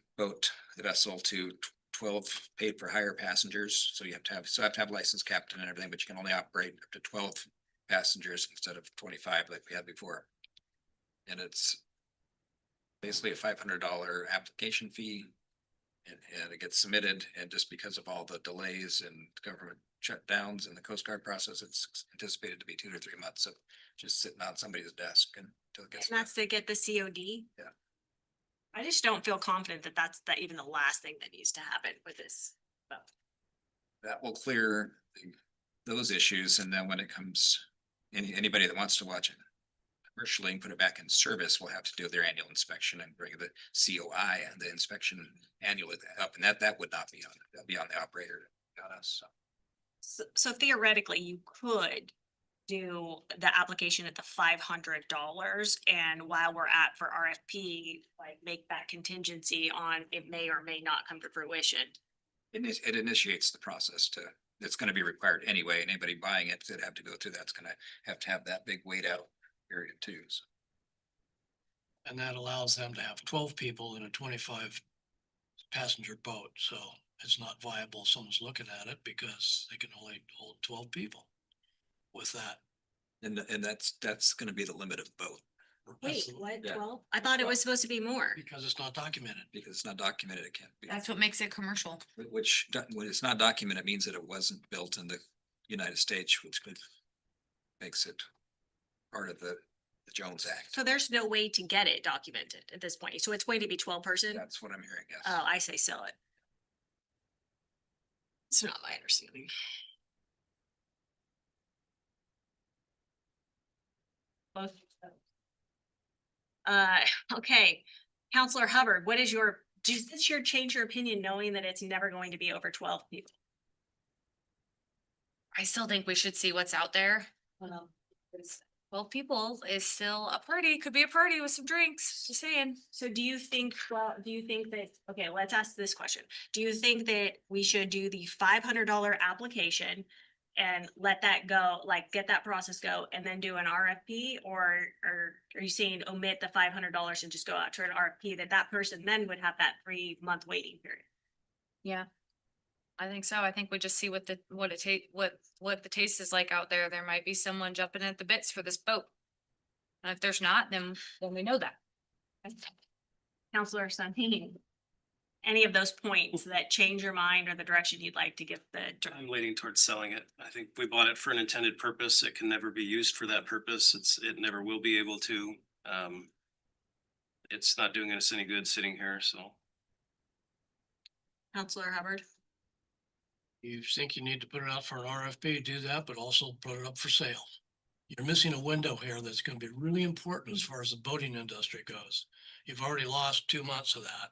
Speaker 14: vessel to 12 paid for hire passengers, so you have to have licensed captain and everything, but you can only operate up to 12 passengers instead of 25 like we had before. And it's basically a $500 application fee. And it gets submitted, and just because of all the delays and government shutdowns and the Coast Guard process, it's anticipated to be 2 to 3 months of just sitting on somebody's desk until it gets.
Speaker 1: And that's to get the COD?
Speaker 14: Yeah.
Speaker 1: I just don't feel confident that that's even the last thing that needs to happen with this.
Speaker 14: That will clear those issues, and then when it comes, anybody that wants to watch it commercially and put it back in service will have to do their annual inspection and bring the COI and the inspection annually up, and that would not be on, that'd be on the operator, not us, so.
Speaker 1: So theoretically, you could do the application at the $500, and while we're at for RFP, like make that contingency on it may or may not come to fruition.
Speaker 14: It initiates the process it's gonna be required anyway, and anybody buying it that have to go through that's gonna have to have that big wait out period too, so.
Speaker 13: And that allows them to have 12 people in a 25 passenger boat, so it's not viable. Someone's looking at it because they can only hold 12 people with that.
Speaker 14: And that's gonna be the limit of both.
Speaker 1: Wait, what,
Speaker 14: Yeah.
Speaker 1: 12? I thought it was supposed to be more.
Speaker 13: Because it's not documented.
Speaker 14: Because it's not documented, it can't be.
Speaker 10: That's what makes it commercial.
Speaker 14: Which, when it's not documented, it means that it wasn't built in the United States, which makes it part of the Jones Act.
Speaker 1: So there's no way to get it documented at this point. So it's going to be 12 person?
Speaker 14: That's what I'm hearing, yes.
Speaker 1: Oh, I say sell it. It's not my understanding. Okay, Counselor Hubbard, what is does this change your opinion knowing that it's never going to be over 12 people?
Speaker 10: I still think we should see what's out there. 12 people is still a party, could be a party with some drinks, just saying.
Speaker 1: So do you think that, okay, let's ask this question. Do you think that we should do the $500 application and let that go, like get that process go and then do an RFP? Or are you saying omit the $500 and just go out to an RFP that person then would have that 3-month waiting period?
Speaker 10: Yeah. I think so. I think we just see what the taste is like out there. There might be someone jumping at the bits for this boat. And if there's not, then we know that.
Speaker 1: Counselor Sunny. any of those points that change your mind or the direction you'd like to give the.
Speaker 16: I'm leaning towards selling it. I think we bought it for an intended purpose. It can never be used for that purpose. It never will be able to. It's not doing us any good sitting here, so.
Speaker 1: Counselor Hubbard?
Speaker 13: You think you need to put it out for an RFP, do that, but also put it up for sale. You're missing a window here that's gonna be really important as far as the boating industry goes. You've already lost 2 months of that.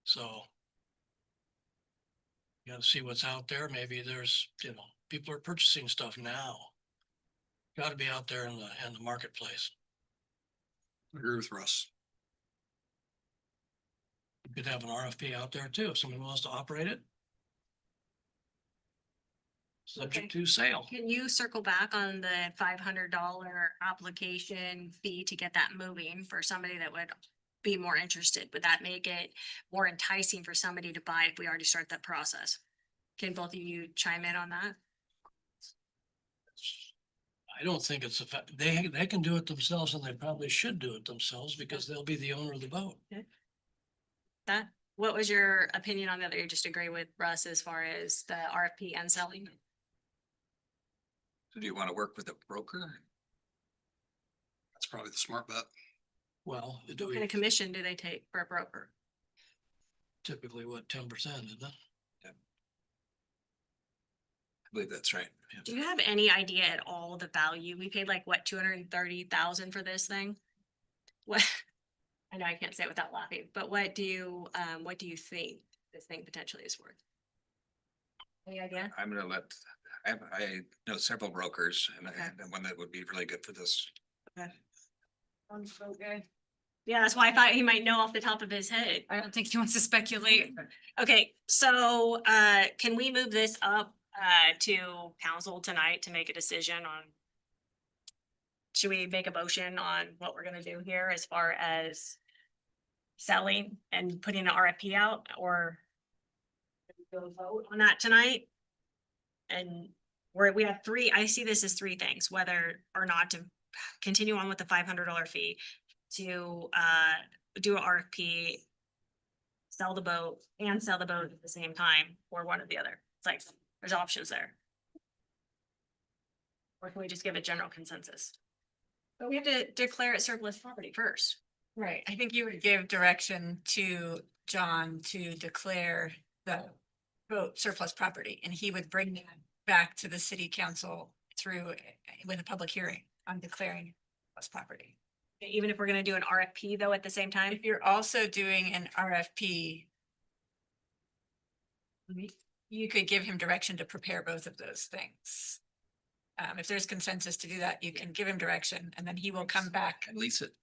Speaker 13: So. You gotta see what's out there. Maybe there's, people are purchasing stuff now. Gotta be out there in the marketplace.
Speaker 9: I agree with Russ.
Speaker 13: You could have an RFP out there too, if someone wants to operate it. Subject to sale.
Speaker 1: Can you circle back on the $500 application fee to get that moving for somebody that would be more interested? Would that make it more enticing for somebody to buy if we already start that process? Can both of you chime in on that?
Speaker 13: I don't think it's they can do it themselves, and they probably should do it themselves because they'll be the owner of the boat.
Speaker 1: What was your opinion on the other? You just agree with Russ as far as the RFP and selling?
Speaker 14: Do you want to work with a broker?
Speaker 9: That's probably the smart bet.
Speaker 13: Well, do
Speaker 1: What kind
Speaker 13: we
Speaker 1: of commission do they take for a broker?
Speaker 13: typically 10%, isn't it?
Speaker 14: I believe that's right. Yeah.
Speaker 1: Do you have any idea at all the value? We paid like what, 230,000 for this thing? What? I know I can't say it without laughing, but what do you think this thing potentially is worth? Any idea?
Speaker 14: I'm gonna let, I know several brokers and one that would be really good for this.
Speaker 1: Okay. Yeah, that's why I thought he might know off the top of his head.
Speaker 10: I don't think he wants to speculate.
Speaker 1: Okay, so can we move this up to council tonight to make a decision on? Should we make a motion on what we're gonna do here as far as selling and putting an RFP out, or go vote on that tonight? And we have three, I see this as three things, whether or not to continue on with the $500 fee, to do an RFP, sell the boat at the same time, or one or the other. It's like, there's options there. Or can we just give a general consensus? But we have to declare it surplus property first.
Speaker 2: Right, I think you would give direction to John to declare the boat surplus property, and he would bring that back to the city council through with a public hearing on declaring surplus property.
Speaker 1: Even if we're gonna do an RFP though at the same time?
Speaker 2: If you're also doing an RFP, you could give him direction to prepare both of those things. If there's consensus to do that, you can give him direction, and then he will come back.
Speaker 14: Lease it.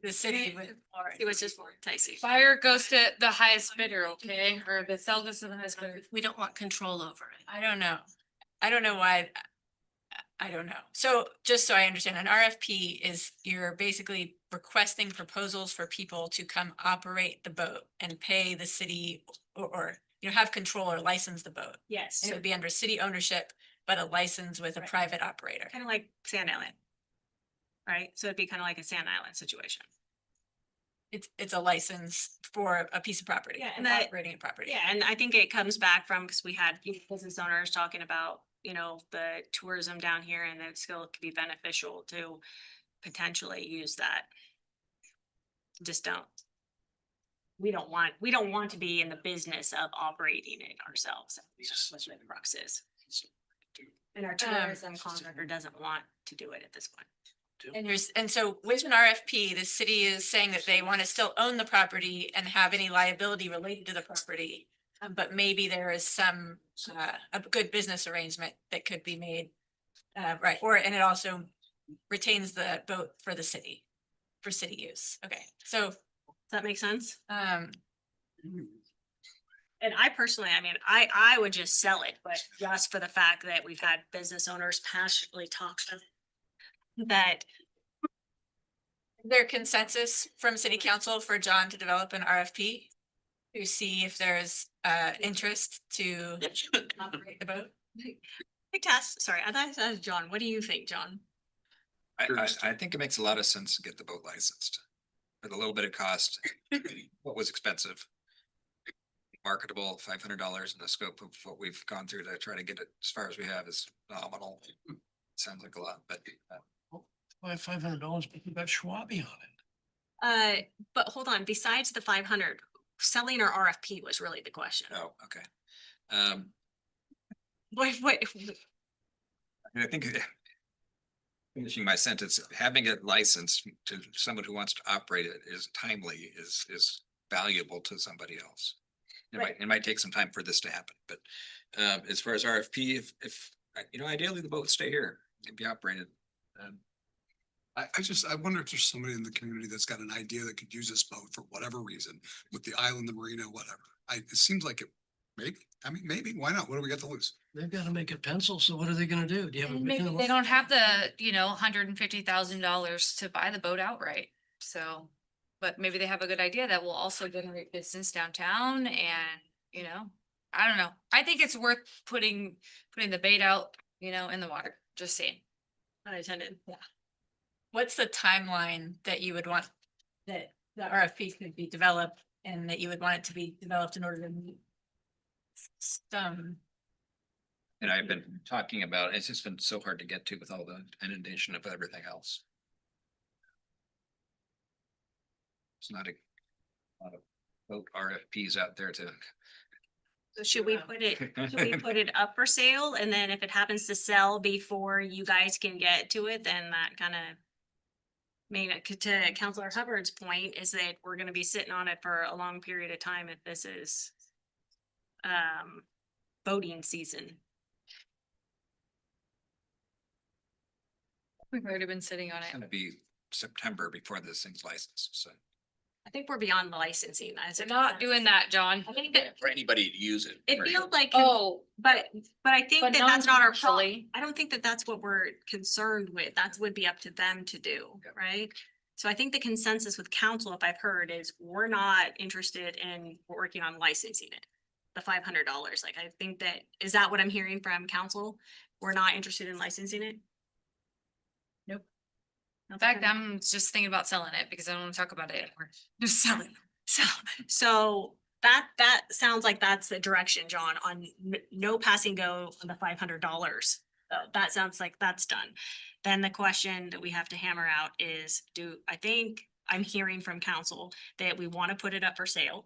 Speaker 2: The city with.
Speaker 1: See what's just more enticing.
Speaker 10: Fire goes to the highest bidder, okay? Or the sell goes to the highest bidder.
Speaker 17: We don't want control over it.
Speaker 2: I don't know. I don't know why. I don't know. So just so I understand, an RFP is you're basically requesting proposals for people to come operate the boat and pay the city or have control or license the boat.
Speaker 1: Yes,
Speaker 2: And it would be under city ownership, but a license with a private operator.
Speaker 1: kind of like Sand Island. Right, so it'd be kind of like a Sand Island situation.
Speaker 2: It's a license for a piece of property.
Speaker 1: Yeah, and that-
Speaker 2: Operating a property.
Speaker 1: Yeah, and I think it comes back from, because we had business owners talking about, the tourism down here, and that still could be beneficial to potentially use that. Just don't. We don't want to be in the business of operating it ourselves. That's what the crux is. And our tourism contractor doesn't want to do it at this point.
Speaker 2: And so with an RFP, the city is saying that they want to still own the property and have any liability related to the property. But maybe there is some, a good business arrangement that could be made. Right, and it also retains the boat for the city, for city use. Okay, so,
Speaker 1: Does that make sense?
Speaker 2: um,
Speaker 1: And I personally, I would just sell it, but just for the fact that we've had business owners passionately talk that.
Speaker 2: is there consensus from city council for John to develop an RFP? To see if there's interest to operate the boat?
Speaker 1: Sorry, I thought that was John. What do you think, John?
Speaker 14: I think it makes a lot of sense to get the boat licensed. With a little bit of cost, what was expensive. marketable. $500 in the scope of what we've gone through to try to get it as far as we have is nominal. Sounds like a lot, but
Speaker 13: $500, but you got Schwabi on it.
Speaker 1: But hold on, besides the 500, selling or RFP was really the question.
Speaker 14: oh, okay. Um,
Speaker 1: Wait,
Speaker 14: I think finishing my sentence, having a license to someone who wants to operate it is timely, is valuable to somebody else. It might take some time for this to happen, but as far as RFP, if ideally the boat stay here and be operated.
Speaker 9: I wonder if there's somebody in the community that's got an idea that could use this boat for whatever reason, with the island, the marina, whatever. It seems like maybe, why not? What do we got to lose?
Speaker 13: They've got to make it pencil, so what are they gonna do? Do you have a
Speaker 10: And
Speaker 13: vision
Speaker 10: maybe
Speaker 13: of
Speaker 10: they
Speaker 13: what-
Speaker 10: don't have the, $150,000 to buy the boat outright, so. But maybe they have a good idea that will also generate business downtown and, I don't know. I think it's worth putting the bait out, in the water, just saying.
Speaker 1: unattended.
Speaker 2: Yeah. What's the timeline that you would want that the RFP could be developed and that you would want it to be developed in order to meet some?
Speaker 14: And I've been talking about, it's just been so hard to get to with all the inundation of everything else. It's not a lot of boat RFPs out there to.
Speaker 1: So should we put it up for sale? And then if it happens to sell before you guys can get to it, then that kind of. I mean, to Counselor Hubbard's point is that we're gonna be sitting on it for a long period of time if this is. Boating season.
Speaker 10: We've already been sitting on
Speaker 14: It's
Speaker 10: it.
Speaker 14: gonna be September before this thing's licensed, so.
Speaker 1: I think we're beyond licensing.
Speaker 10: They're not doing that, John.
Speaker 1: I think that
Speaker 14: For anybody to use it.
Speaker 1: it feels like.
Speaker 10: Oh,
Speaker 1: But I think
Speaker 10: But
Speaker 1: that that's not our fault.
Speaker 10: non-commercially.
Speaker 1: I don't think that that's what we're concerned with. That would be up to them to do,
Speaker 14: Yep.
Speaker 1: right? So I think the consensus with council, if I've heard, is we're not interested in working on licensing it. The $500, like I think that, is that what I'm hearing from council? We're not interested in licensing it?
Speaker 10: Nope.
Speaker 1: No,
Speaker 10: in fact,
Speaker 1: okay.
Speaker 10: I'm just thinking about selling it because I don't want to talk about it anymore. Just sell it.
Speaker 1: So that sounds like that's the direction, John, on no passing go on the $500. That sounds like that's done. Then the question that we have to hammer out is, I think I'm hearing from council that we want to put it up for sale.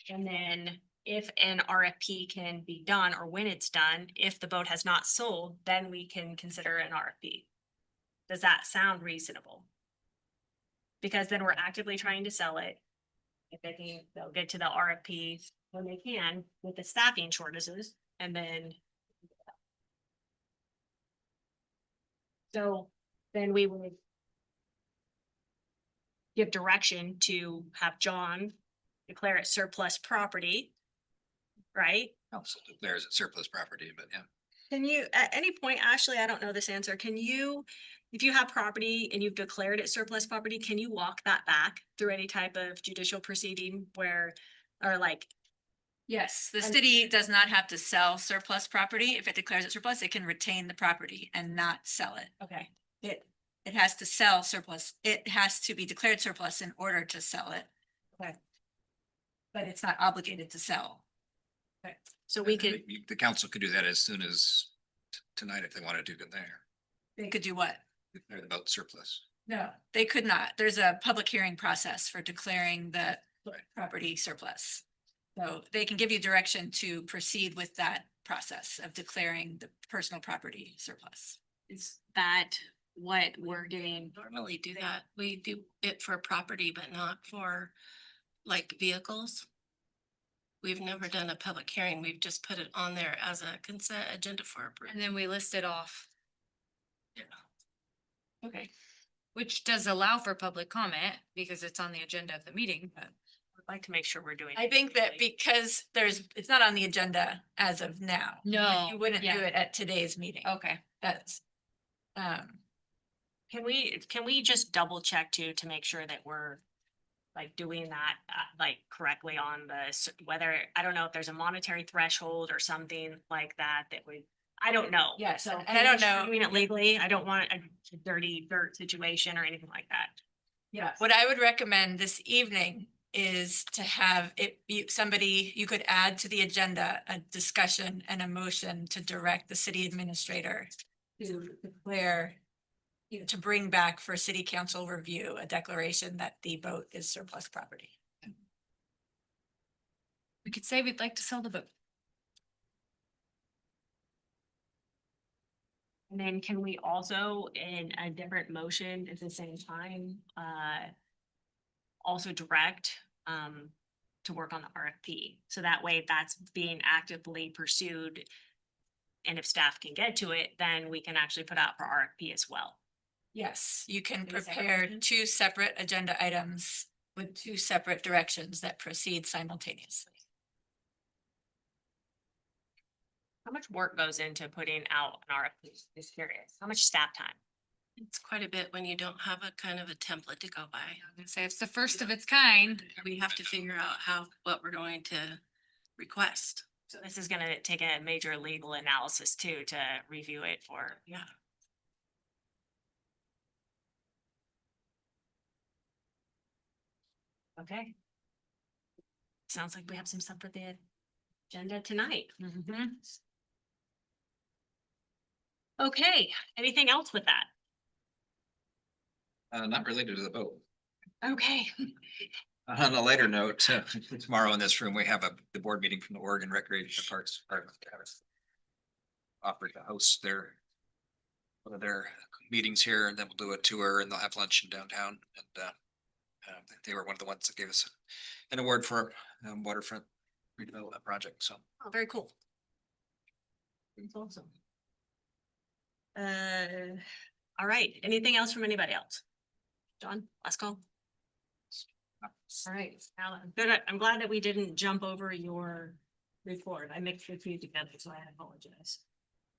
Speaker 1: And then if an RFP can be done or when it's done, if the boat has not sold, then we can consider an RFP. Does that sound reasonable? Because then we're actively trying to sell it. If they can, they'll get to the RFP when they can with the staffing shortages and then. So then we would. Give direction to have John declare it surplus property. Right?
Speaker 14: Also declares it surplus property, but yeah.
Speaker 1: Can you, at any point, Ashley, I don't know this answer, can you, if you have property and you've declared it surplus property, can you walk that back through any type of judicial proceeding where, or like,
Speaker 2: Yes, the
Speaker 1: And-
Speaker 2: city does not have to sell surplus property. If it declares it surplus, it can retain the property and not sell it.
Speaker 1: okay,
Speaker 2: It has to sell surplus. It has to be declared surplus in order to sell it.
Speaker 1: Okay.
Speaker 2: But it's not obligated to sell.
Speaker 1: so we could,
Speaker 14: The council could do that as soon as tonight if they want to do it there.
Speaker 2: They could do what?
Speaker 14: Declare the boat surplus.
Speaker 2: No, they could not. There's a public hearing process for declaring the property surplus. So they can give you direction to proceed with that process of declaring the personal property surplus.
Speaker 1: is that what we're getting?
Speaker 17: Normally do that. We do it for property, but not for like vehicles. We've never done a public hearing. We've just put it on there as a consent agenda for approval.
Speaker 10: And then we list it off,
Speaker 1: Okay,
Speaker 10: which does allow for public comment because it's on the agenda of the meeting, but.
Speaker 1: I'd like to make sure we're doing.
Speaker 2: I think that because it's not on the agenda as of now.
Speaker 10: No,
Speaker 2: You wouldn't do
Speaker 10: yeah.
Speaker 2: it at today's meeting.
Speaker 10: Okay.
Speaker 2: That's,
Speaker 1: Can we just double check too, to make sure that we're like doing that, like correctly on the, whether, I don't know if there's a monetary threshold or something like that, that we, I don't know.
Speaker 2: Yes,
Speaker 1: So
Speaker 2: and I don't know.
Speaker 1: Doing it legally, I don't want a dirty dirt situation or anything like that.
Speaker 2: yeah, what I would recommend this evening is to have it, somebody, you could add to the agenda a discussion and a motion to direct the city administrator to declare, to bring back for city council review, a declaration that the boat is surplus property.
Speaker 10: We could say we'd like to sell the boat.
Speaker 1: And then can we also, in a different motion at the same time, also direct, to work on the RFP? So that way that's being actively pursued. And if staff can get to it, then we can actually put out for RFP as well.
Speaker 2: Yes, you can
Speaker 1: Is that
Speaker 2: prepare
Speaker 1: motion?
Speaker 2: 2 separate agenda items with 2 separate directions that proceed simultaneously.
Speaker 1: How much work goes into putting out an RFP? Just curious. How much staff time?
Speaker 17: It's quite a bit when you don't have a kind of a template to go by.
Speaker 10: I'm gonna say it's the first of its kind.
Speaker 17: We have to figure out what we're going to request.
Speaker 1: So this is gonna take a major legal analysis too, to review it for,
Speaker 17: Yeah.
Speaker 1: okay. Sounds like we have some stuff for the agenda tonight. Okay, anything else with that?
Speaker 14: Not related to the boat.
Speaker 1: Okay,
Speaker 14: On a lighter note, tomorrow in this room, we have the board meeting from the Oregon Recreation and Parks Department. Offered to host one of their meetings here, and then we'll do a tour, and they'll have lunch in downtown. And they were one of the ones that gave us an award for waterfront redevelopment project, so.
Speaker 1: oh, very cool. That's awesome. All right, anything else from anybody else? John, last call. All right, Alan, good. I'm glad that we didn't jump over your report. I mixed the two together, so I apologize.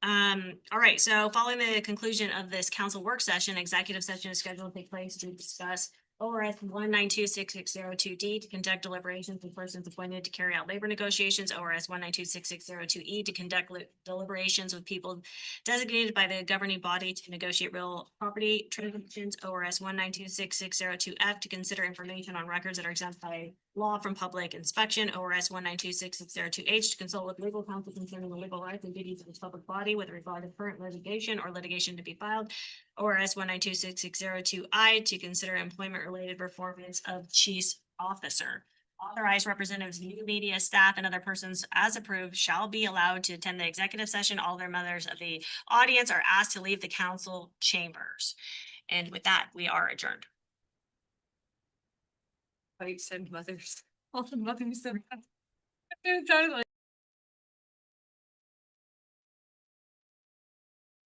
Speaker 1: All right, so following the conclusion of this council work session, executive session is scheduled to take place to discuss ORS 1926602D to conduct deliberations with persons appointed to carry out labor negotiations, ORS 1926602E to conduct deliberations with people designated by the governing body to negotiate real property transactions, ORS 1926602F to consider information on records that are exempt by law from public inspection, ORS 1926602H to consult with legal counsel concerning the legal rights and duties of its public body with regard to current litigation or litigation to be filed, ORS 1926602I to consider employment-related performance of chief officer. Authorized representatives, new media staff, and other persons as approved shall be allowed to attend the executive session. All their members of the audience are asked to leave the council chambers. And with that, we are adjourned.
Speaker 10: Fights and mothers, all the mothers. It sounded like